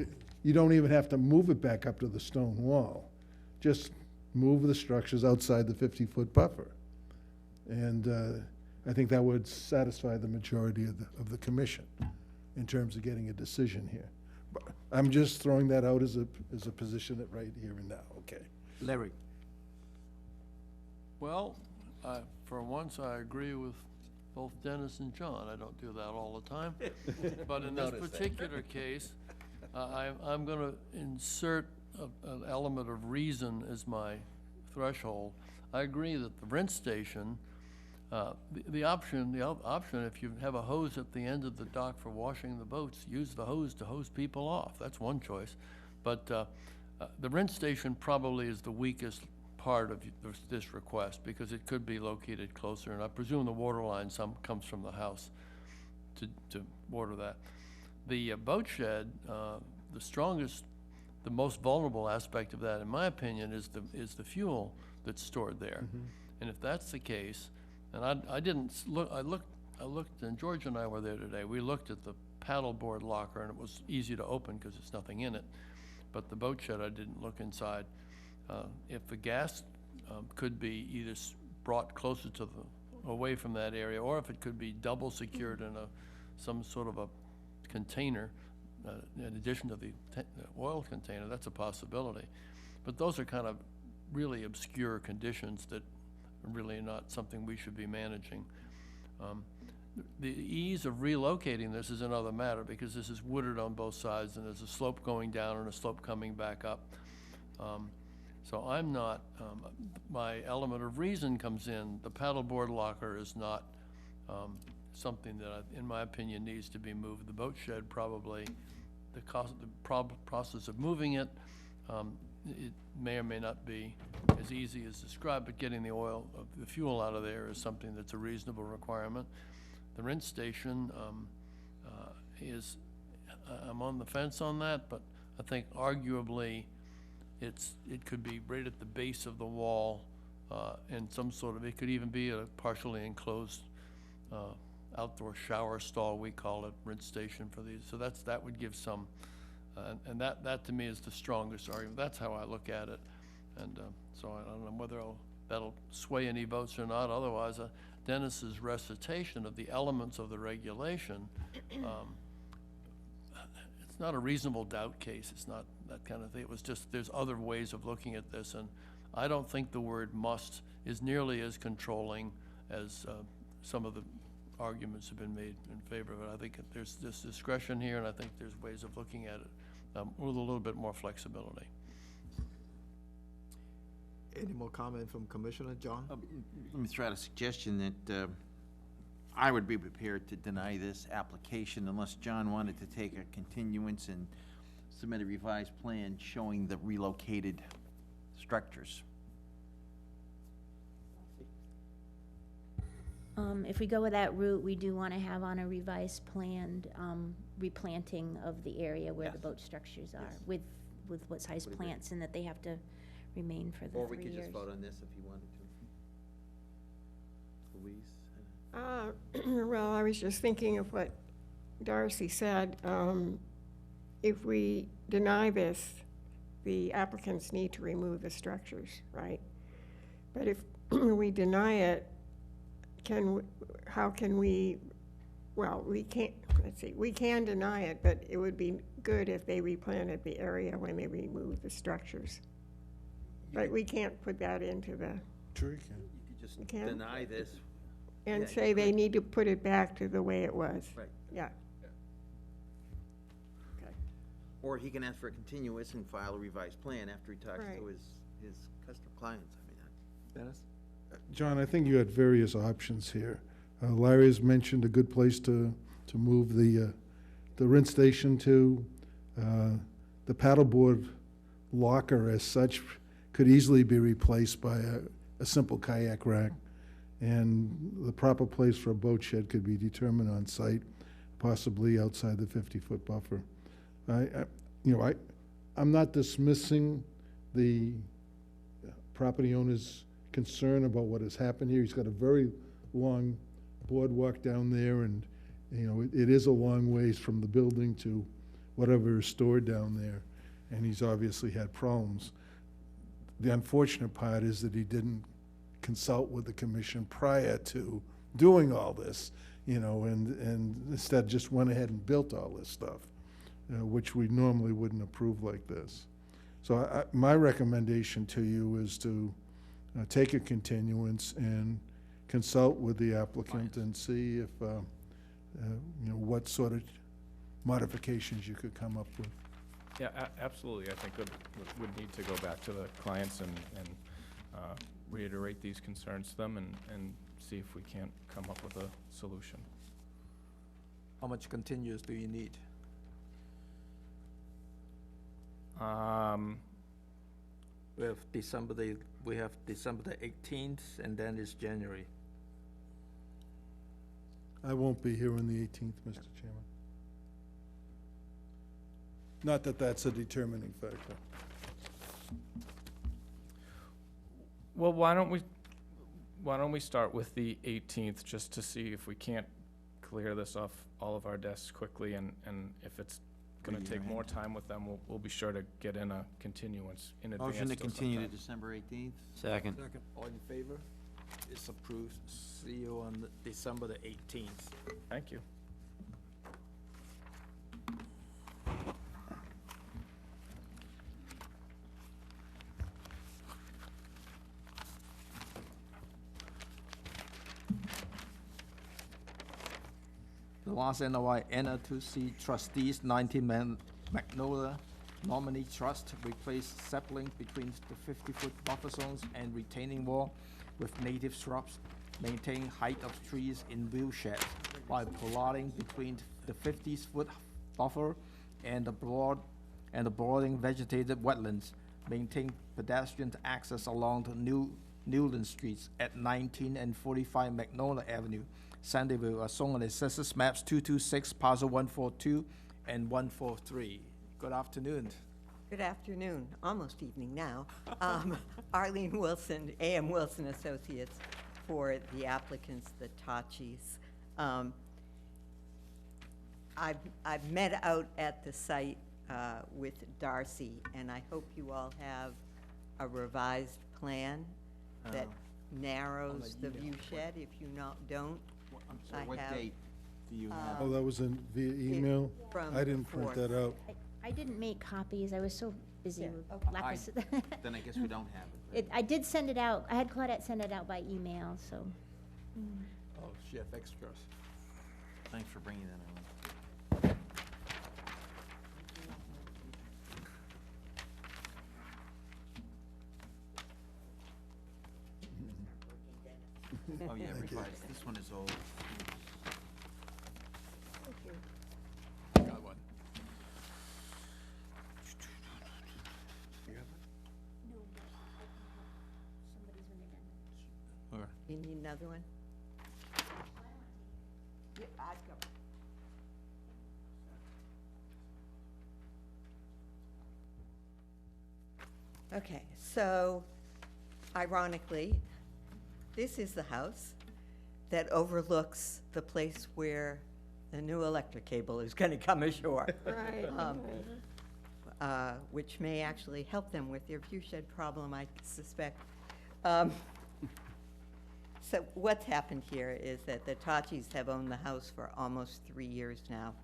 you don't even have to move it back up to the stone wall. Just move the structures outside the 50-foot buffer. And I think that would satisfy the majority of the commission in terms of getting a decision here. But I'm just throwing that out as a position that right here and now, okay? Larry? Well, for once, I agree with both Dennis and John. I don't do that all the time. But in this particular case, I'm going to insert an element of reason as my threshold. I agree that the rent station, the option, if you have a hose at the end of the dock for washing the boats, use the hose to hose people off. That's one choice. But the rent station probably is the weakest part of this request because it could be located closer, and I presume the water line comes from the house to water that. The boat shed, the strongest, the most vulnerable aspect of that, in my opinion, is the fuel that's stored there. Mm-hmm. And if that's the case, and I didn't look, I looked, and George and I were there today. We looked at the paddleboard locker, and it was easy to open because there's nothing in it. But the boat shed, I didn't look inside. If the gas could be either brought closer to away from that area, or if it could be double secured in some sort of a container, in addition to the oil container, that's a possibility. But those are kind of really obscure conditions that are really not something we should be managing. The ease of relocating this is another matter because this is wooded on both sides and there's a slope going down and a slope coming back up. So I'm not, my element of reason comes in. The paddleboard locker is not something that, in my opinion, needs to be moved. The boat shed probably, the process of moving it, it may or may not be as easy as described, but getting the fuel out of there is something that's a reasonable requirement. The rent station I'm on the fence on that, but I think arguably it could be right at the base of the wall and it could even be a partially enclosed outdoor shower stall, we call it, rent station for these. So that would give some, and that to me is the strongest argument. That's how I look at it. And so I don't know whether that'll sway any votes or not. Otherwise, Dennis's recitation of the elements of the regulation, it's not a reasonable doubt case. It's not that kind of thing. It was just, there's other ways of looking at this, and I don't think the word must is nearly as controlling as some of the arguments have been made in favor of it. I think there's this discretion here, and I think there's ways of looking at it with a little bit more flexibility. Any more comment from Commissioner John? Let me throw out a suggestion that I would be prepared to deny this application unless John wanted to take a continuance and submit a revised plan showing the relocated structures. If we go with that route, we do want to have on a revised planned replanting of the area where the boat structures are with what size plants, and that they have to remain for the 3 years. Or we could just vote on this if you wanted to. Louise? Well, I was just thinking of what Darcy said. If we deny this, the applicants need to remove the structures, right? But if we deny it, how can we, well, we can't, let's see, we can deny it, but it would be good if they replanted the area when they remove the structures. But we can't put that into the. Sure you can. You could just deny this. And Yeah, say they need to put it back to the way it was. Right. Yeah. Or he can ask for a continuous and file a revised plan after he talks Right. to his customer clients. I mean, Dennis? John, I think you had various options here. Larry has mentioned a good place to move the rinse station to. The paddleboard locker as such could easily be replaced by a simple kayak rack. And the proper place for a boat shed could be determined on site, possibly outside the 50-foot buffer. I'm not dismissing the property owner's concern about what has happened here. He's got a very long boardwalk down there, and, it is a long ways from the building to whatever is stored down there, and he's obviously had problems. The unfortunate part is that he didn't consult with the commission prior to doing all this, and instead just went ahead and built all this stuff, which we normally wouldn't approve like this. So my recommendation to you is to take a continuance and consult with the applicant and see if, what sort of modifications you could come up with. Yeah, absolutely. I think would need to go back to the clients and reiterate these concerns to them and see if we can't come up with a solution. How much continuous do you need? We have December the 18th, and then it's January. I won't be here on the 18th, Mr. Chairman. Not that that's a determining factor. Well, why don't we start with the 18th, just to see if we can't clear this off all of our desks quickly, and if it's gonna take more time with them, we'll be sure to get in a continuance in advance. motion to till continue to sometime. December 18th? Second. All in favor? It's approved. See you on December the 18th. Thank you. The last NOI, N2C Trustees, 90 Magnolia Nominee Trust, replace sapling between the 50-foot buffer zones and retaining wall with native shrubs, maintain height of trees in view sheds by plotting between the 50-foot buffer and the broadening vegetated wetlands, maintain pedestrian access along the Newland Streets at 19 and 45 Magnolia Avenue, Sandyville, as shown on the Assessors Maps 226, Parcel 142 and 143. Good afternoon. Good afternoon, almost evening now. Arlene Wilson, A.M. Wilson Associates, for the applicants, the Tachis. I've met out at the site with Darcy, and I hope you all have a revised plan that narrows the view shed. If you don't, I'm sorry, what date do you have? Oh, that was via email? from I didn't print the that out. I didn't make copies, I was so busy Yeah, with okay. lack of. Then I guess we don't have it. I did send it out, I had Claudette send it out by email, so. Oh, she have extras. Thanks for bringing that on. Oh, yeah, revised. This one is old. Got one. You need another one? Yeah, I've got one. Okay, so ironically, this is the house that overlooks the place where the new electric cable is gonna come ashore. Right. Which may actually help them with their view shed problem, I suspect. So what's happened here is that the Tachis have owned the house for almost 3 years now.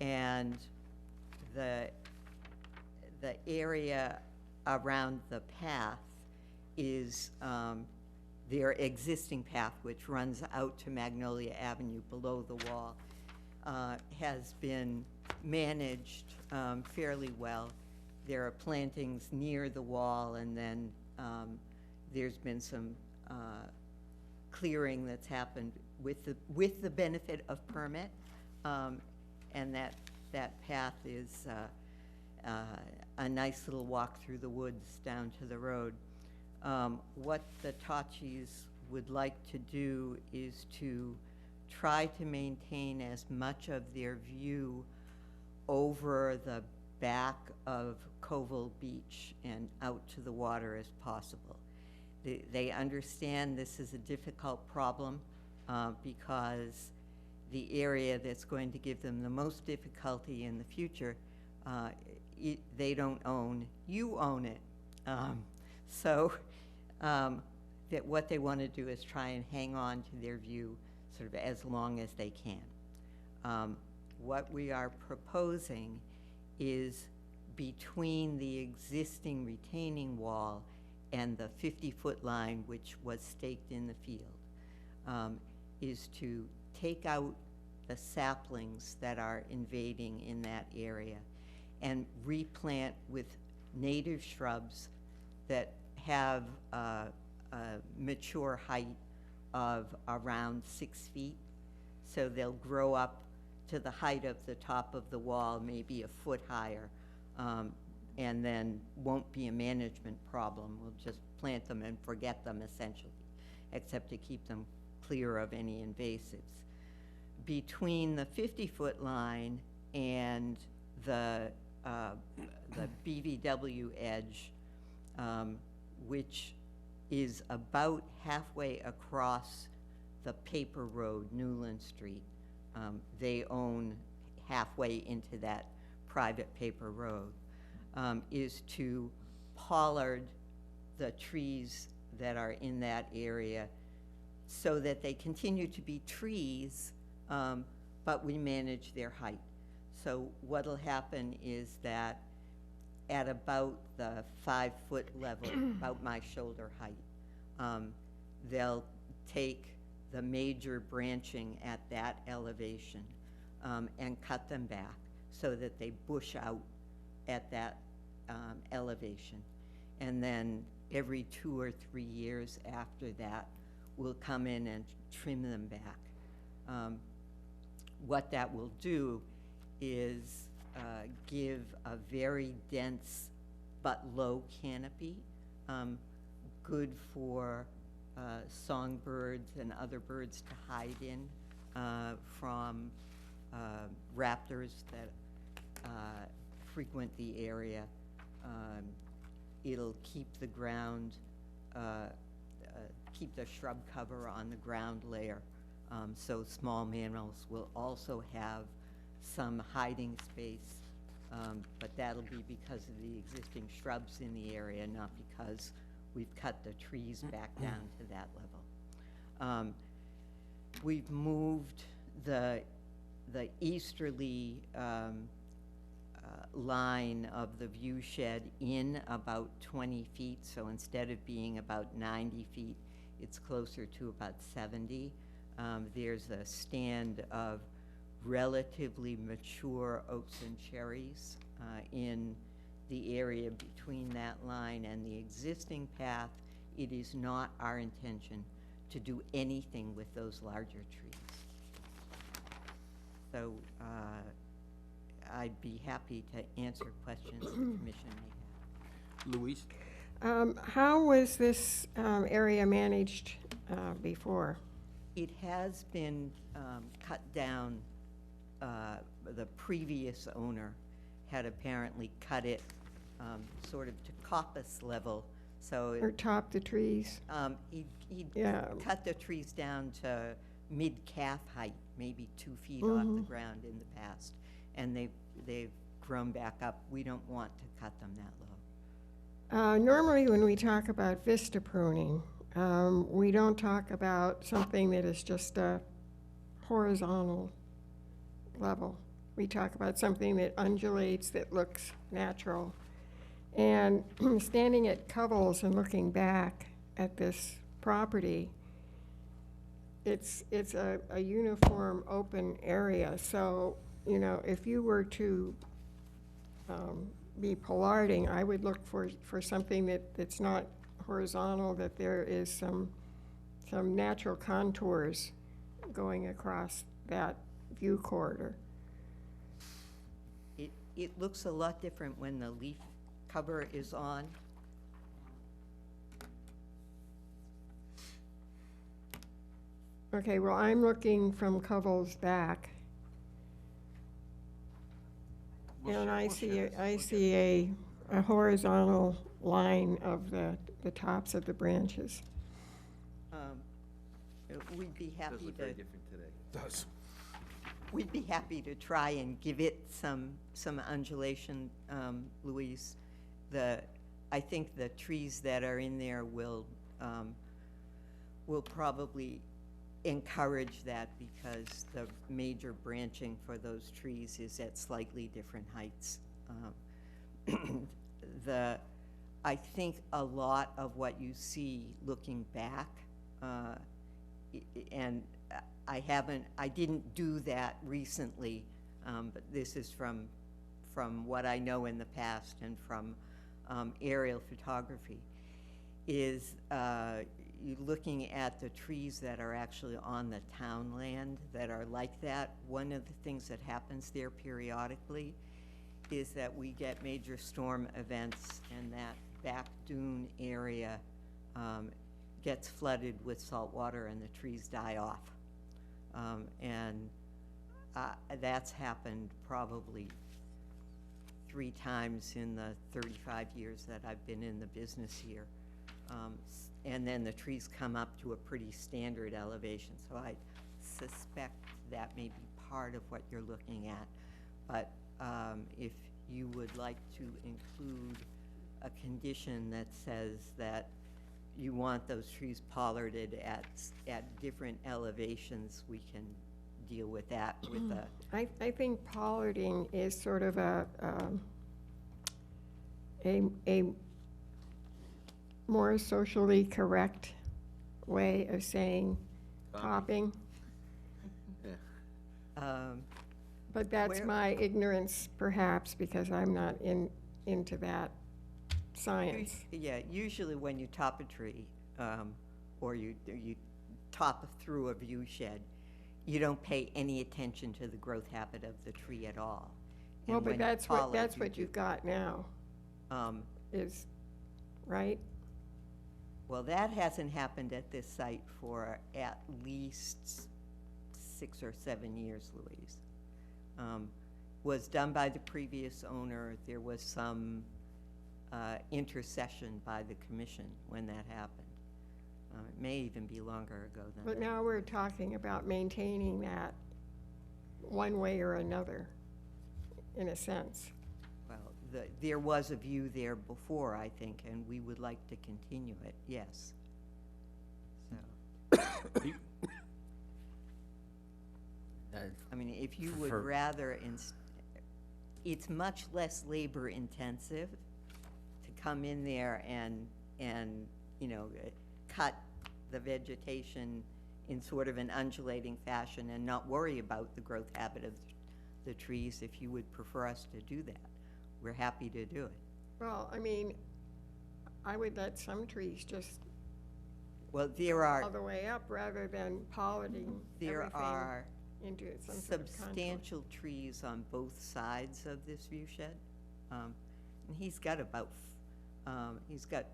And the area around the path is their existing path, which runs out to Magnolia Avenue below the wall, has been managed fairly well. There are plantings near the wall, and then there's been some clearing that's happened with the benefit of permit, and that path is a nice little walk through the woods down to the road. What the Tachis would like to do is to try to maintain as much of their view over the back of Covell Beach and out to the water as possible. They understand this is a difficult problem because the area that's going to give them the most difficulty in the future, they don't own. You own it. So that what they want to do is try and hang on to their view sort of as long as they can. What we are proposing is between the existing retaining wall and the 50-foot line, which was staked in the field, is to take out the saplings that are invading in that area and replant with native shrubs that have a mature height of around 6 feet. So they'll grow up to the height of the top of the wall, maybe a foot higher, and then won't be a management problem. We'll just plant them and forget them essentially, except to keep them clear of any invasives. Between the 50-foot line and the BVW edge, which is about halfway across the paper road, Newland Street. They own halfway into that private paper road, is to pollard the trees that are in that area so that they continue to be trees, but we manage their height. So what'll happen is that at about the 5-foot level, about my shoulder height, they'll take the major branching at that elevation and cut them back so that they bush out at that elevation. And then every 2 or 3 years after that, we'll come in and trim them back. What that will do is give a very dense but low canopy, good for songbirds and other birds to hide in from raptors that frequent the area. It'll keep the ground, keep the shrub cover on the ground layer, so small mammals will also have some hiding space, but that'll be because of the existing shrubs in the area, not because we've cut the trees back down to that level. We've moved the easterly line of the view shed in about 20 feet, so instead of being about 90 feet, it's closer to about 70. There's a stand of relatively mature oaks and cherries in the area between that line and the existing path. It is not our intention to do anything with those larger trees. So I'd be happy to answer questions the commission may have. Louise? How was this area managed before? It has been cut down. The previous owner had apparently cut it sort of to coppice level, so. Or top the trees? He Yeah. cut the trees down to mid-calf height, maybe 2 feet off the ground in the past, and they've grown back up. We don't want to cut them that low. Normally when we talk about vista pruning, we don't talk about something that is just a horizontal level. We talk about something that undulates, that looks natural. And standing at Covell's and looking back at this property, it's a uniform open area. So you know, if you were to be pollarding, I would look for something that's not horizontal, that there is some natural contours going across that view corridor. It looks a lot different when the leaf cover is on. Okay, well, I'm looking from Covell's back. And I see a horizontal line of the tops of the branches. We'd be happy Does look to. very different today. Does. We'd be happy to try and give it some undulation, Louise. I think the trees that are in there will probably encourage that, because the major branching for those trees is at slightly different heights. I think a lot of what you see looking back, and I didn't do that recently, but this is from what I know in the past and from aerial photography, is you looking at the trees that are actually on the town land that are like that. One of the things that happens there periodically is that we get major storm events, and that back dune area gets flooded with salt water and the trees die off. That's happened probably 3 times in the 35 years that I've been in the business here. And then the trees come up to a pretty standard elevation. So I suspect that may be part of what you're looking at. But if you would like to include a condition that says that you want those trees pollarded at different elevations, we can deal with that with a. I think pollarding is sort of a more socially correct way of saying topping. But that's my ignorance, perhaps, because I'm not into that science. Yeah, usually when you top a tree, or you top through a view shed, you don't pay any attention to the growth habit of the tree at all. Well, And but when you that's pollard, what you've got now, is, right? Well, that hasn't happened at this site for at least 6 or 7 years, Louise. Was done by the previous owner. There was some intercession by the commission when that happened. It may even be longer ago than that. But now we're talking about maintaining that one way or another, in a sense. Well, there was a view there before, I think, and we would like to continue it, yes. So. I mean, if you would rather, it's much less labor intensive to come in there and you know, cut the vegetation in sort of an undulating fashion and not worry about the growth habit of the trees. If you would prefer us to do that, we're happy to do it. Well, I mean, I would let some trees just Well, there are. all the way up rather than pollarding There everything are into some sort of contour. substantial trees on both sides of this view shed. And he's got he's got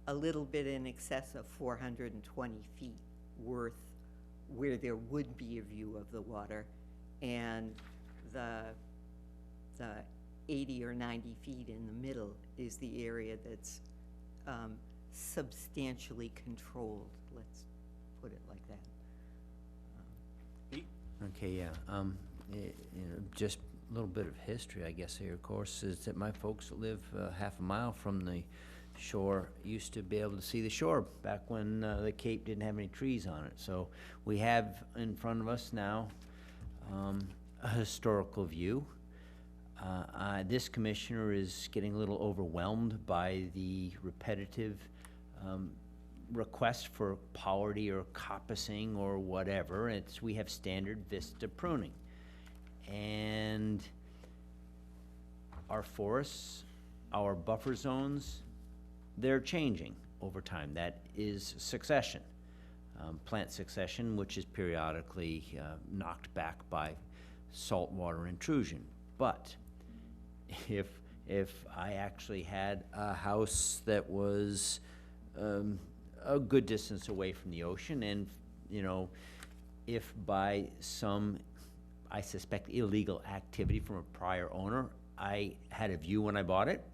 a little bit in excess of 420 feet worth where there would be a view of the water, and the 80 or 90 feet in the middle is the area that's substantially controlled, let's put it like that. Okay, yeah, you know, just a little bit of history, I guess, here, of course, is that my folks that live half a mile from the shore used to be able to see the shore back when the Cape didn't have any trees on it. So we have in front of us now a historical view. This commissioner is getting a little overwhelmed by the repetitive request for pollardy or coppicing or whatever. We have standard vista pruning. And our forests, our buffer zones, they're changing over time. That is succession. Plant succession, which is periodically knocked back by saltwater intrusion. But if I actually had a house that was a good distance away from the ocean, and, you know, if by some, I suspect, illegal activity from a prior owner, I had a view when I bought it,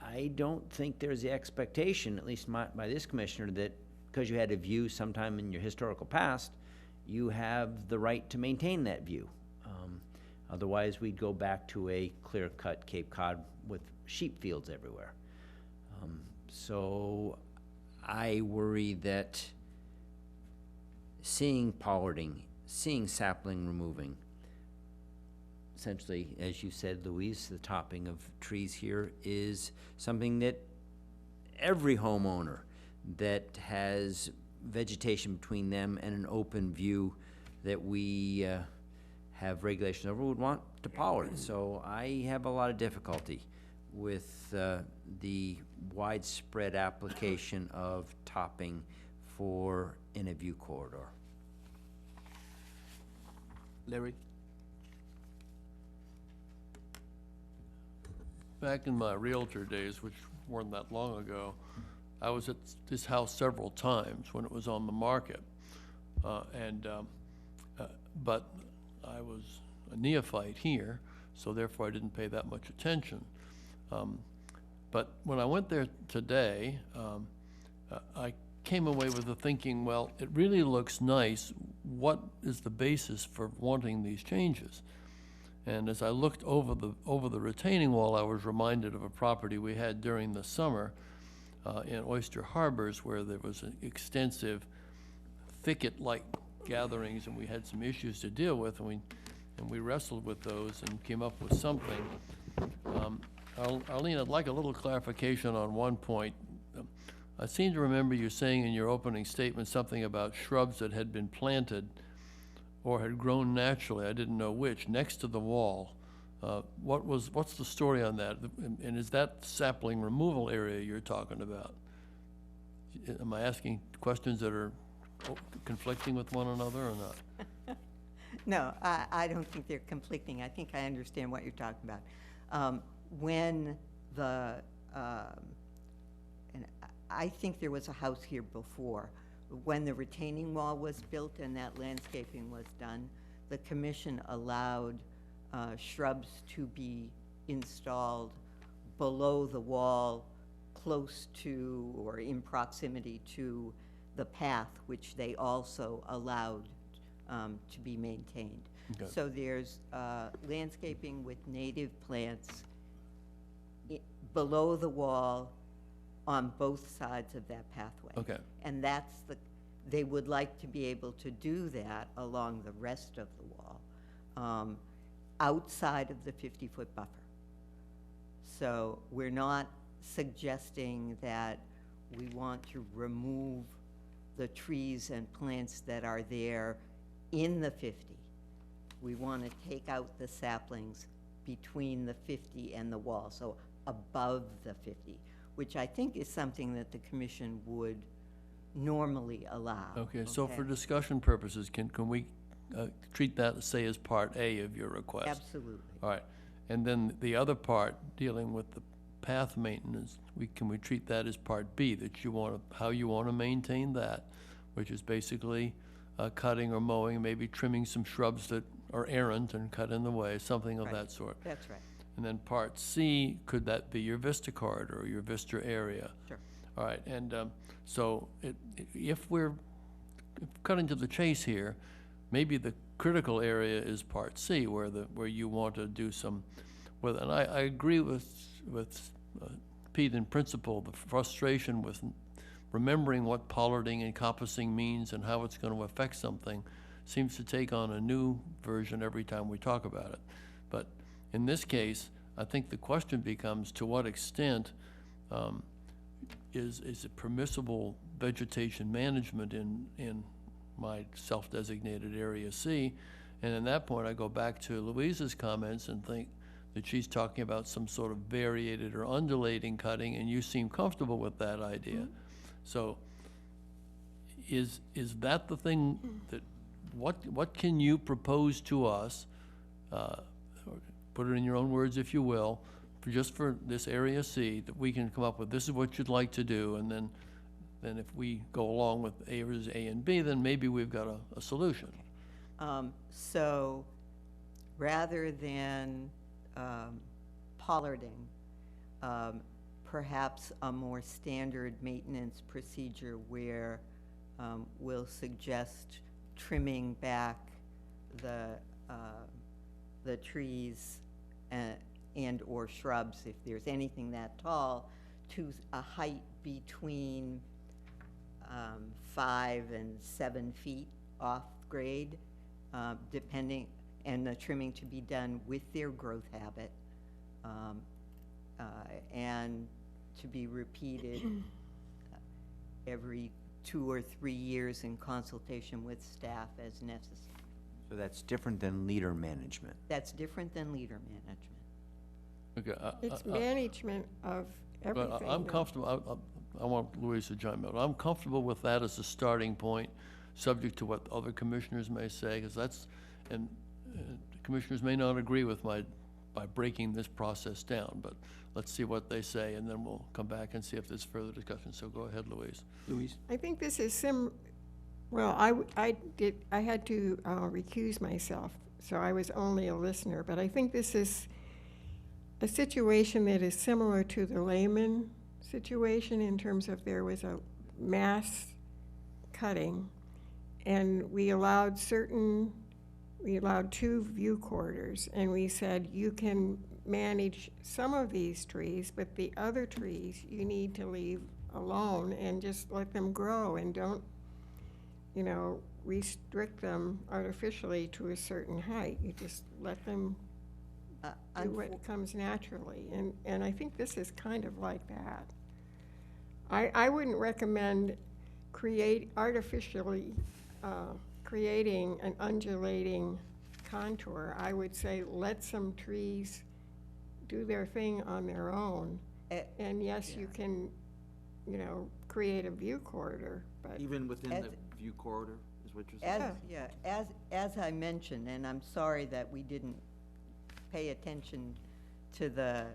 I don't think there's the expectation, at least by this commissioner, that because you had a view sometime in your historical past, you have the right to maintain that view. Otherwise, we'd go back to a clear-cut Cape Cod with sheep fields everywhere. So I worry that seeing pollarding, seeing sapling removing, essentially, as you said, Louise, the topping of trees here is something that every homeowner that has vegetation between them and an open view that we have regulations over would want to pollard. So I have a lot of difficulty with the widespread application of topping for in a view corridor. Larry? Back in my Realtor days, which weren't that long ago, I was at this house several times when it was on the market. But I was a neophyte here, so therefore I didn't pay that much attention. But when I went there today, I came away with the thinking, well, it really looks nice. What is the basis for wanting these changes? And as I looked over the retaining wall, I was reminded of a property we had during the summer in Oyster Harbors, where there was an extensive thicket-like gatherings, and we had some issues to deal with, and we wrestled with those and came up with something. Arlene, I'd like a little clarification on one point. I seem to remember you saying in your opening statement something about shrubs that had been planted or had grown naturally, I didn't know which, next to the wall. What's the story on that? And is that sapling removal area you're talking about? Am I asking questions that are conflicting with one another or not? No, I don't think they're conflicting. I think I understand what you're talking about. When the, and I think there was a house here before. When the retaining wall was built and that landscaping was done, the commission allowed shrubs to be installed below the wall, close to or in proximity to the path, which they also allowed to be maintained. Okay. So there's landscaping with native plants below the wall on both sides of that pathway. Okay. And that's they would like to be able to do that along the rest of the wall, outside of the 50-foot buffer. So we're not suggesting that we want to remove the trees and plants that are there in the 50. We want to take out the saplings between the 50 and the wall, so above the 50, which I think is something that the commission would normally allow. Okay, so for discussion purposes, can we treat that, say, as part A of your request? Absolutely. All right, and then the other part, dealing with the path maintenance, can we treat that as part B, that you want to, how you want to maintain that, which is basically cutting or mowing, maybe trimming some shrubs that are errant and cut in the way, something of that sort. That's right. And then part C, could that be your vista corridor or your vista area? Sure. All right, and so if we're cutting to the chase here, maybe the critical area is part C, where you want to do some, and I agree with Pete in principle, the frustration with remembering what pollarding and coppicing means and how it's going to affect something seems to take on a new version every time we talk about it. But in this case, I think the question becomes, to what extent is it permissible vegetation management in my self-designated area C, And at that point, I go back to Louise's comments and think that she's talking about some sort of variated or undulating cutting, and you seem comfortable with that idea. So is that the thing that, what can you propose to us, put it in your own words if you will, just for this area C, that we can come up with, this is what you'd like to do, and then if we go along with areas A and B, then maybe we've got a solution. So rather than pollarding, perhaps a more standard maintenance procedure where we'll suggest trimming back the trees and or shrubs, if there's anything that tall, to a height between 5 and 7 feet off grade, depending, and the trimming to be done with their growth habit, and to be repeated every 2 or 3 years in consultation with staff as necessary. So that's different than leader management. That's different than leader management. Okay, It's management of everything. but I'm comfortable, I want Louise to chime in. I'm comfortable with that as a starting point, subject to what other commissioners may say, because that's, and commissioners may not agree with by breaking this process down, but let's see what they say, and then we'll come back and see if there's further discussion. So go ahead, Louise. Louise? I think this is well, I had to recuse myself, so I was only a listener, but I think this is a situation that is similar to the Lehman situation in terms of there was a mass cutting, and we allowed 2 view corridors, and we said you can manage some of these trees, but the other trees you need to leave alone and just let them grow, and don't, restrict them artificially to a certain height. You just let them do what comes naturally, and I think this is kind of like that. I wouldn't recommend artificially creating an undulating contour. I would say let some trees do their thing on their own. And yes, you can, create a view corridor, but. Even within the view corridor, is what you're saying? As I mentioned, and I'm sorry that we didn't pay attention to the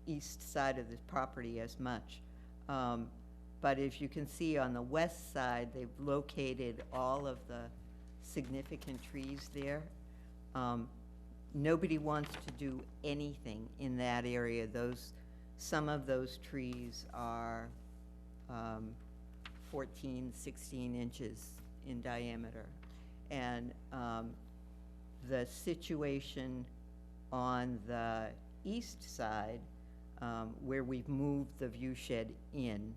east side of this property as much. But as you can see on the west side, they've located all of the significant trees there. Nobody wants to do anything in that area. Some of those trees are 14, 16 inches in diameter. And the situation on the east side, where we've moved the view shed in,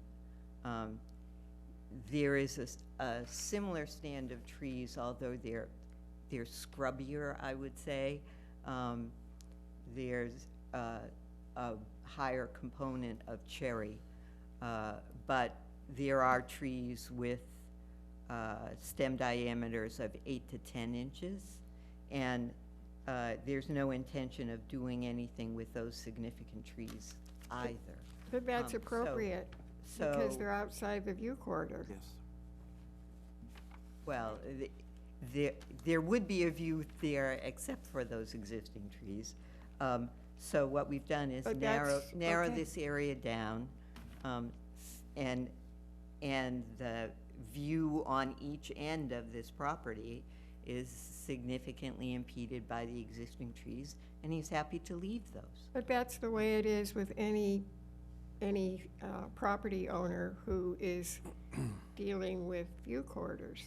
there is a similar stand of trees, although they're scrubbier, I would say. There's a higher component of cherry, but there are trees with stem diameters of 8 to 10 inches, and there's no intention of doing anything with those significant trees either. But that's appropriate, because they're outside the view corridor. Yes. Well, there would be a view there except for those existing trees. So what we've done is But narrow okay. this area down, and the view on each end of this property is significantly impeded by the existing trees, and he's happy to leave those. But that's the way it is with any property owner who is dealing with view corridors.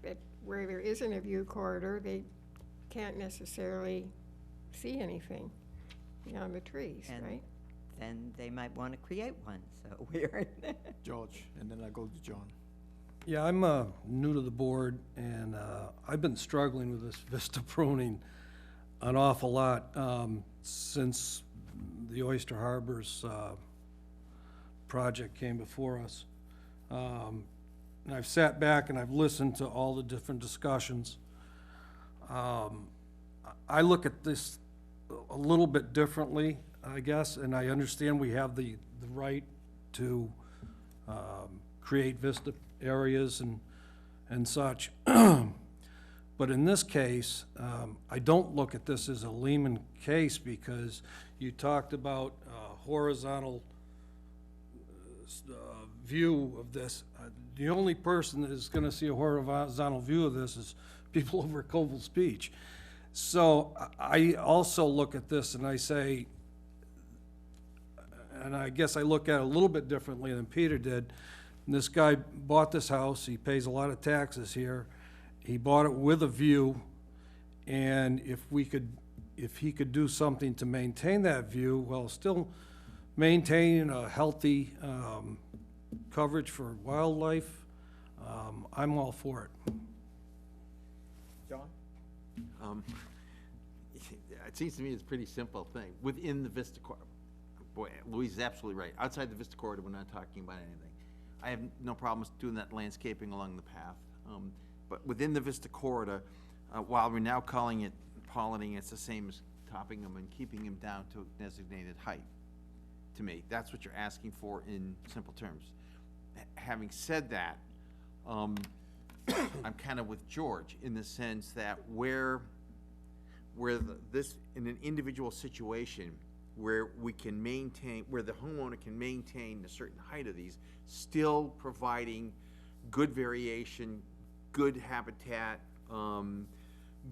That where there isn't a view corridor, they can't necessarily see anything beyond the trees, And right? then they might want to create one, so we're. George, and then I go to John. Yeah, I'm new to the board, and I've been struggling with this vista pruning an awful lot since the Oyster Harbors project came before us. And I've sat back and I've listened to all the different discussions. I look at this a little bit differently, I guess, and I understand we have the right to create vista areas and such. But in this case, I don't look at this as a Lehman case because you talked about horizontal view of this. The only person that is gonna see a horizontal view of this is people over at Coville's Beach. So I also look at this and I say, and I guess I look at it a little bit differently than Peter did. And this guy bought this house, he pays a lot of taxes here. He bought it with a view, and if he could do something to maintain that view while still maintaining a healthy coverage for wildlife, I'm all for it. John? It seems to me it's a pretty simple thing. Within the Vista Corridor, boy, Louise is absolutely right. Outside the Vista Corridor, we're not talking about anything. I have no problems doing that landscaping along the path. But within the Vista Corridor, while we're now calling it pollinating, it's the same as topping them and keeping them down to a designated height. To me, that's what you're asking for in simple terms. Having said that, I'm kind of with George in the sense that where this in an individual situation where we can maintain, where the homeowner can maintain a certain height of these, still providing good variation, good habitat,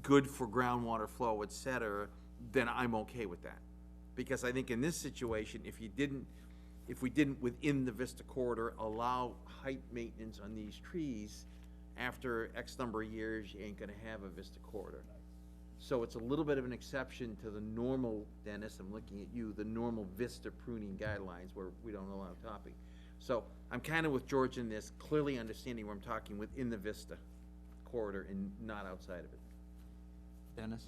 good for groundwater flow, et cetera, then I'm okay with that. Because I think in this situation, if we didn't within the Vista Corridor allow height maintenance on these trees, after X number of years, you ain't gonna have a Vista Corridor. So it's a little bit of an exception to the normal, Dennis, I'm looking at you, the normal Vista pruning guidelines where we don't allow topping. So I'm kind of with George in this, clearly understanding where I'm talking within the Vista Corridor and not outside of it. Dennis?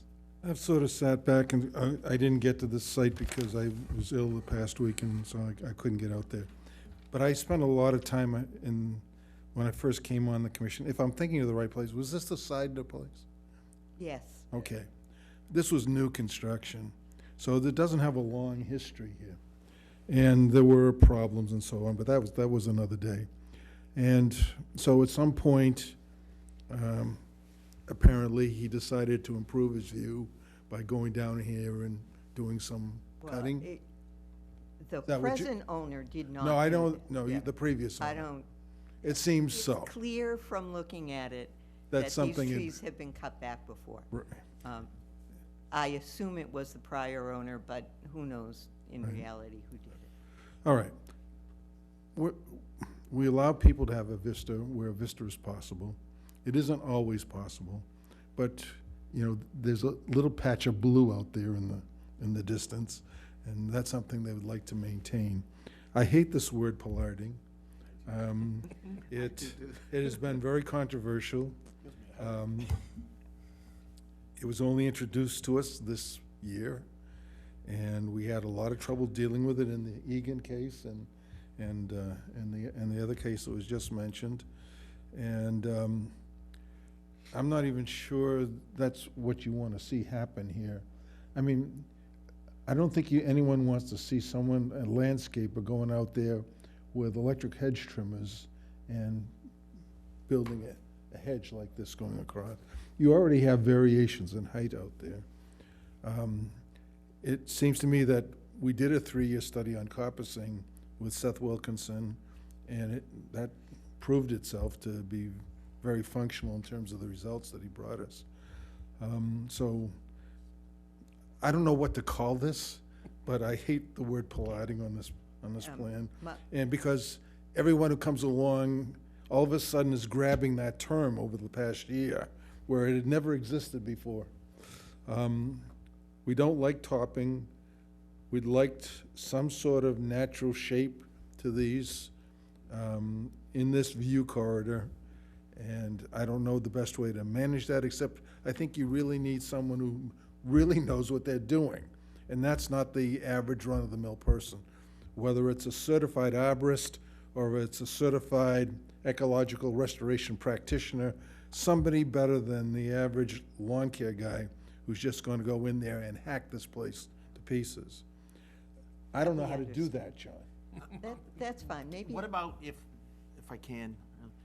I've sort of sat back and I didn't get to this site because I was ill the past week and so I couldn't get out there. But I spent a lot of time when I first came on the commission, if I'm thinking of the right place, was this the Seidner place? Yes. Okay. This was new construction, so it doesn't have a long history here. And there were problems and so on, but that was another day. And so at some point, apparently he decided to improve his view by going down here and doing some cutting. The That what you- present owner did not. No, I do don't, that. no, Yeah. the previous owner. I don't. It seems It's so. clear from looking at it That that these something in- trees have been cut back before. Right. I assume it was the prior owner, but who knows in Right. reality who did it. All right. We allow people to have a vista where a vista is possible. It isn't always possible, but, you know, there's a little patch of blue out there in the distance, and that's something they would like to maintain. I hate this word pollarding. It has been very controversial. It was only introduced to us this year, and we had a lot of trouble dealing with it in the Egan case and the other case that was just mentioned. And I'm not even sure that's what you want to see happen here. I mean, I don't think anyone wants to see a landscaper going out there with electric hedge trimmers and building a hedge like this going across. You already have variations in height out there. It seems to me that we did a 3-year study on coppicing with Seth Wilkinson, and that proved itself to be very functional in terms of the results that he brought us. So I don't know what to call this, but I hate the word pollarding on this plan. And because everyone who comes along all of a sudden is grabbing that term over the past year, where it had never existed before. We don't like topping. We'd liked some sort of natural shape to these in this view corridor. And I don't know the best way to manage that, except I think you really need someone who really knows what they're doing. And that's not the average run-of-the-mill person. Whether it's a certified arborist or it's a certified ecological restoration practitioner, somebody better than the average lawn care guy who's just gonna go in there and hack this place to pieces. I don't know We how to do understand. that, John. That's fine, maybe. What about if I can?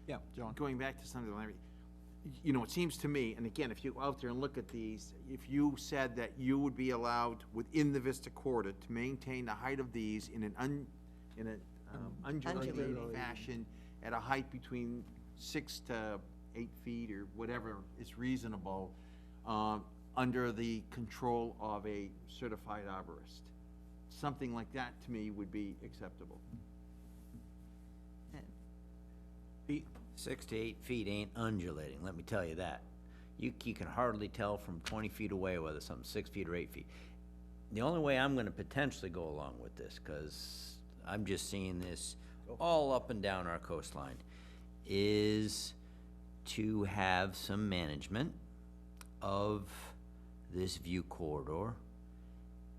Yeah, John. Going back to something, Larry, you know, it seems to me, and again, if you go out there and look at these, if you said that you would be allowed within the Vista corridor to maintain the height of these in an undulating Undulating. fashion at a height between 6 to 8 feet or whatever is reasonable, under the control of a certified arborist. Something like that, to me, would be acceptable. 6 to 8 feet ain't undulating, let me tell you that. You can hardly tell from 20 feet away whether something's 6 feet or 8 feet. The only way I'm gonna potentially go along with this, cause I'm just seeing this all up and down our coastline, is to have some management of this view corridor.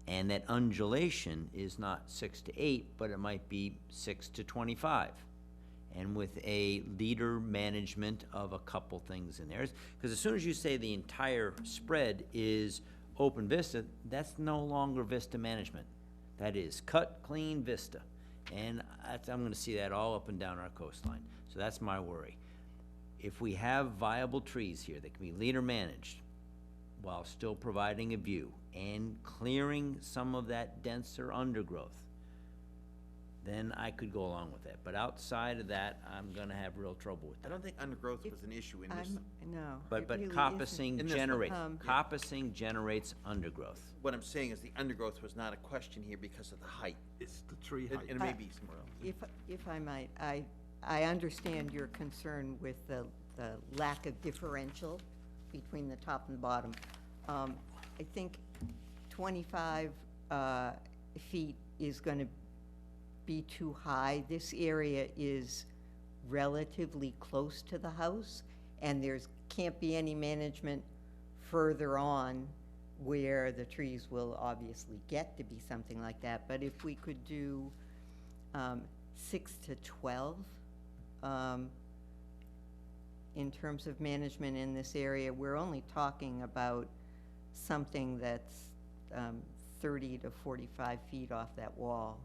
And that undulation is not 6 to 8, but it might be 6 to 25. And with a leader management of a couple things in there. Because as soon as you say the entire spread is open vista, that's no longer vista management. That is cut, clean vista. And I'm gonna see that all up and down our coastline. So that's my worry. If we have viable trees here that can be leader managed while still providing a view and clearing some of that denser undergrowth, then I could go along with that. But outside of that, I'm gonna have real trouble with I that. don't think undergrowth was an issue in this. No. But it really isn't. coppicing In this one. generates, Yeah. coppicing generates undergrowth. What I'm saying is the undergrowth was not a question here because of the height. It's the tree And height. and it may be somewhere else. If I might, I understand your concern with the lack of differential between the top and the bottom. I think 25 feet is going to be too high. This area is relatively close to the house, and can't be any management further on where the trees will obviously get to be something like that. But if we could do 6 to 12 in terms of management in this area, we're only talking about something that's 30 to 45 feet off that wall.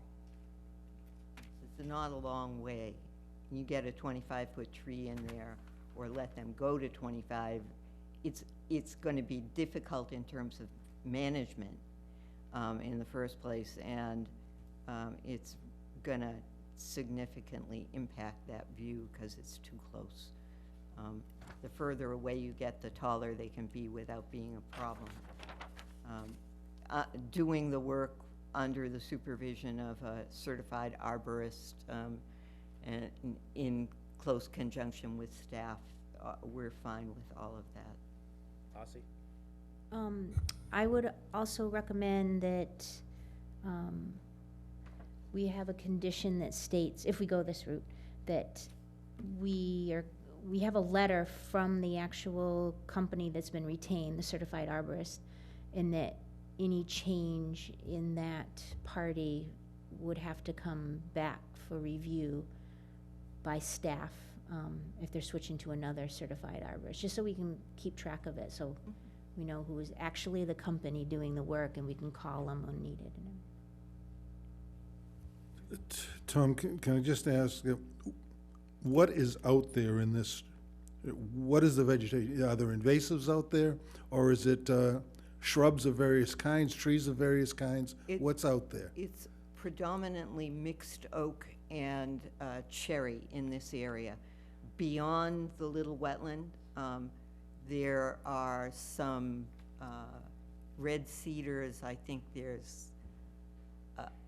It's not a long way. You get a 25-foot tree in there, or let them go to 25, it's going to be difficult in terms of management in the first place, and it's going to significantly impact that view because it's too close. The further away you get, the taller they can be without being a problem. Doing the work under the supervision of a certified arborist and in close conjunction with staff, we're fine with all of that. Ossie? I would also recommend that we have a condition that states, if we go this route, that we have a letter from the actual company that's been retained, the certified arborist, and that any change in that party would have to come back for review by staff if they're switching to another certified arborist, just so we can keep track of it, so we know who is actually the company doing the work and we can call them when needed. Tom, can I just ask, what is out there in this, what is the vegetation? Are there invasives out there? Or is it shrubs of various kinds, trees of various kinds? What's out there? It's predominantly mixed oak and cherry in this area. Beyond the little wetland, there are some red cedars. I think there's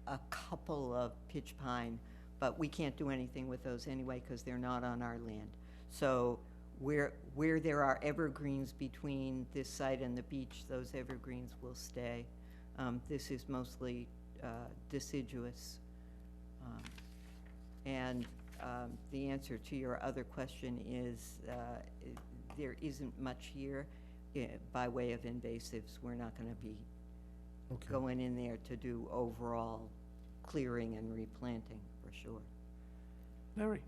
a couple of pitch pine, but we can't do anything with those anyway because they're not on our land. So where there are evergreens between this site and the beach, those evergreens will stay. This is mostly deciduous. And the answer to your other question is there isn't much here by way of invasives. We're not going to be going in there to do overall clearing and replanting, for sure. Larry?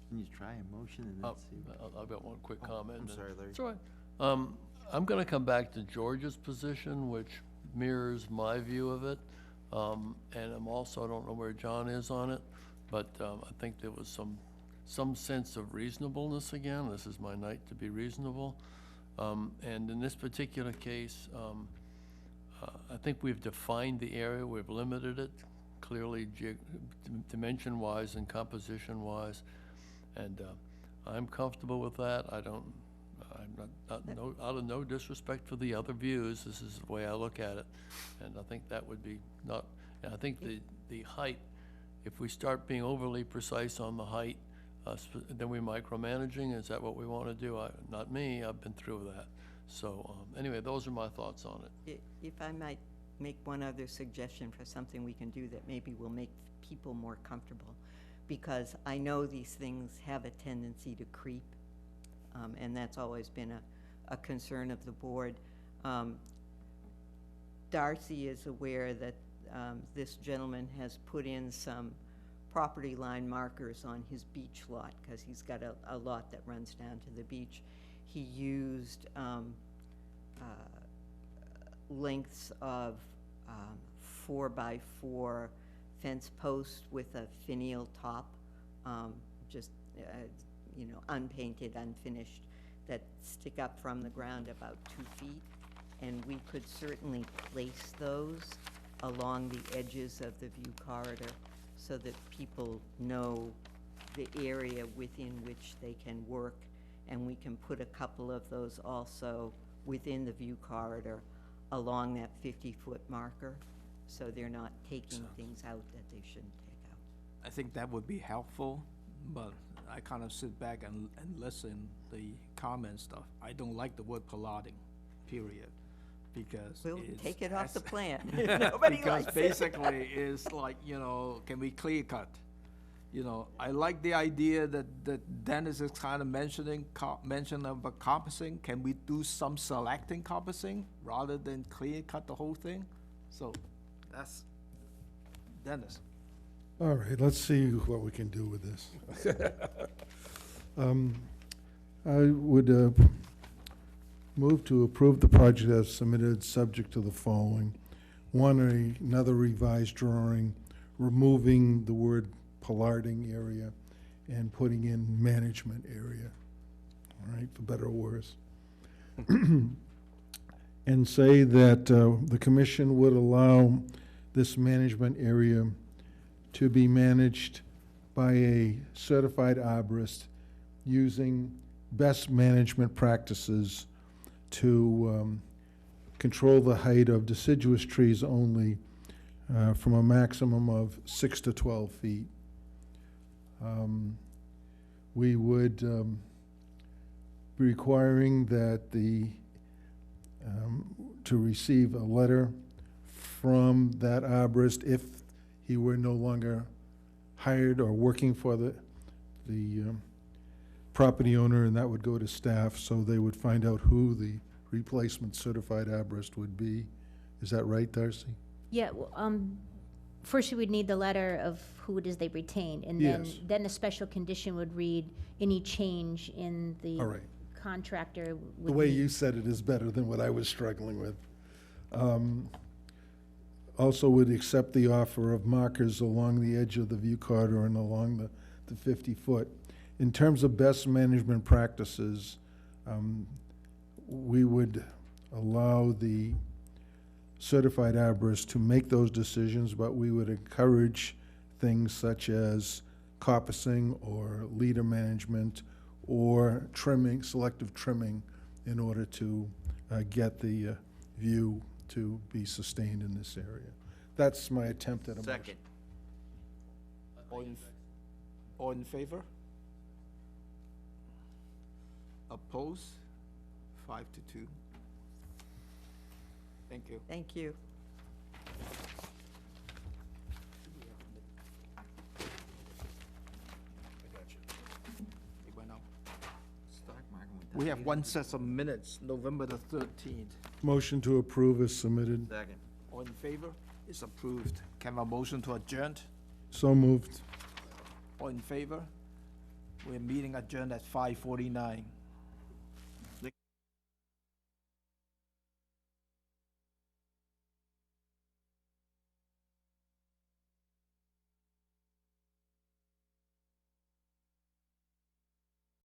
Can you try a motion and then see? I've got one quick comment. I'm sorry, Larry. That's all right. I'm gonna come back to George's position, which mirrors my view of it. And I'm also, I don't know where John is on it, but, I think there was some sense of reasonableness again. This is my night to be reasonable. And in this particular case, I think we've defined the area, we've limited it clearly dimension-wise and composition-wise, and I'm comfortable with that. I'm not out of no disrespect for the other views, this is the way I look at it, and I think that would be not, and I think the height, if we start being overly precise on the height, then we're micromanaging. Is that what we want to do? Not me, I've been through that. So anyway, those are my thoughts on it. If I might make one other suggestion for something we can do that maybe will make people more comfortable, because I know these things have a tendency to creep, and that's always been a concern of the board. Darcy is aware that this gentleman has put in some property line markers on his beach lot, because he's got a lot that runs down to the beach. He used lengths of 4x4 fence posts with a finial top, just you know, unpainted, unfinished, that stick up from the ground about 2 feet. And we could certainly place those along the edges of the view corridor so that people know the area within which they can work. And we can put a couple of those also within the view corridor along that 50-foot marker, so they're not taking things out that they shouldn't take out. I think that would be helpful, but I kind of sit back and listen the comment stuff. I don't like the word plotting, period, because We'll it's take it off the as- plan. Nobody Because likes it. basically, it's like, you know, can we clear cut? You know, I like the idea that Dennis is kind of mentioning about compassing. Can we do some selecting compassing rather than clear cut the whole thing? So that's Dennis. All right, let's see what we can do with this. I would move to approve the project as submitted, subject to the following. One, another revised drawing, removing the word pollarding area and putting in management area, all right, for better or worse. And say that the commission would allow this management area to be managed by a certified arborist using best management practices to control the height of deciduous trees only from a maximum of 6 to 12 feet. We would be requiring that to receive a letter from that arborist if he were no longer hired or working for the property owner, and that would go to staff, so they would find out who the replacement certified arborist would be. Is that right, Darcy? Yeah, well, first you would need the letter of who it is they retained, and Yes. then the special condition would read, any change in All the right. contractor would The way be- you said it is better than what I was struggling with. Also would accept the offer of markers along the edge of the view corridor and along the 50-foot. In terms of best management practices, we would allow the certified arborist to make those decisions, but we would encourage things such as coppicing or leader management or trimming, selective trimming, in order to get the view to be sustained in this area. That's my attempt at a motion. Second. All in favor? Oppose? 5 to 2. Thank you. Thank you. It went up. Start marking with that. We have one set of minutes, November the 13th. Motion to approve is submitted. Second. All in favor? It's approved. Can I have a motion to adjourn? So moved. All in favor? We're meeting adjourned at 5:49.